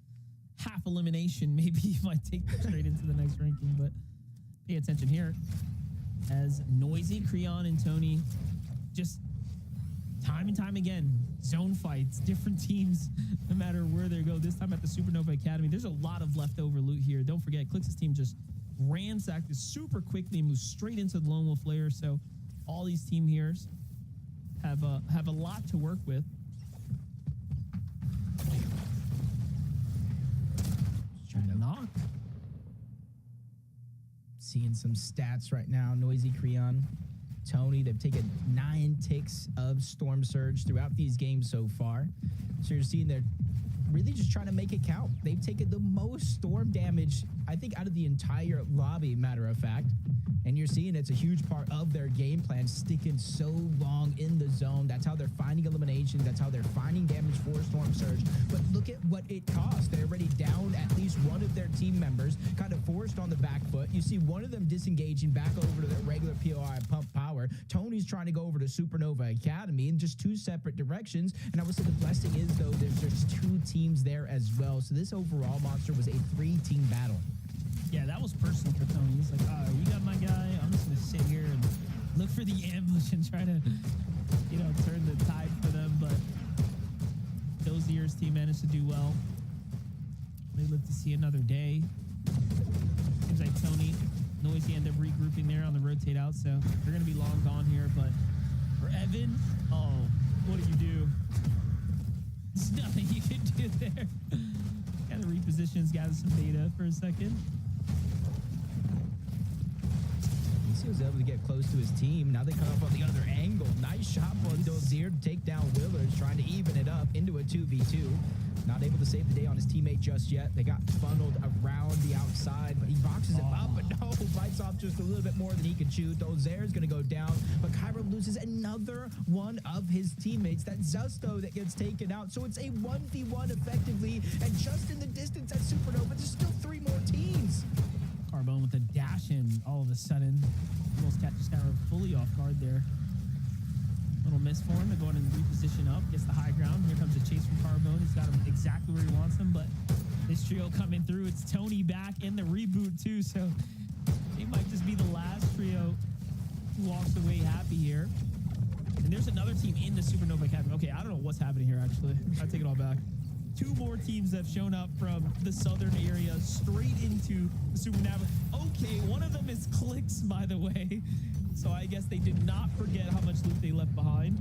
half elimination. Maybe you might take them straight into the next ranking, but pay attention here as Noisy, Creon, and Tony just time and time again, zone fights, different teams, no matter where they go. This time at the Supernova Academy, there's a lot of leftover loot here. Don't forget, Clix's team just ransacked this super quickly and moved straight into the Lone Wolf layer. So all these team here have a lot to work with. Trying to knock. Seeing some stats right now. Noisy Creon, Tony. They've taken 9 ticks of Storm Surge throughout these games so far. So you're seeing they're really just trying to make it count. They've taken the most storm damage, I think, out of the entire lobby, matter of fact. And you're seeing it's a huge part of their game plan, sticking so long in the zone. That's how they're finding eliminations. That's how they're finding damage for Storm Surge. But look at what it costs. They're already down at least one of their team members, kind of forced on the back foot. You see one of them disengaging back over to their regular POI and Pump Power. Tony's trying to go over to Supernova Academy in just 2 separate directions. And I would say the blessing is, though, there's just 2 teams there as well. So this overall monster was a 3-team battle. Yeah, that was personal for Tony. He's like, you got my guy. I'm just going to sit here and look for the ambush and try to, turn the tide for them. But Dozier's team managed to do well. They live to see another day. Seems like Tony, Noisy end up regrouping there on the rotate out. So they're going to be long gone here. But for Evan, what do you do? There's nothing you can do there. Kind of repositions, gather some data for a second. He was able to get close to his team. Now they come up on the other angle. Nice shot on Dozier to take down Willers, trying to even it up into a 2v2. Not able to save the day on his teammate just yet. They got funneled around the outside, but he boxes him up, but no, bites off just a little bit more than he can chew. Dozier's going to go down, but Cairo loses another one of his teammates. That's Zusto that gets taken out. So it's a 1v1 effectively, and just in the distance at Supernova, there's still 3 more teams. Carbone with a dash in all of a sudden. Almost catches Cairo fully off guard there. Little miss for him to go in and reposition up. Gets the high ground. Here comes a chase from Carbone. He's got him exactly where he wants him, but this trio coming through. It's Tony back in the reboot too, so it might just be the last trio who walks away happy here. And there's another team in the Supernova Academy. Okay, I don't know what's happening here, actually. I take it all back. 2 more teams have shown up from the southern area straight into the Supernova. Okay, one of them is Clicks, by the way. So I guess they did not forget how much loot they left behind.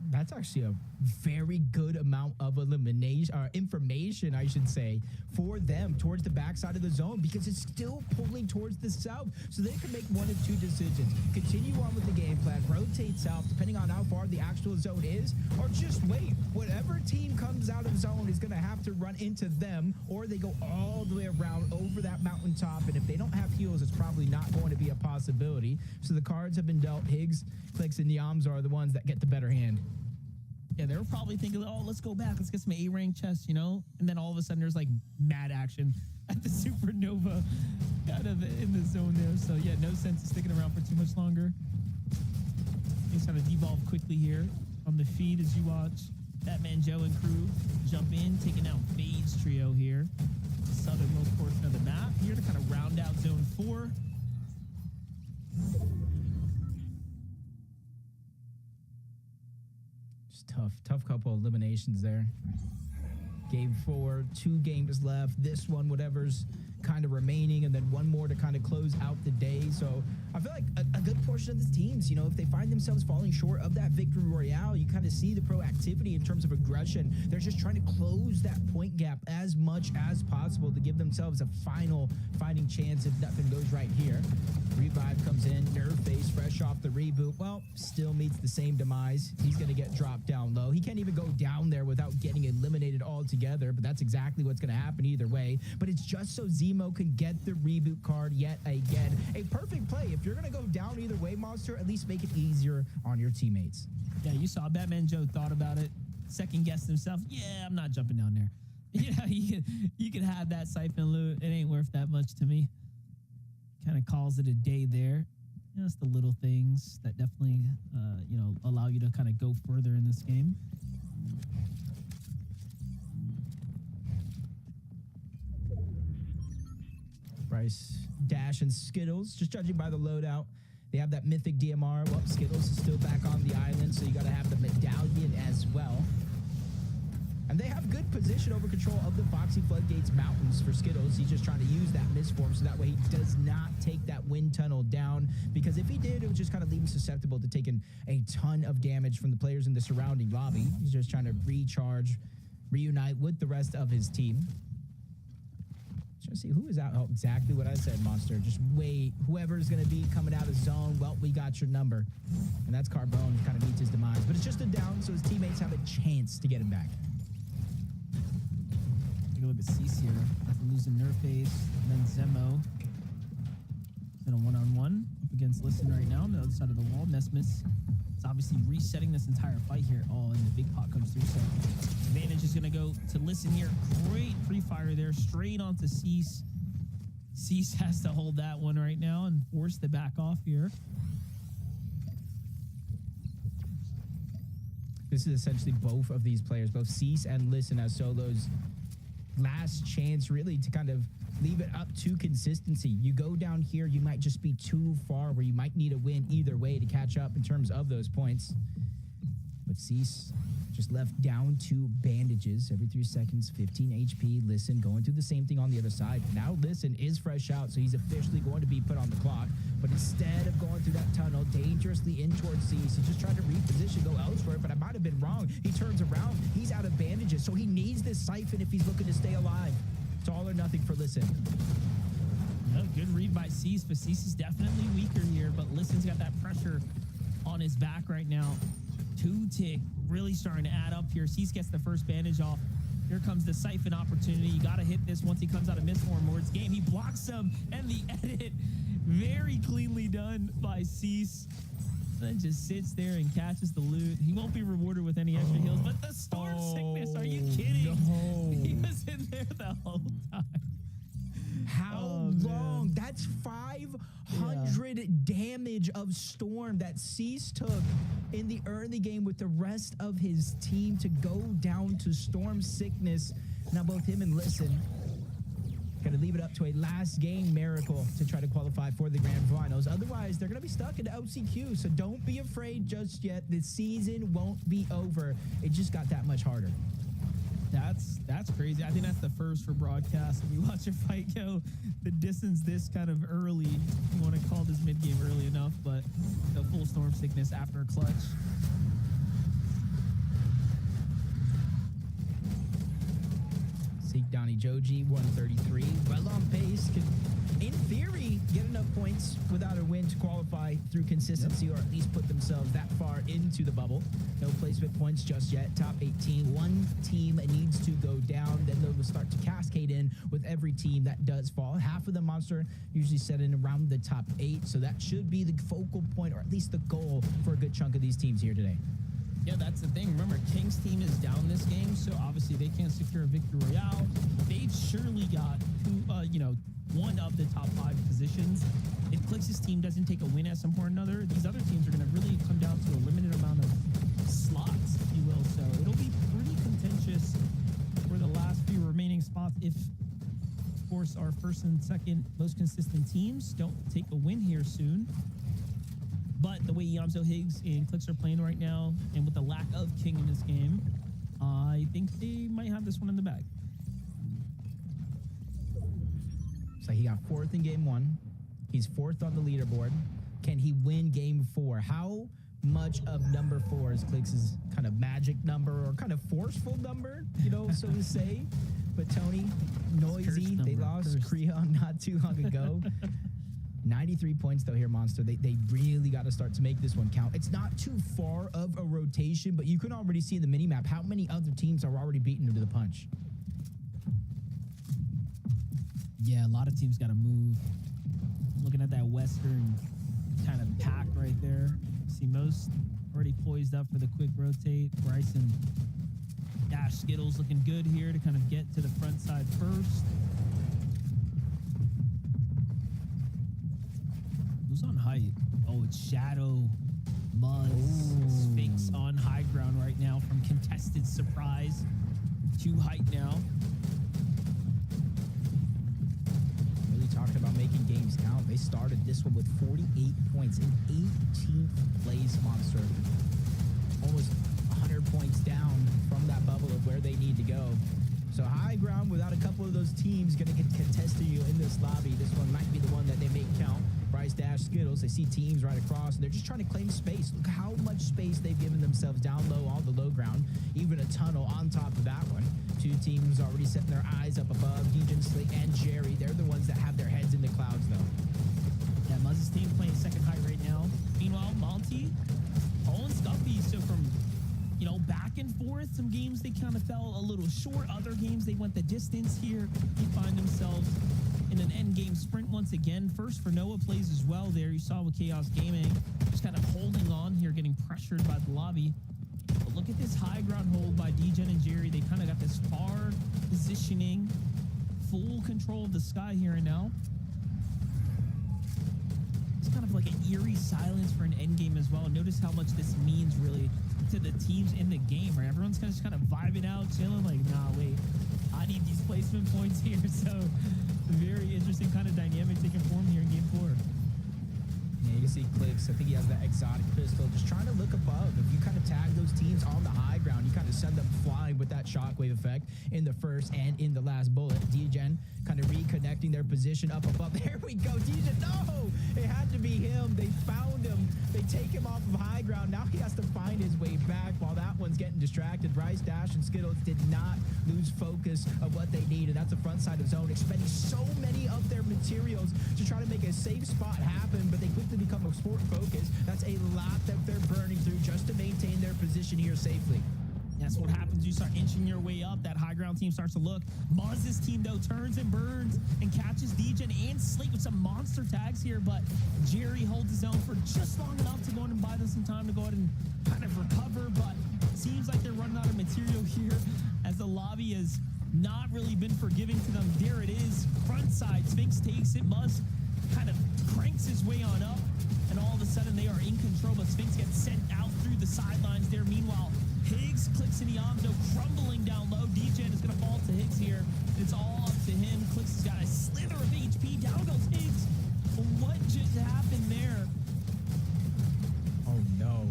That's actually a very good amount of elimination, or information, I should say, for them towards the backside of the zone, because it's still pulling towards the south. So they can make 1 of 2 decisions. Continue on with the game plan, rotate south, depending on how far the actual zone is, or just wait. Whatever team comes out of zone is going to have to run into them, or they go all the way around over that mountaintop. And if they don't have heals, it's probably not going to be a possibility. So the cards have been dealt. Higgs, Clicks, and Yams are the ones that get the better hand. Yeah, they were probably thinking, let's go back. Let's get some A-rank chests, And then all of a sudden there's like mad action at the Supernova kind of in the zone there. So yeah, no sense of sticking around for too much longer. Things kind of devolve quickly here on the feed as you watch Batman Joe and crew jump in, taking out Fade's trio here. Southernmost portion of the map here to kind of round out zone 4. Tough couple eliminations there. Game 4, 2 games left. This one, whatever's kind of remaining, and then 1 more to kind of close out the day. So I feel like a good portion of the teams, if they find themselves falling short of that victory royale, you kind of see the proactivity in terms of aggression. They're just trying to close that point gap as much as possible to give themselves a final fighting chance if nothing goes right here. Revive comes in, Nerve Face, fresh off the reboot. Well, still meets the same demise. He's going to get dropped down low. He can't even go down there without getting eliminated altogether, but that's exactly what's going to happen either way. But it's just so Zemo can get the reboot card yet again. A perfect play. If you're going to go down either way, Monster, at least make it easier on your teammates. Yeah, you saw Batman Joe thought about it, second-guessed himself. Yeah, I'm not jumping down there. You can have that siphon loot. It ain't worth that much to me. Kind of calls it a day there. It's the little things that definitely, allow you to kind of go further in this game. Bryce, Dash, and Skittles, just judging by the loadout, they have that mythic DMR. Well, Skittles is still back on the island, so you got to have the medallion as well. And they have good position over control of the Foxy Floodgates Mountains for Skittles. He's just trying to use that misform so that way he does not take that wind tunnel down, because if he did, it would just kind of leave him susceptible to taking a ton of damage from the players in the surrounding lobby. He's just trying to recharge, reunite with the rest of his team. Trying to see who is out. Oh, exactly what I said, Monster. Just wait. Whoever's going to be coming out of zone, well, we got your number. And that's Carbone, kind of meets his demise. But it's just a down, so his teammates have a chance to get him back. Take a look at Cease here. After losing Nerf Base, and then Zemo. He's in a one-on-one up against Listen right now on the other side of the wall. Nesmus is obviously resetting this entire fight here. Oh, and the big pot comes through. So advantage is going to go to Listen here. Great pre-fire there, straight onto Cease. Cease has to hold that one right now and force the back off here. This is essentially both of these players, both Cease and Listen, as solos. Last chance really to kind of leave it up to consistency. You go down here, you might just be too far where you might need a win either way to catch up in terms of those points. But Cease just left down to bandages every 3 seconds, 15 HP. Listen going through the same thing on the other side. Now Listen is fresh out, so he's officially going to be put on the clock. But instead of going through that tunnel dangerously in towards Cease, he's just trying to reposition, go elsewhere, but I might have been wrong. He turns around, he's out of bandages, so he needs this siphon if he's looking to stay alive. It's all or nothing for Listen. No, good read by Cease, but Cease is definitely weaker here, but Listen's got that pressure on his back right now. 2 tick really starting to add up here. Cease gets the first bandage off. Here comes the siphon opportunity. You got to hit this once he comes out of Mistform or it's game. He blocks him, and the edit very cleanly done by Cease. Then just sits there and catches the loot. He won't be rewarded with any extra heals, but the Storm Sickness, are you kidding? No. He was in there the whole time. How long? That's 500 damage of Storm that Cease took in the early game with the rest of his team to go down to Storm Sickness. Now both him and Listen got to leave it up to a last game miracle to try to qualify for the grand finals. Otherwise, they're going to be stuck in OCQ, so don't be afraid just yet. The season won't be over. It just got that much harder. That's crazy. I think that's the first for broadcast. If you watch a fight go the distance this kind of early, you want to call this mid game early enough, but the full Storm Sickness after a clutch. Seek Donnie Joji, 133. Well on pace. Could, in theory, get enough points without a win to qualify through consistency, or at least put themselves that far into the bubble. No placement points just yet. Top 18. One team needs to go down. Then they'll start to cascade in with every team that does fall. Half of the Monster usually set in around the top 8. So that should be the focal point, or at least the goal for a good chunk of these teams here today. Yeah, that's the thing. Remember, King's team is down this game, so obviously they can't secure a victory royale. They've surely got, one of the top 5 positions. If Clix's team doesn't take a win at some point or another, these other teams are going to really come down to a limited amount of slots, if you will. So it'll be pretty contentious for the last few remaining spots if, of course, our first and second most consistent teams don't take a win here soon. But the way Yamso, Higgs, and Clix are playing right now, and with the lack of King in this game, I think they might have this one in the bag. So he got 4th in game 1. He's 4th on the leaderboard. Can he win game 4? How much of number 4 is Clix's kind of magic number, or kind of forceful number, so to say? But Tony, noisy. They lost Creon not too long ago. 93 points though here, Monster. They really got to start to make this one count. It's not too far of a rotation, but you can already see in the minimap how many other teams are already beating them to the punch. Yeah, a lot of teams got to move. Looking at that Western kind of pack right there. See most already poised up for the quick rotate. Bryson Dash Skittles looking good here to kind of get to the front side first. Who's on height? Oh, it's Shadow, Muzz, Sphinx on high ground right now from contested surprise to height now. Really talking about making games count. They started this one with 48 points in 18th place, Monster. Almost 100 points down from that bubble of where they need to go. So high ground without a couple of those teams going to get contested you in this lobby. This one might be the one that they make count. Bryce Dash, Skittles, they see teams right across, and they're just trying to claim space. Look how much space they've given themselves down low on the low ground. Even a tunnel on top of that one. Two teams already setting their eyes up above. Degen, Slate, and Jerry. They're the ones that have their heads in the clouds, though. Yeah, Muzz's team playing second high right now. Meanwhile, Monty, Owen Scuffy, so from, back and forth, some games they kind of fell a little short. Other games they went the distance here. They find themselves in an end game sprint once again. First for Noah plays as well there. You saw with Chaos Gaming just kind of holding on here, getting pressured by the lobby. But look at this high ground hold by Degen and Jerry. They kind of got this far positioning, full control of the sky here and now. It's kind of like an eerie silence for an end game as well. Notice how much this means really to the teams in the game, right? Everyone's just kind of vibing out, chilling, like, nah, wait, I need these placement points here. So very interesting kind of dynamic taking form here in game 4. Yeah, you can see Clicks. I think he has that exotic pistol. Just trying to look above. If you kind of tag those teams on the high ground, you kind of send them flying with that shockwave effect in the first and in the last bullet. Degen kind of reconnecting their position up above. There we go. Degen, no! It had to be him. They found him. They take him off of high ground. Now he has to find his way back while that one's getting distracted. Bryce Dash and Skittles did not lose focus of what they need, and that's the front side of zone, expending so many of their materials to try to make a safe spot happen, but they quickly become a sport focus. That's a lot that they're burning through just to maintain their position here safely. That's what happens. You start inching your way up. That high ground team starts to look. Muzz's team, though, turns and burns and catches Degen and Slate with some monster tags here, but Jerry holds his own for just long enough to go in and buy them some time to go ahead and kind of recover, but it seems like they're running out of material here as the lobby has not really been forgiving to them. There it is. Front side. Sphinx takes it. Muzz kind of cranks his way on up, and all of a sudden they are in control, but Sphinx gets sent out through the sidelines there. Meanwhile, Higgs, Clicks, and Iamzo crumbling down low. Degen is going to fall to Higgs here. It's all up to him. Clicks has got a slither of HP. Down goes Higgs. What just happened there? Oh, no.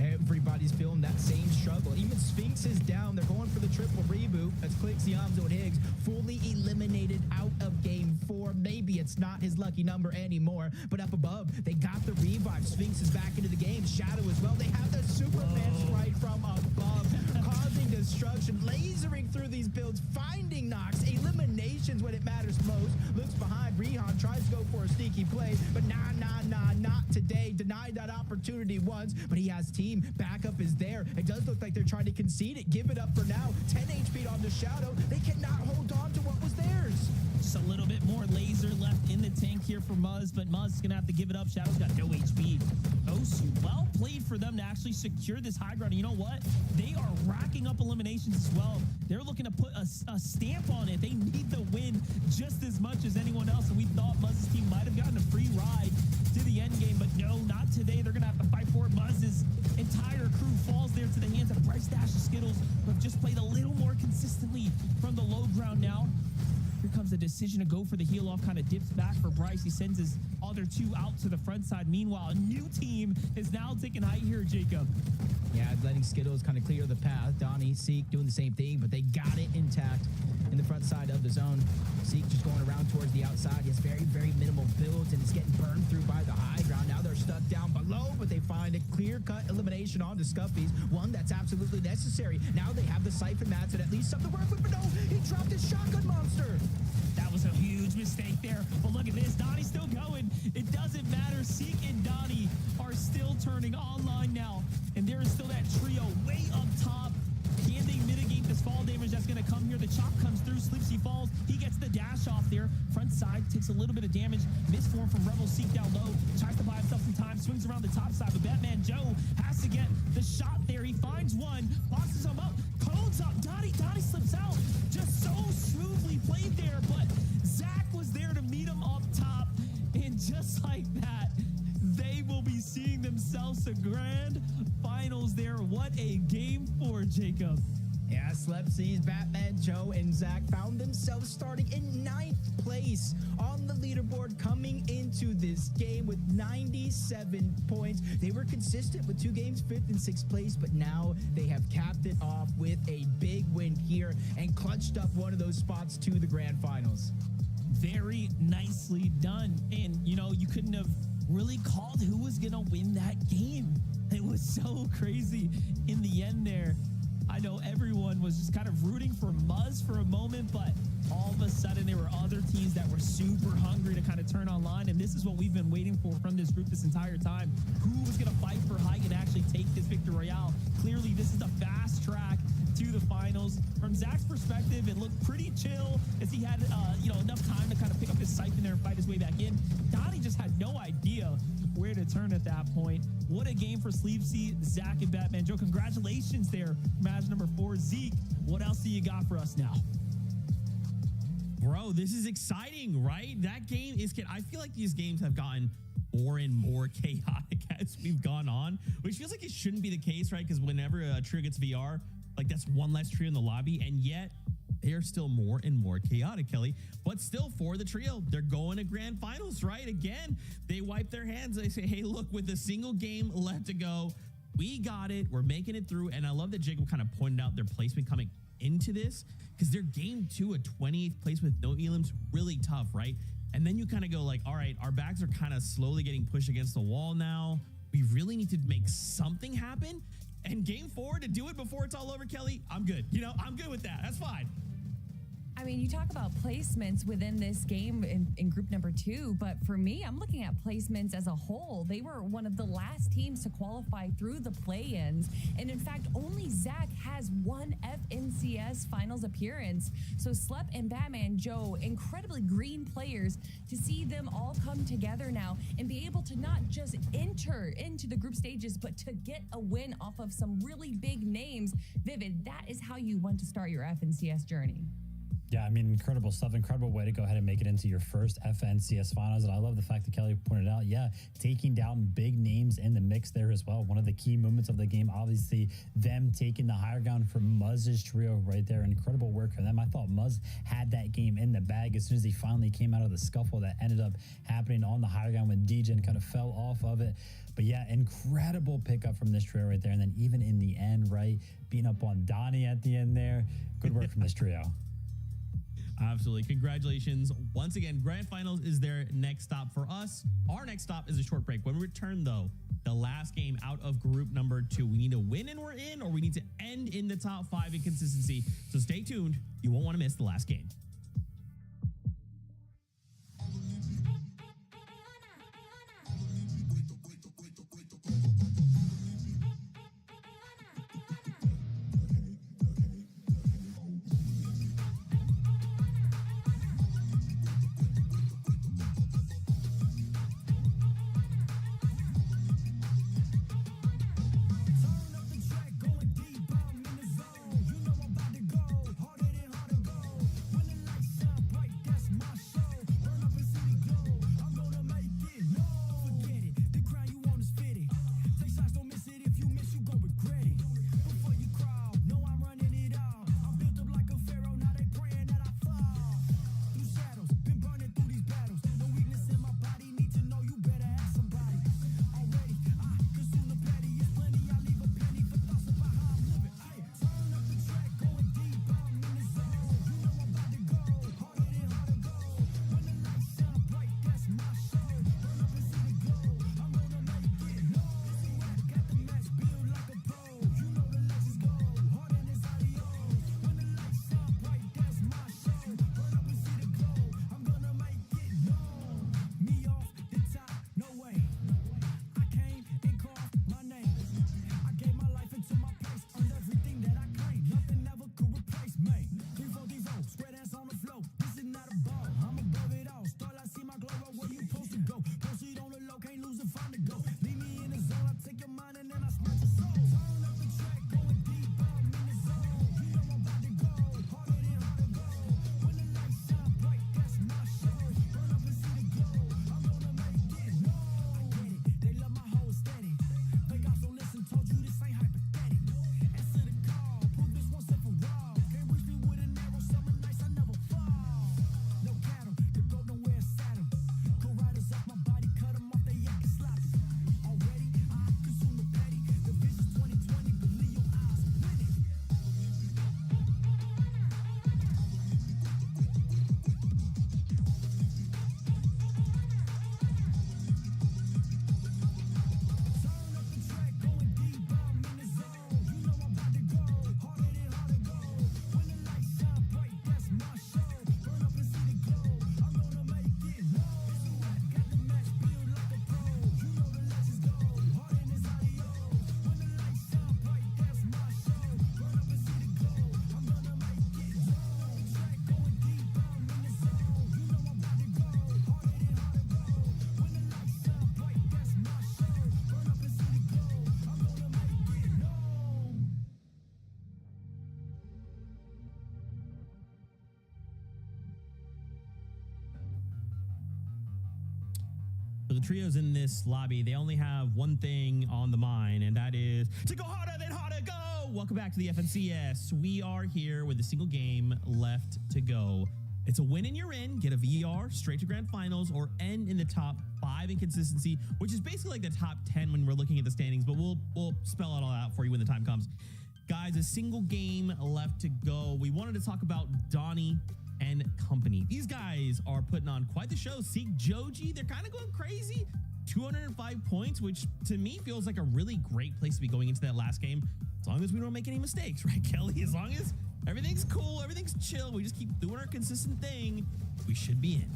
Everybody's feeling that same struggle. Even Sphinx is down. They're going for the triple reboot. That's Clicks, Iamzo, and Higgs fully eliminated out of game 4. Maybe it's not his lucky number anymore, but up above, they got the revive. Sphinx is back into the game. Shadow as well. They have the Superman strike from above, causing destruction, lasering through these builds, finding knocks, eliminations when it matters most. Looks behind. Rehan tries to go for a sneaky play, but nah, not today. Denied that opportunity once, but he has team. Backup is there. It does look like they're trying to concede it. Give it up for now. 10 HP on the Shadow. They cannot hold on to what was theirs. Just a little bit more laser left in the tank here for Muzz, but Muzz is going to have to give it up. Shadow's got no HP. Osu, well played for them to actually secure this high ground. And you know what? They are racking up eliminations as well. They're looking to put a stamp on it. They need the win just as much as anyone else. And we thought Muzz's team might have gotten a free ride to the end game, but no, not today. They're going to have to fight for it. Muzz's entire crew falls there to the hands of Bryce Dash and Skittles, who have just played a little more consistently from the low ground now. Here comes the decision to go for the heel off, kind of dips back for Bryce. He sends his other two out to the front side. Meanwhile, a new team is now taking height here, Jacob. Yeah, letting Skittles kind of clear the path. Donnie, Seek doing the same thing, but they got it intact in the front side of the zone. Seek just going around towards the outside. He has very, very minimal builds, and it's getting burned through by the high ground. Now they're stuck down below, but they find a clear-cut elimination on the Scuffies, one that's absolutely necessary. Now they have the Siphon Mats and at least something to work with, but no, he dropped his shotgun monster. That was a huge mistake there. But look at this. Donnie's still going. It doesn't matter. Seek and Donnie are still turning online now. And there is still that trio way up top. Can they mitigate this fall damage that's going to come here? The chop comes through. Slips, he falls. He gets the dash off there. Front side takes a little bit of damage. Misform from Rebel. Seek down low. Tries to buy himself some time. Swings around the top side. But Batman Joe has to get the shot there. He finds one. Boxes him up. Cones up. Donnie slips out. Just so smoothly played there. But Zach was there to meet him up top. And just like that, they will be seeing themselves a grand finals there. What a game for Jacob. Yeah, Slepsies, Batman, Joe, and Zach found themselves starting in 9th place on the leaderboard coming into this game with 97 points. They were consistent with 2 games, 5th and 6th place, but now they have capped it off with a big win here and clutched up one of those spots to the grand finals. Very nicely done. And, you know, you couldn't have really called who was going to win that game. It was so crazy in the end there. I know everyone was just kind of rooting for Muzz for a moment, but all of a sudden there were other teams that were super hungry to kind of turn online. And this is what we've been waiting for from this group this entire time. Who was going to fight for height and actually take this victory royale? Clearly, this is the fast track to the finals. From Zach's perspective, it looked pretty chill as he had enough time to kind of pick up his siphon there and fight his way back in. Donnie just had no idea where to turn at that point. What a game for Sleepsy, Zach, and Batman Joe. Congratulations there, match number 4. Zeke, what else do you got for us now? Bro, this is exciting, right? That game is, I feel like these games have gotten more and more chaotic as we've gone on, which feels like it shouldn't be the case, right? Because whenever a trio gets VR, like that's one less trio in the lobby, and yet they are still more and more chaotic, Kelly. But still, for the trio, they're going to grand finals, right? Again, they wipe their hands. They say, hey, look, with a single game left to go, we got it. We're making it through. And I love that Jacob kind of pointed out their placement coming into this, because their game 2 at 28th place with no elims, really tough, right? And then you kind of go like, all right, our backs are kind of slowly getting pushed against the wall now. We really need to make something happen. And game 4 to do it before it's all over, Kelly, I'm good. You know, I'm good with that. That's fine. I mean, you talk about placements within this game in group number 2, but for me, I'm looking at placements as a whole. They were one of the last teams to qualify through the play-ins. And in fact, only Zach has one FNCS finals appearance. So Slep and Batman Joe, incredibly green players, to see them all come together now and be able to not just enter into the group stages, but to get a win off of some really big names. Vivid, that is how you want to start your FNCS journey. Yeah, I mean, incredible stuff. Incredible way to go ahead and make it into your first FNCS finals. And I love the fact that Kelly pointed out, taking down big names in the mix there as well. One of the key moments of the game, obviously, them taking the higher ground from Muzz's trio right there. Incredible work for them. I thought Muzz had that game in the bag as soon as he finally came out of the scuffle that ended up happening on the higher ground when DJ kind of fell off of it. But yeah, incredible pickup from this trio right there. And then even in the end, right, beating up on Donnie at the end there. Good work from this trio. Absolutely. Congratulations. Once again, grand finals is their next stop for us. Our next stop is a short break. When we return, though, the last game out of group number 2. We need to win and we're in, or we need to end in the top 5 in consistency. So stay tuned. You won't want to miss the last game. Going deep, I'm in the zone. You know I'm about to go harder than harder go. When the So the trios in this lobby, they only have one thing on the mind, and that is to go harder than harder, go! Welcome back to the FNCS. We are here with a single game left to go. It's a win and you're in, get a VR straight to grand finals, or end in the top 5 in consistency, which is basically like the top 10 when we're looking at the standings, but we'll spell it all out for you when the time comes. Guys, a single game left to go. We wanted to talk about Donnie and company. These guys are putting on quite the show. Seek Joji, they're kind of going crazy. 205 points, which to me feels like a really great place to be going into that last game, as long as we don't make any mistakes, right, Kelly? As long as everything's cool, everything's chill, we just keep doing our consistent thing, we should be in.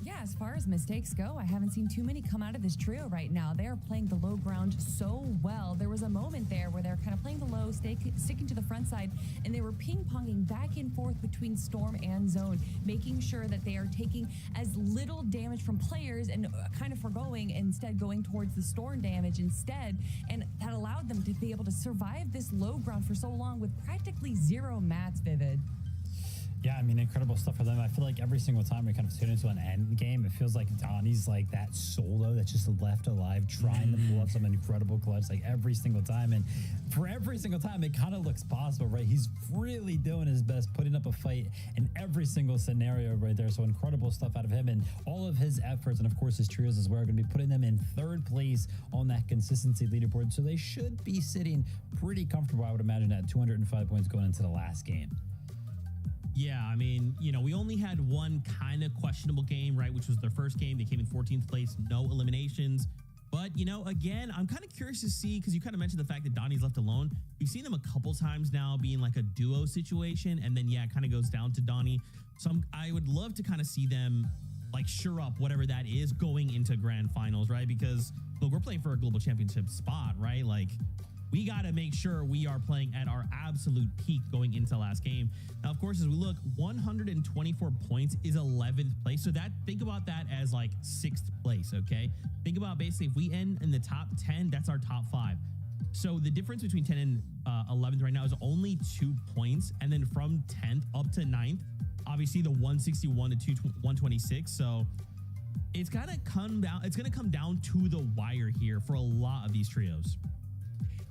Yeah, as far as mistakes go, I haven't seen too many come out of this trio right now. They are playing the low ground so well. There was a moment there where they're kind of playing the low, sticking to the front side, and they were ping-ponging back and forth between storm and zone, making sure that they are taking as little damage from players and kind of foregoing, instead going towards the storm damage instead, and that allowed them to be able to survive this low ground for so long with practically 0 mats, Vivid. Yeah, I mean, incredible stuff for them. I feel like every single time we kind of tune into an end game, it feels like Donnie's like that solo that's just left alive, trying to pull up some incredible clutch like every single time. And for every single time, it kind of looks possible, right? He's really doing his best, putting up a fight in every single scenario right there. So incredible stuff out of him, and all of his efforts, and of course his trios as well, are going to be putting them in 3rd place on that consistency leaderboard. So they should be sitting pretty comfortable, I would imagine, at 205 points going into the last game. Yeah, I mean, you know, we only had one kind of questionable game, right, which was their first game. They came in 14th place, no eliminations. But, you know, again, I'm kind of curious to see, because you kind of mentioned the fact that Donnie's left alone. We've seen them a couple times now being like a duo situation, and then, yeah, it kind of goes down to Donnie. So I would love to kind of see them, like, sure up whatever that is going into grand finals, right? Because, look, we're playing for a global championship spot, right? Like, we got to make sure we are playing at our absolute peak going into the last game. Now, of course, as we look, 124 points is 11th place. So that, think about that as like 6th place, okay? Think about basically if we end in the top 10, that's our top 5. So the difference between 10 and 11th right now is only 2 points. And then from 10th up to 9th, obviously the 161 to 126. So it's going to come down to the wire here for a lot of these trios.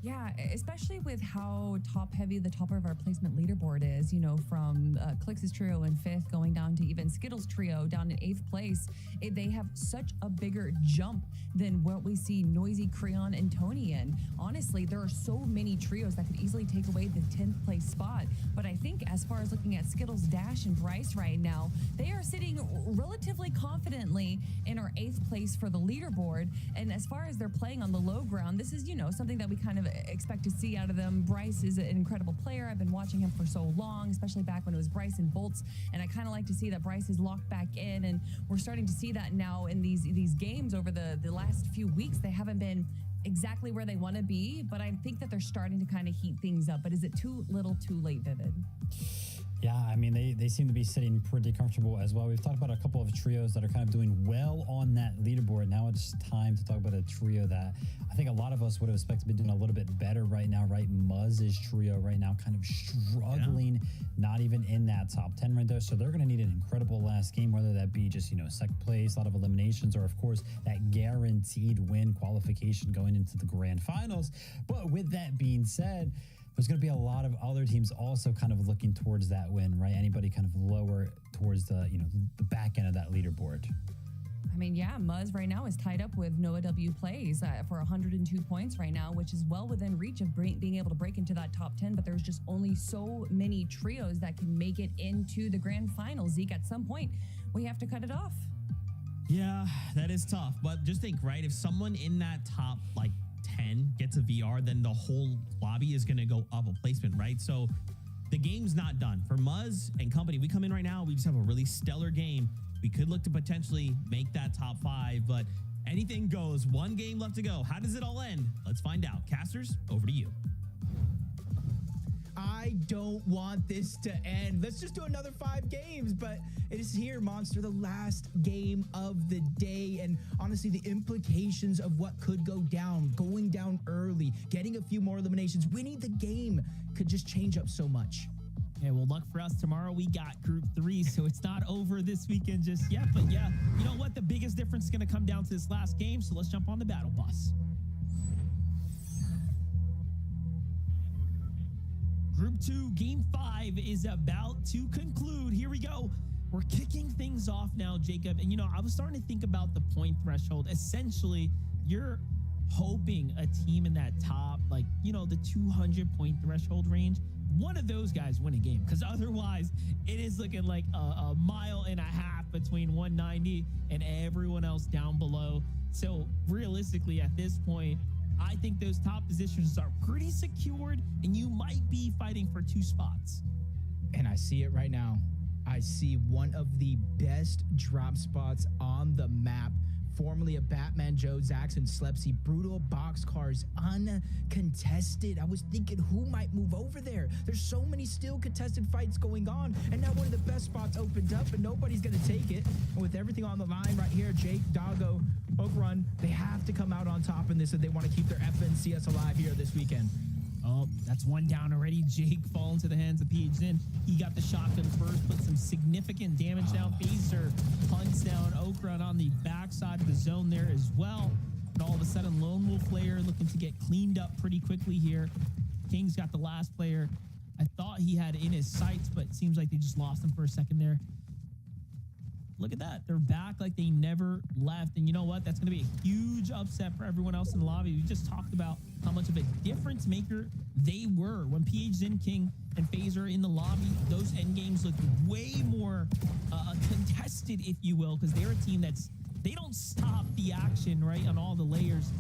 Yeah, especially with how top heavy the top of our placement leaderboard is, you know, from Clix's trio in 5th going down to even Skittles trio down in 8th place. They have such a bigger jump than what we see Noisy, Creon, and Tony in. Honestly, there are so many trios that could easily take away the 10th place spot. But I think as far as looking at Skittles, Dash, and Bryce right now, they are sitting relatively confidently in our 8th place for the leaderboard. And as far as they're playing on the low ground, this is, you know, something that we kind of expect to see out of them. Bryce is an incredible player. I've been watching him for so long, especially back when it was Bryce and Bolts, and I kind of like to see that Bryce is locked back in, and we're starting to see that now in these games over the last few weeks. They haven't been exactly where they want to be, but I think that they're starting to kind of heat things up. But is it too little too late, Vivid? Yeah, I mean, they seem to be sitting pretty comfortable as well. We've talked about a couple of trios that are kind of doing well on that leaderboard. Now it's time to talk about a trio that I think a lot of us would have expected to be doing a little bit better right now, right? Muzz's trio right now kind of struggling, not even in that top 10 right there. So they're going to need an incredible last game, whether that be just, you know, 2nd place, a lot of eliminations, or of course that guaranteed win qualification going into the grand finals. But with that being said, there's going to be a lot of other teams also kind of looking towards that win, right? Anybody kind of lower towards the, you know, the back end of that leaderboard. I mean, yeah, Muzz right now is tied up with Noah W Plays for 102 points right now, which is well within reach of being able to break into that top 10. But there's just only so many trios that can make it into the grand final. Zeke, at some point, we have to cut it off. Yeah, that is tough. But just think, right? If someone in that top, like, 10 gets a VR, then the whole lobby is going to go up a placement, right? So the game's not done. For Muzz and company, we come in right now, we just have a really stellar game. We could look to potentially make that top 5, but anything goes. One game left to go. How does it all end? Let's find out. Casters, over to you. I don't want this to end. Let's just do another 5 games, but it is here, Monster, the last game of the day. And honestly, the implications of what could go down, going down early, getting a few more eliminations, winning the game could just change up so much. Yeah, well, luck for us. Tomorrow we got Group 3, so it's not over this weekend just yet. But yeah, you know what? The biggest difference is going to come down to this last game, so let's jump on the battle bus. Group 2, Game 5 is about to conclude. Here we go. We're kicking things off now, Jacob. And, you know, I was starting to think about the point threshold. Essentially, you're hoping a team in that top, like, you know, the 200-point threshold range, one of those guys win a game, because otherwise it is looking like a mile and a half between 190 and everyone else down below. So realistically, at this point, I think those top positions are pretty secured, and you might be fighting for 2 spots. And I see it right now. I see one of the best drop spots on the map. Formerly a Batman Joe, Zax, and Slepsy. Brutal boxcars, uncontested. I was thinking, who might move over there? There's so many still contested fights going on, and now one of the best spots opened up, and nobody's going to take it. And with everything on the line right here, Jake, Doggo, Oakrun, they have to come out on top in this if they want to keep their FNCS alive here this weekend. Oh, that's one down already. Jake falling into the hands of PhD. He got the shotgun first, put some significant damage down. Phaser hunts down Oakrun on the backside of the zone there as well. And all of a sudden, Lone Wolf player looking to get cleaned up pretty quickly here. King's got the last player. I thought he had in his sights, but it seems like they just lost him for a second there. Look at that. They're back like they never left. And you know what? That's going to be a huge upset for everyone else in the lobby. We just talked about how much of a difference maker they were when PhD, King, and Phaser are in the lobby. Those end games look way more contested, if you will, because they're a team they don't stop the action, right, on all the layers.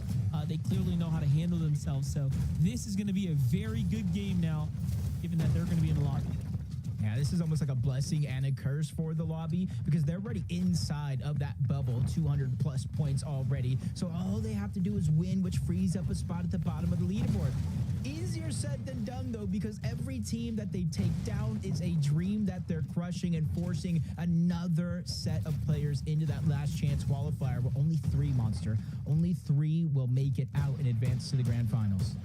They clearly know how to handle themselves. So this is going to be a very good game now, given that they're going to be in the lobby. Yeah, this is almost like a blessing and a curse for the lobby, because they're already inside of that bubble, 200 plus points already. So all they have to do is win, which frees up a spot at the bottom of the leaderboard. Easier said than done, though, because every team that they take down is a dream that they're crushing and forcing another set of players into that last chance qualifier. Where only 3, Monster. Only 3 will make it out and advance to the grand finals.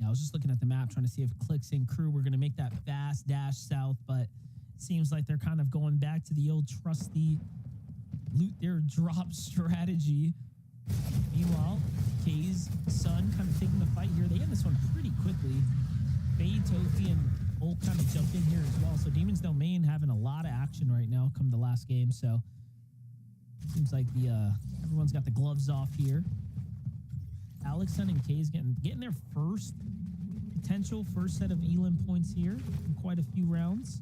I was just looking at the map trying to see if Clicks and crew were going to make that fast dash south, but it seems like they're kind of going back to the old trusty loot their drop strategy. Meanwhile, Kay's son kind of taking the fight here. They end this one pretty quickly. Fade, Tofi, and Ol kind of jumped in here as well. So Demon's Domain having a lot of action right now come the last game. So seems like everyone's got the gloves off here. Alexson and Kay's getting their potential first set of Elim points here in quite a few rounds.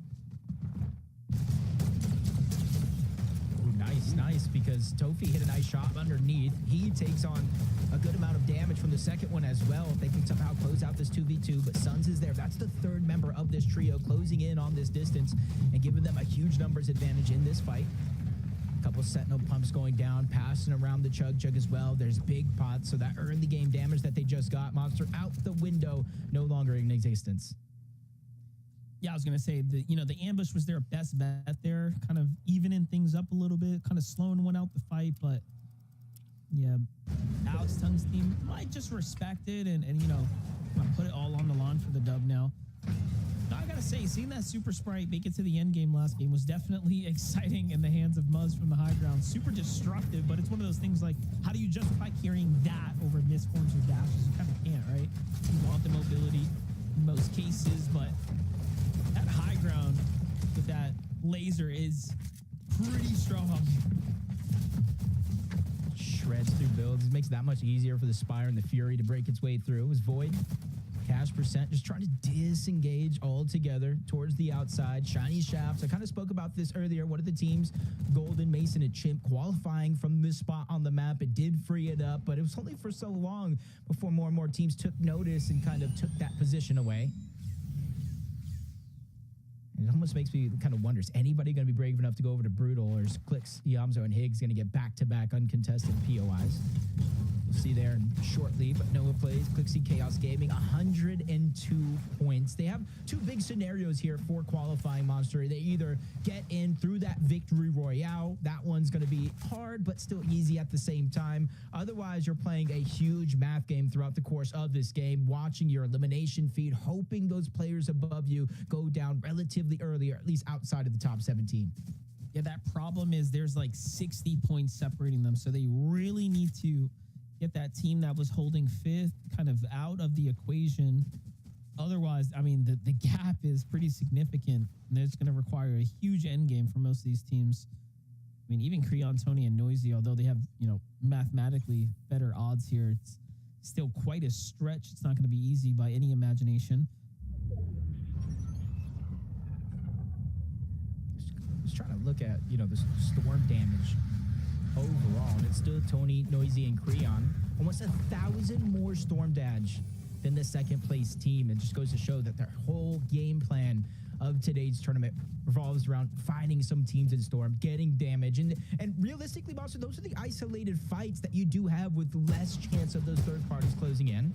Ooh, nice, because Tofi hit a nice shot underneath. He takes on a good amount of damage from the second one as well, if they can somehow close out this 2v2. But Suns is there. That's the 3rd member of this trio closing in on this distance and giving them a huge numbers advantage in this fight. Couple Sentinel pumps going down, passing around the Chug as well. There's big pots, so that early game damage that they just got, Monster out the window, no longer in existence. Yeah, I was going to say, the ambush was their best bet there, kind of evening things up a little bit, kind of slowing one out the fight, but yeah, Alex Tung's team might just respect it and put it all on the line for the dub now. I gotta say, seeing that Super Sprite make it to the end game last game was definitely exciting in the hands of Muzz from the high ground. Super destructive, but it's one of those things like, how do you justify carrying that over misforms or dashes? You kind of can't, right? You want the mobility in most cases, but that high ground with that laser is pretty strong. Shreds through builds. It makes it that much easier for the Spire and the Fury to break its way through. It was Void. Cash percent just trying to disengage altogether towards the outside. Shiny Shafts. I kind of spoke about this earlier. One of the teams, Golden, Mason, and Chimp, qualifying from this spot on the map. It did free it up, but it was only for so long before more and more teams took notice and kind of took that position away. And it almost makes me kind of wonder, is anybody going to be brave enough to go over to Brutal, or is Clicks, Yamzo, and Higgs going to get back-to-back uncontested POIs? See there shortly, but Noah plays. Clixie Chaos Gaming, 102 points. They have two big scenarios here for qualifying Monster. They either get in through that victory royale. That one's going to be hard, but still easy at the same time. Otherwise, you're playing a huge math game throughout the course of this game, watching your elimination feed, hoping those players above you go down relatively early, or at least outside of the top 17. Yeah, that problem is there's like 60 points separating them. So they really need to get that team that was holding fifth kind of out of the equation. Otherwise, I mean, the gap is pretty significant, and it's going to require a huge end game for most of these teams. I mean, even Creon, Tony, and Noisy, although they have, mathematically better odds here, it's still quite a stretch. It's not going to be easy by any imagination. Just trying to look at, the storm damage overall. And it's still Tony, Noisy, and Creon. Almost 1,000 more storm damage than the second place team. It just goes to show that their whole game plan of today's tournament revolves around finding some teams in storm, getting damage. And realistically, Monster, those are the isolated fights that you do have with less chance of those third parties closing in.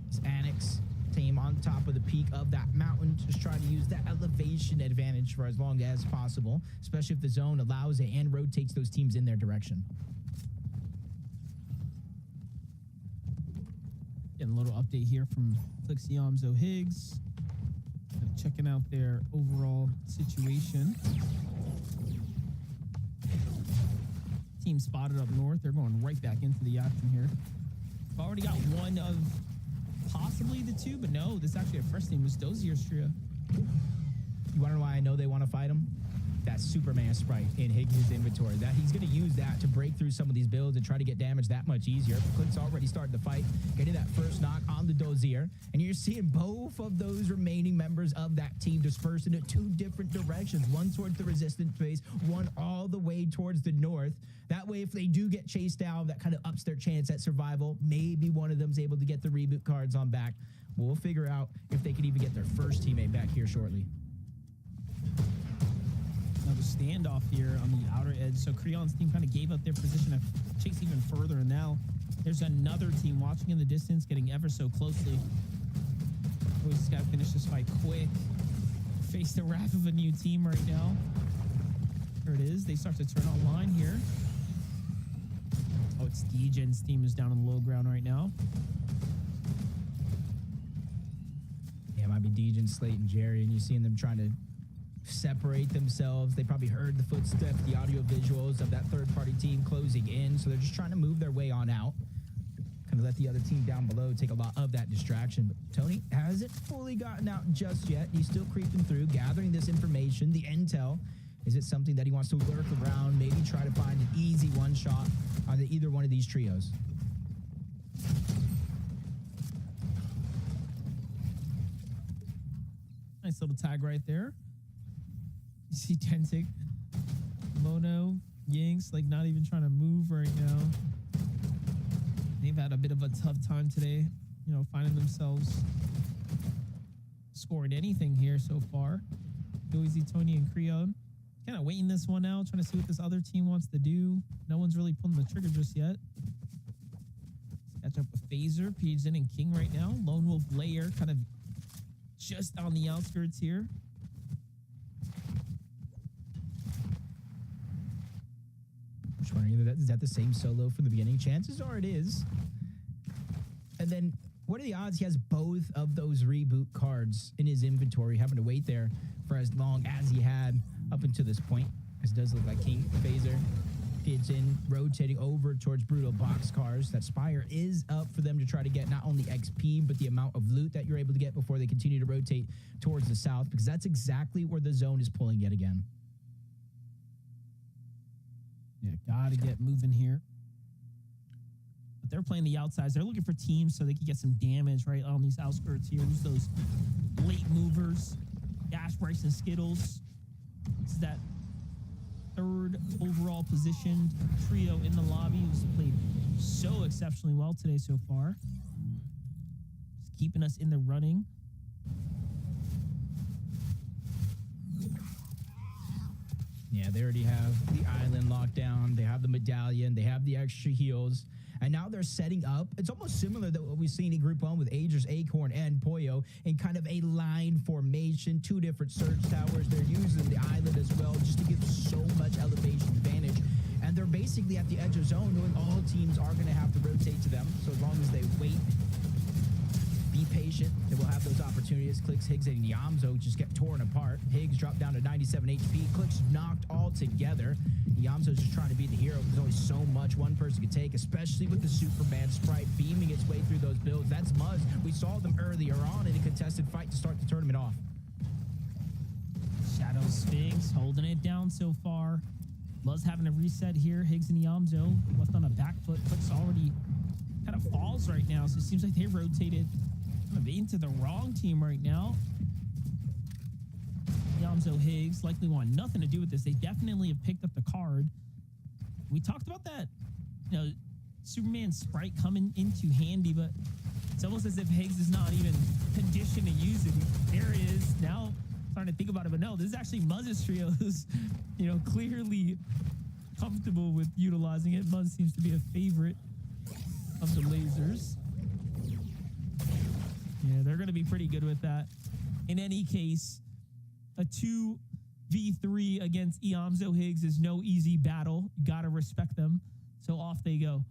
It's Annex team on top of the peak of that mountain, just trying to use that elevation advantage for as long as possible, especially if the zone allows it and rotates those teams in their direction. Getting a little update here from Clixie Amzo Higgs. Checking out their overall situation. Team spotted up north. They're going right back into the action here. We've already got one of possibly the two, but no, this is actually a first team. It's Dozier's trio. You want to know why I know they want to fight him? That Superman sprite in Higgs' inventory. That he's going to use that to break through some of these builds and try to get damage that much easier. Click's already started the fight, getting that first knock on the Dozier. And you're seeing both of those remaining members of that team dispersed into two different directions. One towards the resistance base, one all the way towards the north. That way, if they do get chased down, that kind of ups their chance at survival. Maybe one of them's able to get the reboot cards on back. We'll figure out if they can even get their first teammate back here shortly. Another standoff here on the outer edge. So Creon's team kind of gave up their position to chase even further. And now there's another team watching in the distance, getting ever so closely. Always just got to finish this fight quick. Face the wrath of a new team right now. There it is. They start to turn online here. Oh, it's Degen's team is down on the low ground right now. Yeah, it might be Degen, Slate, and Jerry, and you're seeing them trying to separate themselves. They probably heard the footsteps, the audio visuals of that third-party team closing in, so they're just trying to move their way on out. Kind of let the other team down below take a lot of that distraction. But Tony hasn't fully gotten out just yet. He's still creeping through, gathering this information, the intel. Is it something that he wants to lurk around, maybe try to find an easy one-shot on either one of these trios? Nice little tag right there. You see Tentic, Mono, Yinks, like not even trying to move right now. They've had a bit of a tough time today, finding themselves scoring anything here so far. Noisy, Tony, and Creon. Kind of waiting this one out, trying to see what this other team wants to do. No one's really pulling the trigger just yet. Let's catch up with Phaser, PhD and King right now. Lone Wolf Lair kind of just on the outskirts here. Which one are you? Is that the same solo from the beginning? Chances are it is. And then what are the odds he has both of those reboot cards in his inventory, having to wait there for as long as he had up until this point? As it does look like King, Phaser, Pigeon rotating over towards Brutal Boxcars. That Spire is up for them to try to get not only XP, but the amount of loot that you're able to get before they continue to rotate towards the south, because that's exactly where the zone is pulling yet again. Yeah, gotta get moving here. But they're playing the outsides. They're looking for teams so they can get some damage right on these outskirts here. There's those late movers, Dash, Bryce, and Skittles. This is that third overall positioned trio in the lobby who's played so exceptionally well today so far. Just keeping us in the running. Yeah, they already have the island locked down. They have the medallion. They have the extra heals. And now they're setting up. It's almost similar to what we've seen in Group 1 with Agers, Acorn, and Pollo in kind of a line formation, 2 different surge towers. They're using the island as well just to give so much elevation advantage. And they're basically at the edge of zone, knowing all teams are going to have to rotate to them. So as long as they wait, be patient, they will have those opportunities. Clicks, Higgs, and Yamzo just get torn apart. Higgs dropped down to 97 HP. Clicks knocked all together. Yamzo's just trying to be the hero. There's only so much one person can take, especially with the Superman sprite beaming its way through those builds. That's Muzz. We saw them earlier on in a contested fight to start the tournament off. Shadow Sphinx holding it down so far. Muzz having a reset here. Higgs and Yamzo left on a back foot. Clicks already kind of falls right now, so it seems like they rotated kind of into the wrong team right now. Yamzo Higgs likely want nothing to do with this. They definitely have picked up the card. We talked about that, Superman sprite coming into handy, but it's almost as if Higgs is not even conditioned to use it. There it is. Now starting to think about it, but no, this is actually Muzz's trio who's, clearly comfortable with utilizing it. Muzz seems to be a favorite of the lasers. Yeah, they're going to be pretty good with that. In any case, a 2v3 against Yamzo Higgs is no easy battle. You got to respect them. So off they go.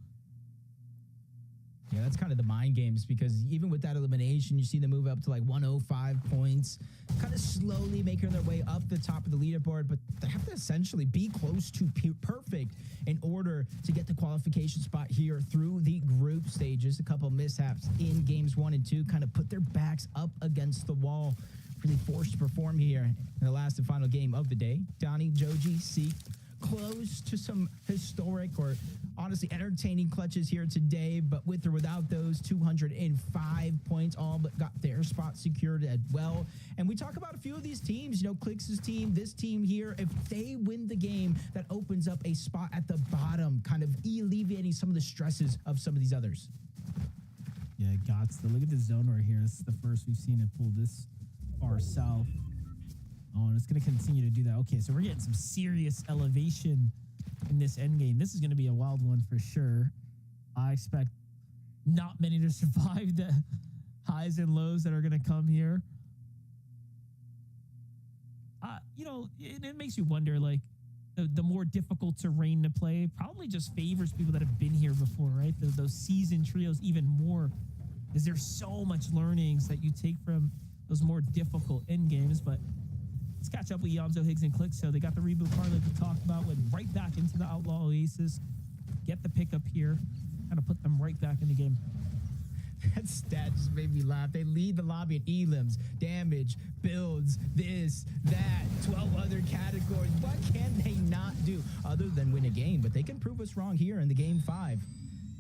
Yeah, that's kind of the mind games, because even with that elimination, you see them move up to like 105 points, kind of slowly making their way up the top of the leaderboard, but they have to essentially be close to perfect in order to get the qualification spot here through the group stages. A couple mishaps in games 1 and 2 kind of put their backs up against the wall, really forced to perform here in the last and final game of the day. Donnie, Joji, Seek, close to some historic or honestly entertaining clutches here today, but with or without those 205 points, all but got their spot secured as well. And we talk about a few of these teams, Clicks' team, this team here, if they win the game, that opens up a spot at the bottom, kind of alleviating some of the stresses of some of these others. Yeah, gots to look at the zone right here. This is the first we've seen it pull this far south. Oh, and it's going to continue to do that. Okay, so we're getting some serious elevation in this end game. This is going to be a wild one for sure. I expect not many to survive the highs and lows that are going to come here. It makes you wonder, like, the more difficult terrain to play probably just favors people that have been here before, right? Those seasoned trios even more, because there's so much learnings that you take from those more difficult end games. But let's catch up with Yamzo, Higgs, and Click. So they got the reboot card like we talked about, went right back into the Outlaw Oasis, get the pickup here, kind of put them right back in the game. That stat just made me laugh. They lead the lobby at elims, damage, builds, this, that, 12 other categories. What can they not do other than win a game? But they can prove us wrong here in the game 5,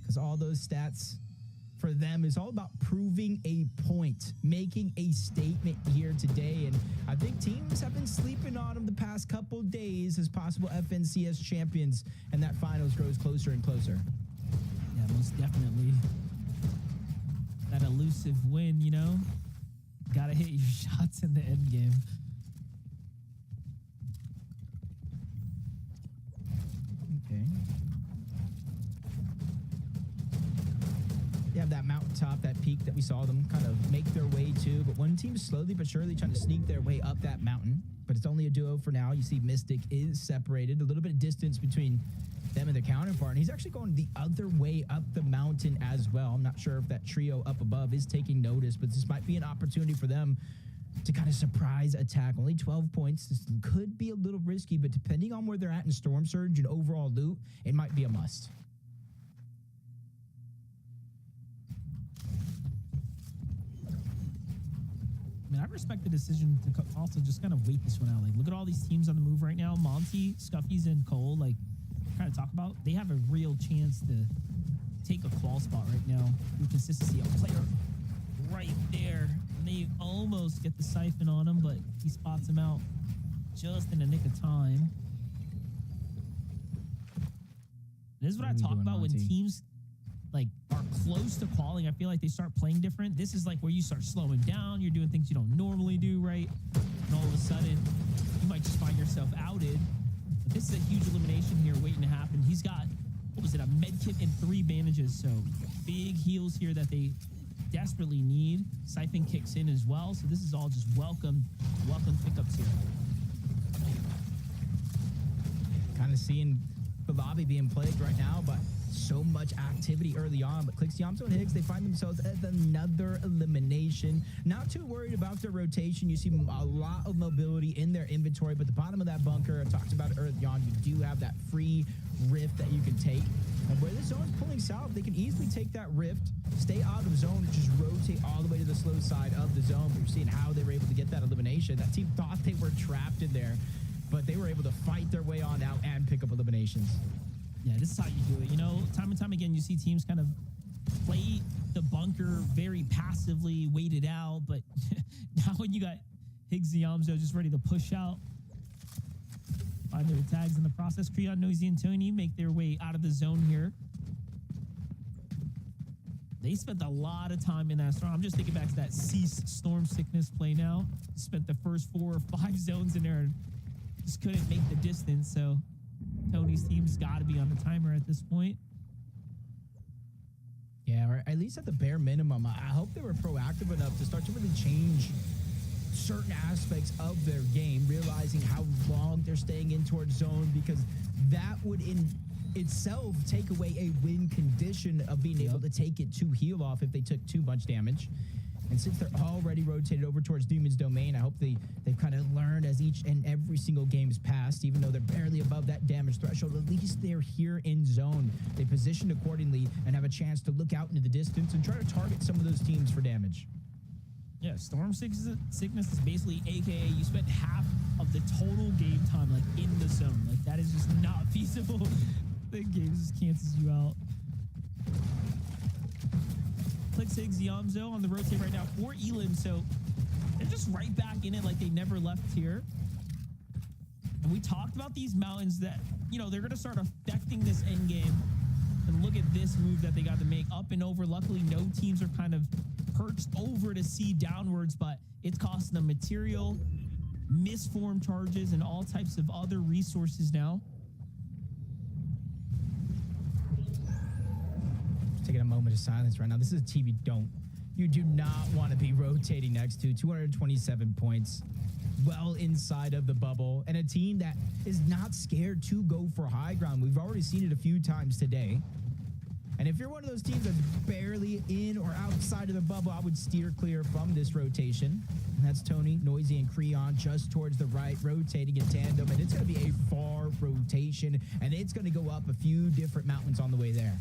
because all those stats for them is all about proving a point, making a statement here today. And I think teams have been sleeping on them the past couple days as possible FNCS champions, and that finals grows closer and closer. Yeah, most definitely. That elusive win, gotta hit your shots in the end game. Okay. You have that mountaintop, that peak that we saw them kind of make their way to, but one team is slowly but surely trying to sneak their way up that mountain, but it's only a duo for now. You see Mystic is separated, a little bit of distance between them and their counterpart, and he's actually going the other way up the mountain as well. I'm not sure if that trio up above is taking notice, but this might be an opportunity for them to kind of surprise attack. Only 12 points. This could be a little risky, but depending on where they're at in Storm Surge and overall loot, it might be a must. I mean, I respect the decision to also just kind of wait this one out. Like, look at all these teams on the move right now. Monty, Scuffies, and Cole, like, kind of talk about, they have a real chance to take a qual spot right now through consistency. A player right there, and they almost get the siphon on him, but he spots him out just in the nick of time. This is what I talk about when teams like are close to qualing. I feel like they start playing different. This is like where you start slowing down. You're doing things you don't normally do, right? And all of a sudden, you might just find yourself outed. But this is a huge elimination here waiting to happen. He's got what was it, a med kit and 3 bandages. So big heals here that they desperately need. Siphon kicks in as well. So this is all just welcome pickups here. Kind of seeing the lobby being plagued right now, but so much activity early on. But Clix, Yamso, and Higgs, they find themselves at another elimination. Not too worried about their rotation. You see a lot of mobility in their inventory, but the bottom of that bunker, I talked about it early on, you do have that free rift that you can take. And where the zone's pulling south, they can easily take that rift, stay out of zone, just rotate all the way to the slow side of the zone. But you're seeing how they were able to get that elimination. That team thought they were trapped in there, but they were able to fight their way on out and pick up eliminations. Yeah, this is how you do it. You know, time and time again, you see teams kind of play the bunker very passively, wait it out. But now when you got Higgs and Yamso just ready to push out, find their tags in the process. Creon, Noisy, and Tony make their way out of the zone here. They spent a lot of time in that storm. I'm just thinking back to that Cease Storm Sickness play now. Spent the first 4 or 5 zones in there and just couldn't make the distance. So Tony's team's got to be on the timer at this point. Yeah, or at least at the bare minimum, I hope they were proactive enough to start to really change certain aspects of their game, realizing how long they're staying in towards zone, because that would in itself take away a win condition of being able to take it to heal off if they took too much damage. And since they're already rotated over towards Demon's Domain, I hope they've kind of learned as each and every single game is passed, even though they're barely above that damage threshold, at least they're here in zone. They positioned accordingly and have a chance to look out into the distance and try to target some of those teams for damage. Yeah, Storm Sickness is basically AKA you spent half of the total game time like in the zone. Like that is just not feasible. The game just cancels you out. Clix, Higgs, Yamso on the rotate right now for Elim, so they're just right back in it like they never left here. And we talked about these mountains that, you know, they're going to start affecting this end game. And look at this move that they got to make up and over. Luckily, no teams are kind of perched over to see downwards, but it's costing them material, misformed charges, and all types of other resources now. Taking a moment of silence right now. This is a team you do not want to be rotating next to. 227 points, well inside of the bubble, and a team that is not scared to go for high ground. We've already seen it a few times today. And if you're one of those teams that's barely in or outside of the bubble, I would steer clear from this rotation. And that's Tony, Noisy, and Creon just towards the right, rotating in tandem. And it's going to be a far rotation, and it's going to go up a few different mountains on the way there.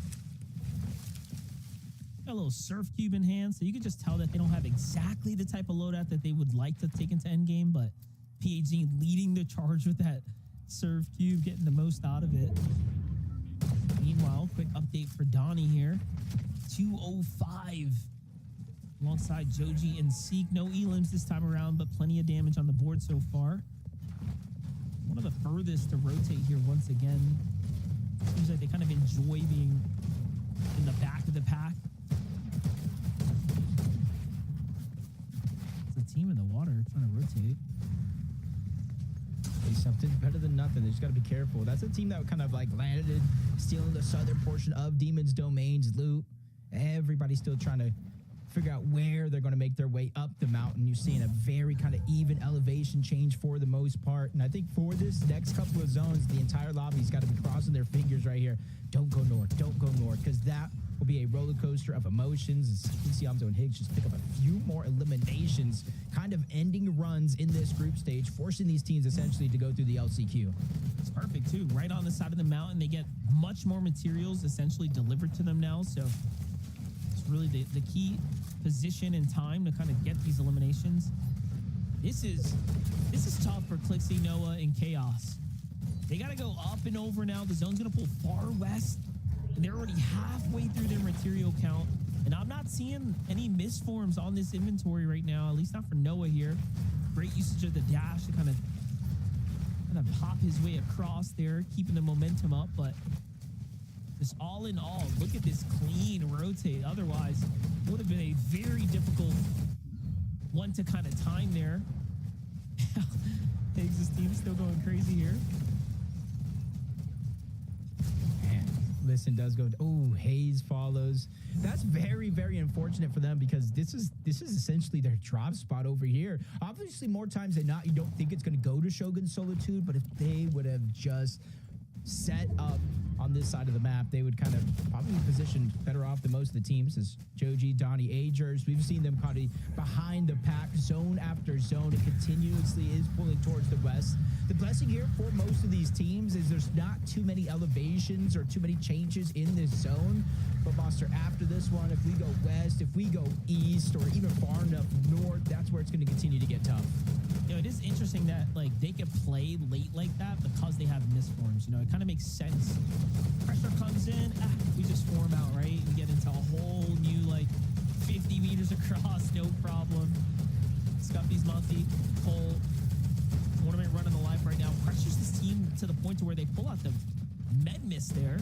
Got a little surf cube in hand, so you can just tell that they don't have exactly the type of loadout that they would like to take into endgame, but PhD leading the charge with that surf cube, getting the most out of it. Meanwhile, quick update for Donnie here. 205 alongside Joji and Seek. No elims this time around, but plenty of damage on the board so far. One of the furthest to rotate here once again. Seems like they kind of enjoy being in the back of the pack. It's a team in the water trying to rotate. Something's better than nothing. They just got to be careful. That's a team that kind of like landed, stealing the southern portion of Demon's Domain's loot. Everybody's still trying to figure out where they're going to make their way up the mountain. You're seeing a very kind of even elevation change for the most part. And I think for this next couple of zones, the entire lobby's got to be crossing their fingers right here. Don't go north. Don't go north, because that will be a roller coaster of emotions. And Yamso and Higgs just pick up a few more eliminations, kind of ending runs in this group stage, forcing these teams essentially to go through the LCQ. It's perfect too. Right on the side of the mountain, they get much more materials essentially delivered to them now. So it's really the key position and time to kind of get these eliminations. This is tough for Clixie, Noah, and Chaos. They got to go up and over now. The zone's going to pull far west. And they're already halfway through their material count. And I'm not seeing any misforms on this inventory right now, at least not for Noah here. Great usage of the dash to kind of pop his way across there, keeping the momentum up. But just all in all, look at this clean rotate. Otherwise, it would have been a very difficult one to kind of time there. Higgs' team still going crazy here. Listen does go. Oh, Hayes follows. That's very, very unfortunate for them because this is essentially their drop spot over here. Obviously, more times than not, you don't think it's going to go to Shogun Solitude, but if they would have just set up on this side of the map, they would kind of probably position better off than most of the teams. As Joji, Donnie, Agers, we've seen them probably behind the pack, zone after zone. It continuously is pulling towards the west. The blessing here for most of these teams is there's not too many elevations or too many changes in this zone. But Monster, after this one, if we go west, if we go east, or even far enough north, that's where it's going to continue to get tough. You know, it is interesting that like they could play late like that because they have misforms. You know, it kind of makes sense. Pressure comes in, we just form out, right? We get into a whole new like 50 meters across, no problem. Scuffy's Monty, Cole, tournament running the life right now. Pressures this team to the point to where they pull out the med miss there.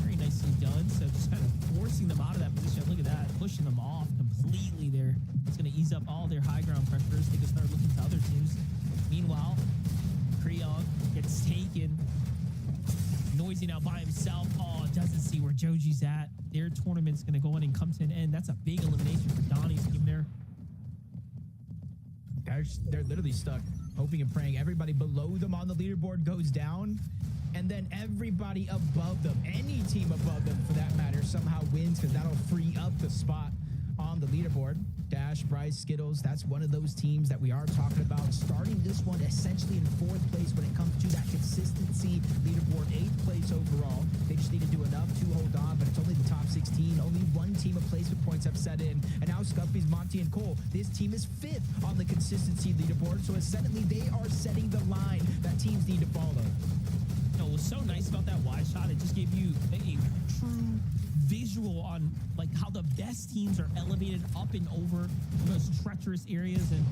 Very nicely done. So just kind of forcing them out of that position. Look at that, pushing them off completely there. It's going to ease up all their high ground pressures. They can start looking to other teams. Meanwhile, Creon gets taken. Noisy now by himself. Oh, doesn't see where Joji's at. Their tournament's going to go in and come to an end. That's a big elimination for Donnie's team there. They're literally stuck, hoping and praying. Everybody below them on the leaderboard goes down, and then everybody above them, any team above them for that matter, somehow wins because that'll free up the spot on the leaderboard. Dash, Bryce, Skittles, that's one of those teams that we are talking about. Starting this one essentially in 4th place when it comes to that consistency leaderboard, 8th place overall. They just need to do enough to hold on, but it's only the top 16. Only one team of placement points have set in. And now Scuffy's, Monty, and Cole. This team is 5th on the consistency leaderboard. So essentially they are setting the line that teams need to follow. You know, what was so nice about that wide shot, it just gave you a true visual on like how the best teams are elevated up and over the most treacherous areas. And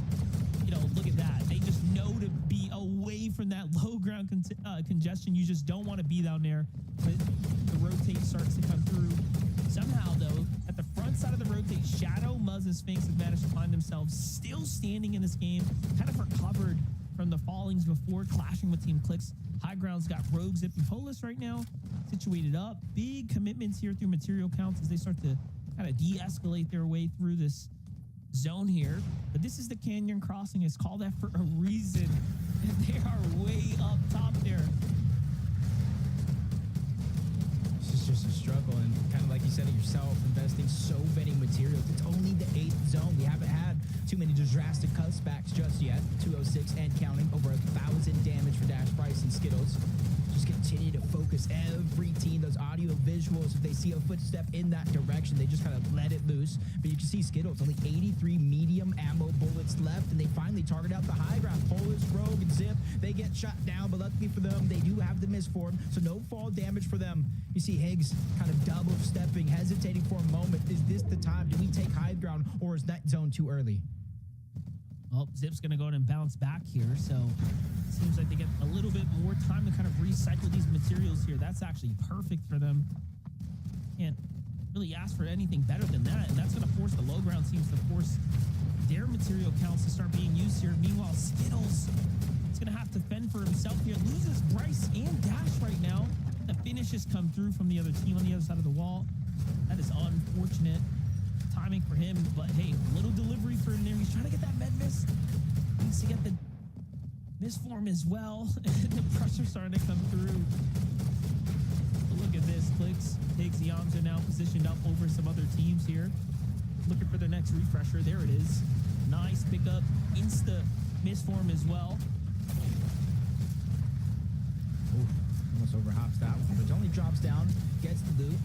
you know, look at that, they just know to be away from that low ground congestion. You just don't want to be down there. But the rotate starts to come through. Somehow though, at the front side of the rotate, Shadow, Muzz, and Sphinx have managed to find themselves still standing in this game, kind of recovered from the fallings before clashing with Team Clicks. High ground's got Rogue, Zip, and Polis right now situated up. Big commitments here through material counts as they start to kind of de-escalate their way through this zone here. But this is the Canyon Crossing. It's called that for a reason. They are way up top there. It's just a struggle, and kind of like you said it yourself, investing so many materials. It's only the 8th zone. We haven't had too many drastic cutbacks just yet. 206 and counting, over 1,000 damage for Dash, Bryce, and Skittles. Just continue to focus every team. Those audio visuals, if they see a footstep in that direction, they just kind of let it loose. But you can see Skittles, only 83 medium ammo bullets left, and they finally target out the high ground. Polis, Rogue, and Zip, they get shot down, but luckily for them, they do have the misform, so no fall damage for them. You see Higgs kind of double stepping, hesitating for a moment. Is this the time? Do we take high ground, or is that zone too early? Well, Zip's going to go ahead and bounce back here, so seems like they get a little bit more time to kind of recycle these materials here. That's actually perfect for them. Can't really ask for anything better than that, and that's going to force the low ground teams to force their material counts to start being used here. Meanwhile, Skittles is going to have to fend for himself here. Loses Bryce and Dash right now. The finishes come through from the other team on the other side of the wall. That is unfortunate timing for him, but hey, little delivery for him there. He's trying to get that med miss. Needs to get the misform as well. The pressure's starting to come through. But look at this. Clicks, takes Yamza now positioned up over some other teams here. Looking for their next refresher. There it is. Nice pickup. Insta misform as well. Ooh, almost overhops that one, but only drops down, gets the loot.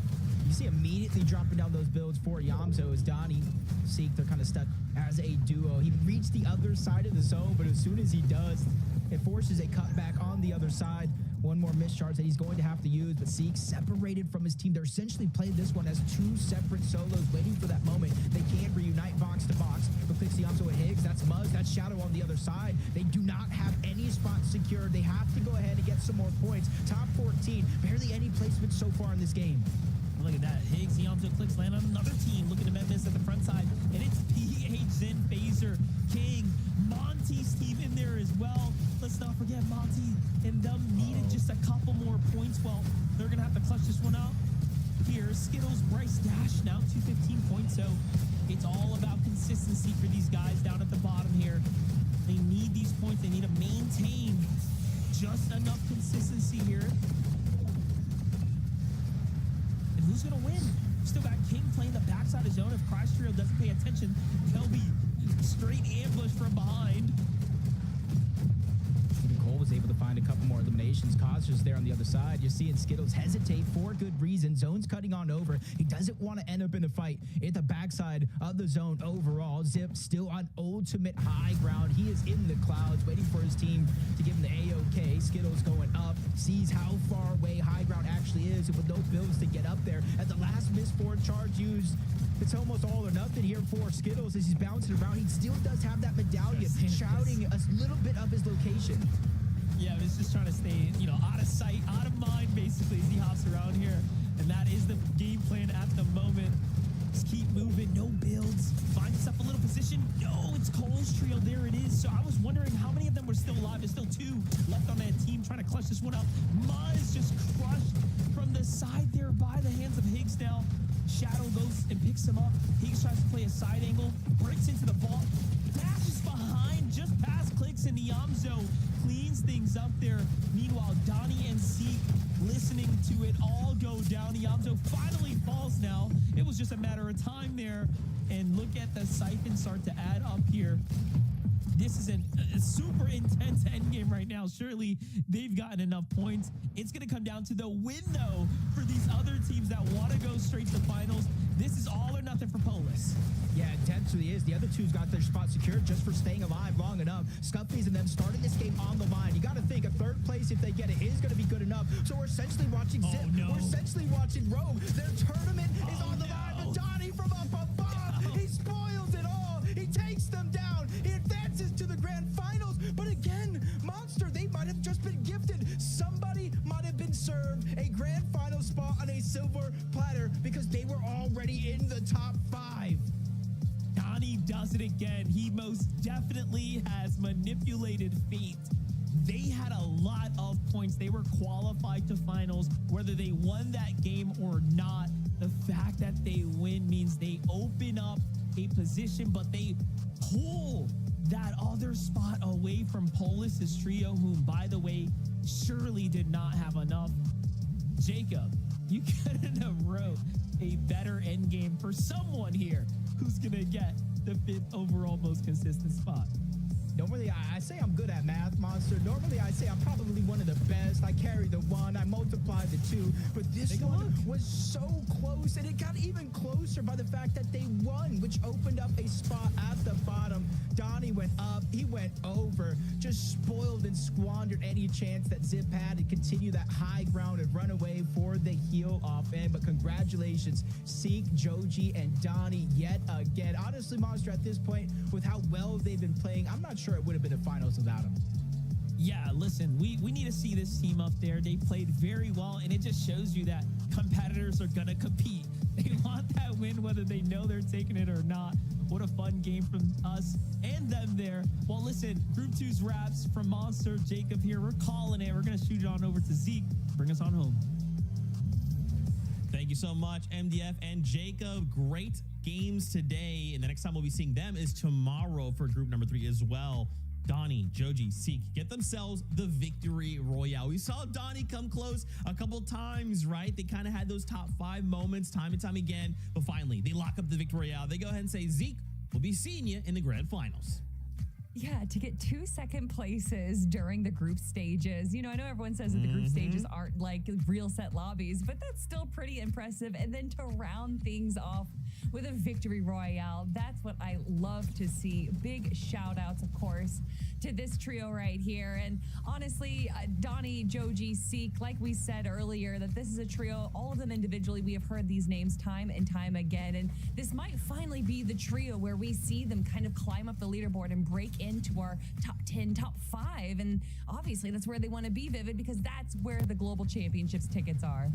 You see immediately dropping down those builds for Yamzo as Donnie Seek, they're kind of stuck as a duo. He reached the other side of the zone, but as soon as he does, it forces a cutback on the other side. One more mischarge that he's going to have to use, but Seek separated from his team. They're essentially playing this one as 2 separate solos, waiting for that moment. They can't reunite box to box, but picks Yamzo and Higgs. That's Muzz, that's Shadow on the other side. They do not have any spots secured. They have to go ahead and get some more points. Top 14, barely any placement so far in this game. Look at that. Higgs, Yamzo, Clicks land on another team. Looking to miss at the front side. And it's PH, Zen, Phaser, King, Monty's team in there as well. Let's not forget Monty and them needed just a couple more points. Well, they're going to have to to clutch this one out. Here, Skittles, Bryce Dash now 215 points. So it's all about consistency for these guys down at the bottom here. They need these points. They need to maintain just enough consistency here. And who's going to win? Still got King playing the backside of zone. If Crash Trio doesn't pay attention, they'll be straight ambush from behind. Cole was able to find a couple more eliminations. Cautious there on the other side. You're seeing Skittles hesitate for good reason. Zone's cutting on over. He doesn't want to end up in a fight at the backside of the zone overall. Zip still on ultimate high ground. He is in the clouds waiting for his team to give him the A-OK. Skittles going up, sees how far away high ground actually is, and with no builds to get up there. At the last misforward charge used, it's almost all or nothing here for Skittles as he's bouncing around. He still does have that medallion, shouting a little bit of his location. Yeah, but he's just trying to stay, out of sight, out of mind, basically, as he hops around here. And that is the game plan at the moment. Just keep moving, no builds. Finds himself a little position. No, it's Cole's trio. There it is. So I was wondering how many of them were still alive. There's still 2 left on that team trying to clutch this one out. Mud is just crushed from the side there by the hands of Higgs now. Shadow goes and picks him up. Higgs tries to play a side angle, breaks into the ball, dashes behind, just past clicks, and Niamzo cleans things up there. Meanwhile, Donnie and Seek listening to it all go down. Niamzo finally falls now. It was just a matter of time there. And look at the siphon start to add up here. This is a super intense endgame right now. Surely they've gotten enough points. It's going to come down to the win, though, for these other teams that want to go straight to finals. This is all or nothing for Polis. Yeah, it potentially is. The other two's got their spot secured just for staying alive long enough. Scuffy's and them starting this game on the line. You got to think a third place, if they get it, is going to be good enough. So we're essentially watching Zip. No. We're essentially watching Rogue. Their tournament is on the line. But Donnie from up above, he spoils it all. He takes them down. He advances to the grand finals. But again, Monster, they might have just been gifted. Somebody might have been served a grand final spot on a silver platter because they were already in the top 5. Donnie does it again. He most definitely has manipulated fate. They had a lot of points. They were qualified to finals, whether they won that game or not. The fact that they win means they open up a position, but they pull that other spot away from Polis's trio, whom, by the way, surely did not have enough. Jacob, you couldn't have wrote a better end game for someone here who's going to get the 5th overall most consistent spot. Normally, I say I'm good at math, Monster. Normally, I say I'm probably one of the best. I carry the 1, I multiply the 2. But this one was so close, and it got even closer by the fact that they won, which opened up a spot at the bottom. Donnie went up, he went over, just spoiled and squandered any chance that Zip had to continue that high ground and run away for the heel off end. But congratulations, Seek, Joji, and Donnie yet again. Honestly, Monster, at this point, with how well they've been playing, I'm not sure it would have been a finals without him. Yeah, listen, we need to see this team up there. They played very well, and it just shows you that competitors are going to compete. They want that win, whether they know they're taking it or not. What a fun game from us and them there. Well, listen, Group 2's wraps from Monster, Jacob here. We're calling it. We're going to shoot it on over to Zeke. Bring us on home. Thank you so much, MDF and Jacob. Great games today. And the next time we'll be seeing them is tomorrow for group number 3 as well. Donnie, Joji, Seek get themselves the victory royale. We saw Donnie come close a couple times, right? They kind of had those top 5 moments time and time again. But finally, they lock up the victory royale. They go ahead and say, Zeke, we'll be seeing you in the grand finals. Yeah, to get 2 second places during the group stages. I know everyone says that the group stages aren't like real set lobbies, but that's still pretty impressive. And then to round things off with a victory royale, that's what I love to see. Big shout outs, of course, to this trio right here. And honestly, Donnie, Joji, Seek, like we said earlier, that this is a trio, all of them individually. We have heard these names time and time again. And this might finally be the trio where we see them kind of climb up the leaderboard and break into our top 10, top 5. And obviously that's where they want to be, Vivid, because that's where the global championships tickets are.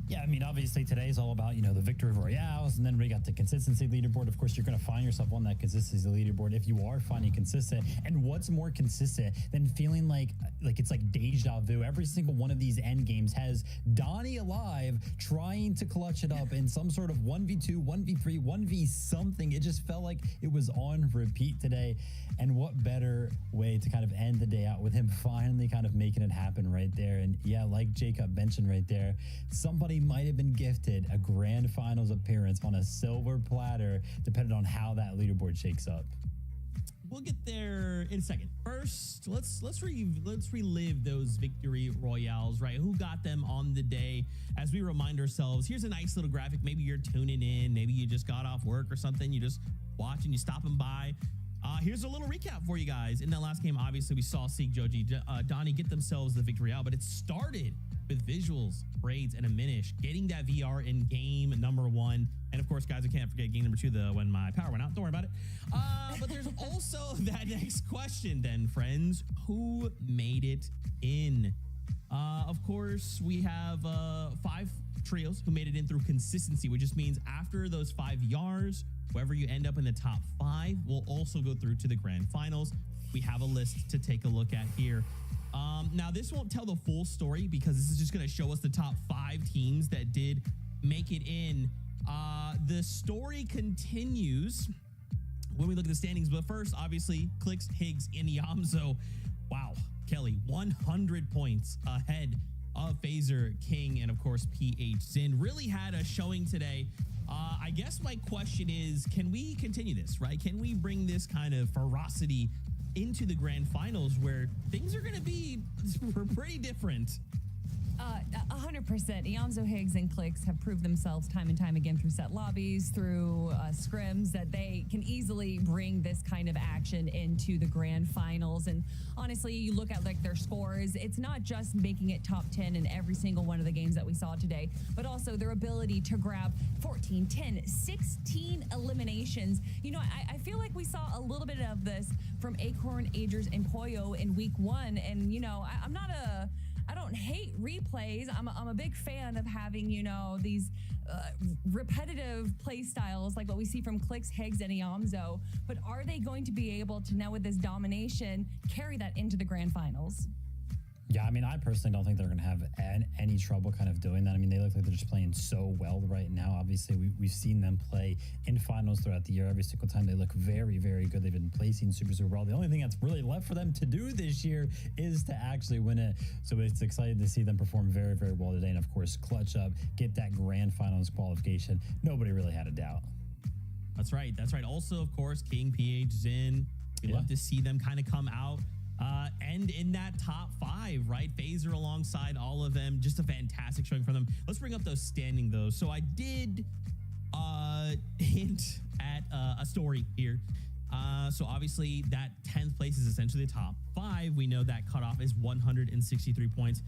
Yeah, I mean, obviously today is all about, the victory royales, and then we got the consistency leaderboard. Of course, you're going to find yourself on that consistency leaderboard if you are finding consistent. And what's more consistent than feeling like it's like deja vu? Every single one of these end games has Donnie alive trying to clutch it up in some sort of 1v2, 1v3, 1v something. It just felt like it was on repeat today. And what better way to kind of end the day out with him finally kind of making it happen right there. And yeah, like Jacob mentioned right there, somebody might have been gifted a grand finals appearance on a silver platter, depending on how that leaderboard shakes up. We'll get there in a second. First, let's relive those victory royales, right? Who got them on the day? As we remind ourselves, here's a nice little graphic. Maybe you're tuning in, maybe you just got off work or something. You just watching, you stopping by. Here's a little recap for you guys. In that last game, obviously, we saw Seek, Joji, Donnie get themselves the victory out, but it started with visuals, braids, and a minish, getting that VR in game number 1. And of course, guys, I can't forget game number 2, when my power went out. Don't worry about it. But there's also that next question then, friends. Who made it in? Of course, we have 5 trios who made it in through consistency, which just means after those 5 yars, whoever you end up in the top 5 will also go through to the grand finals. We have a list to take a look at here. Now, this won't tell the full story because this is just going to show us the top 5 teams that did make it in. The story continues when we look at the standings. But first, obviously, Clicks, Higgs, and Yamzo. Wow, Kelly, 100 points ahead of Phaser, King, and of course, PH Zin. Really had a showing today. I guess my question is, can we continue this, right? Can we bring this kind of ferocity into the grand finals where things are going to be pretty different? 100%. Yamzo, Higgs, and Clicks have proved themselves time and time again through set lobbies, through scrims, that they can easily bring this kind of action into the grand finals. And honestly, you look at their scores, it's not just making it top 10 in every single one of the games that we saw today, but also their ability to grab 14, 10, 16 eliminations. I feel like we saw a little bit of this from Acorn, Agers, and Poyo in week 1. And, I don't hate replays. I'm a big fan of having, these repetitive play styles like what we see from Clicks, Higgs, and Yamzo. But are they going to be able to, now with this domination, carry that into the grand finals? Yeah, I mean, I personally don't think they're going to have any trouble kind of doing that. I mean, they look like they're just playing so well right now. Obviously, we've seen them play in finals throughout the year. Every single time they look very, very good. They've been placing super well. The only thing that's really left for them to do this year is to actually win it. So it's exciting to see them perform very, very well today. And of course, clutch up, get that grand finals qualification. Nobody really had a doubt. That's right. Also, of course, King, PH, Zin. We'd love to see them kind of come out. And in that top 5, right? Phaser alongside all of them. Just a fantastic showing from them. Let's bring up those standing, though. So I did hint at a story here. So obviously that 10th place is essentially the top 5. We know that cutoff is 163 points.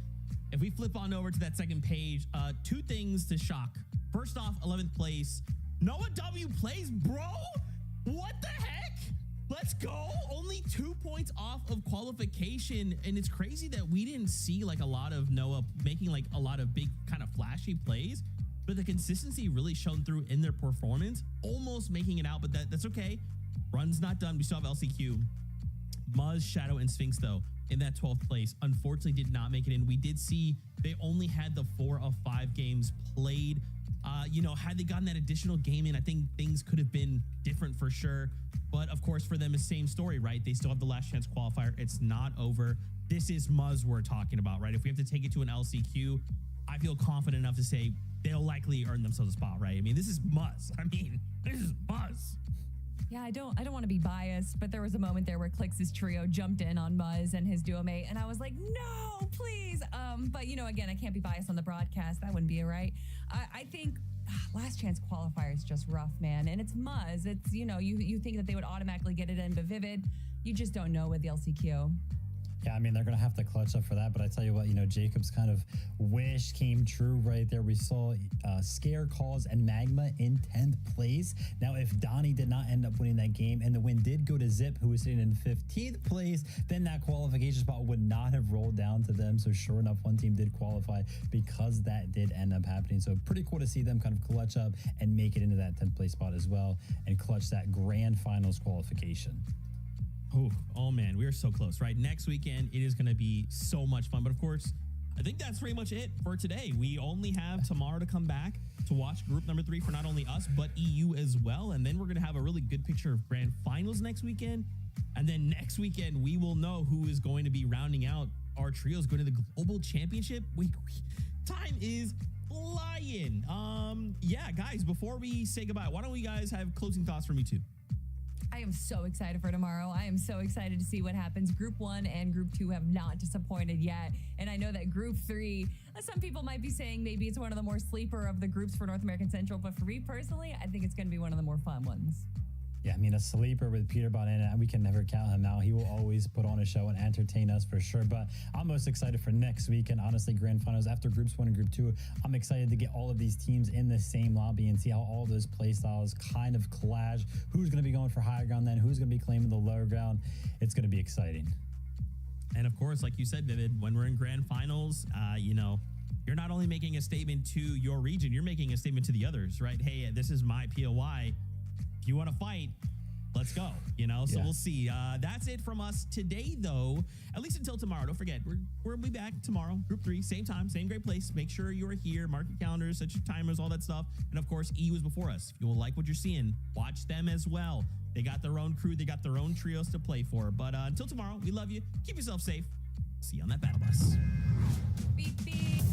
If we flip on over to that second page, 2 things to shock. First off, 11th place. Noah W plays, bro. What the heck? Let's go. Only 2 points off of qualification. And it's crazy that we didn't see a lot of Noah making a lot of big kind of flashy plays, but the consistency really shone through in their performance, almost making it out, but that's okay. Run's not done. We still have LCQ. Muzz, Shadow, and Sphinx, though, in that 12th place, unfortunately did not make it in. We did see they only had the 4 of 5 games played. Had they gotten that additional game in, I think things could have been different for sure. But of course, for them, it's same story, right? They still have the last chance qualifier. It's not over. This is Muzz we're talking about, right? If we have to take it to an LCQ, I feel confident enough to say they'll likely earn themselves a spot, right? I mean, this is Muzz. This is Muzz. Yeah, I don't want to be biased, but there was a moment there where Clix' trio jumped in on Muzz and his duo mate, and I was like, no, please. But again, I can't be biased on the broadcast. That wouldn't be right. I think last chance qualifier is just rough, man. And it's Muzz. It's, you think that they would automatically get it in, but Vivid, you just don't know with the LCQ. Yeah, I mean, they're going to have to clutch up for that. But I tell you what, Jacob's kind of wish came true right there. We saw Scare Calls and Magma in 10th place. Now, if Donnie did not end up winning that game and the win did go to Zip, who was sitting in 15th place, then that qualification spot would not have rolled down to them. So sure enough, one team did qualify because that did end up happening. So pretty cool to see them kind of clutch up and make it into that 10th place spot as well and clutch that grand finals qualification. Oh man, we are so close, right? Next weekend, it is going to be so much fun. But of course, I think that's pretty much it for today. We only have tomorrow to come back to watch group number 3 for not only us, but EU as well. And then we're going to have a really good picture of grand finals next weekend. And then next weekend, we will know who is going to be rounding out our trios going to the global championship. Time is flying. Yeah, guys, before we say goodbye, why don't we guys have closing thoughts from you two? I am so excited for tomorrow. I am so excited to see what happens. Group 1 and Group 2 have not disappointed yet. And I know that Group 3, some people might be saying maybe it's one of the more sleeper of the groups for North American Central. But for me personally, I think it's going to be one of the more fun ones. Yeah, I mean, a sleeper with Peter Bonanna, we can never count him out. He will always put on a show and entertain us for sure. But I'm most excited for next weekend. Honestly, grand finals after groups 1 and group 2. I'm excited to get all of these teams in the same lobby and see how all those play styles kind of clash. Who's going to be going for higher ground then? Who's going to be claiming the lower ground? It's going to be exciting. And of course, like you said, Vivid, when we're in grand finals, you're not only making a statement to your region, you're making a statement to the others, right? Hey, this is my POI. If you want to fight, let's go, So we'll see. That's it from us today, though, at least until tomorrow. Don't forget, we'll be back tomorrow, group 3, same time, same great place. Make sure you're here, mark your calendars, set your timers, all that stuff. And of course, EU is before us. If you will like what you're seeing, watch them as well. They got their own crew. They got their own trios to play for. But until tomorrow, we love you. Keep yourself safe. See you on that battle bus. Beep, beep.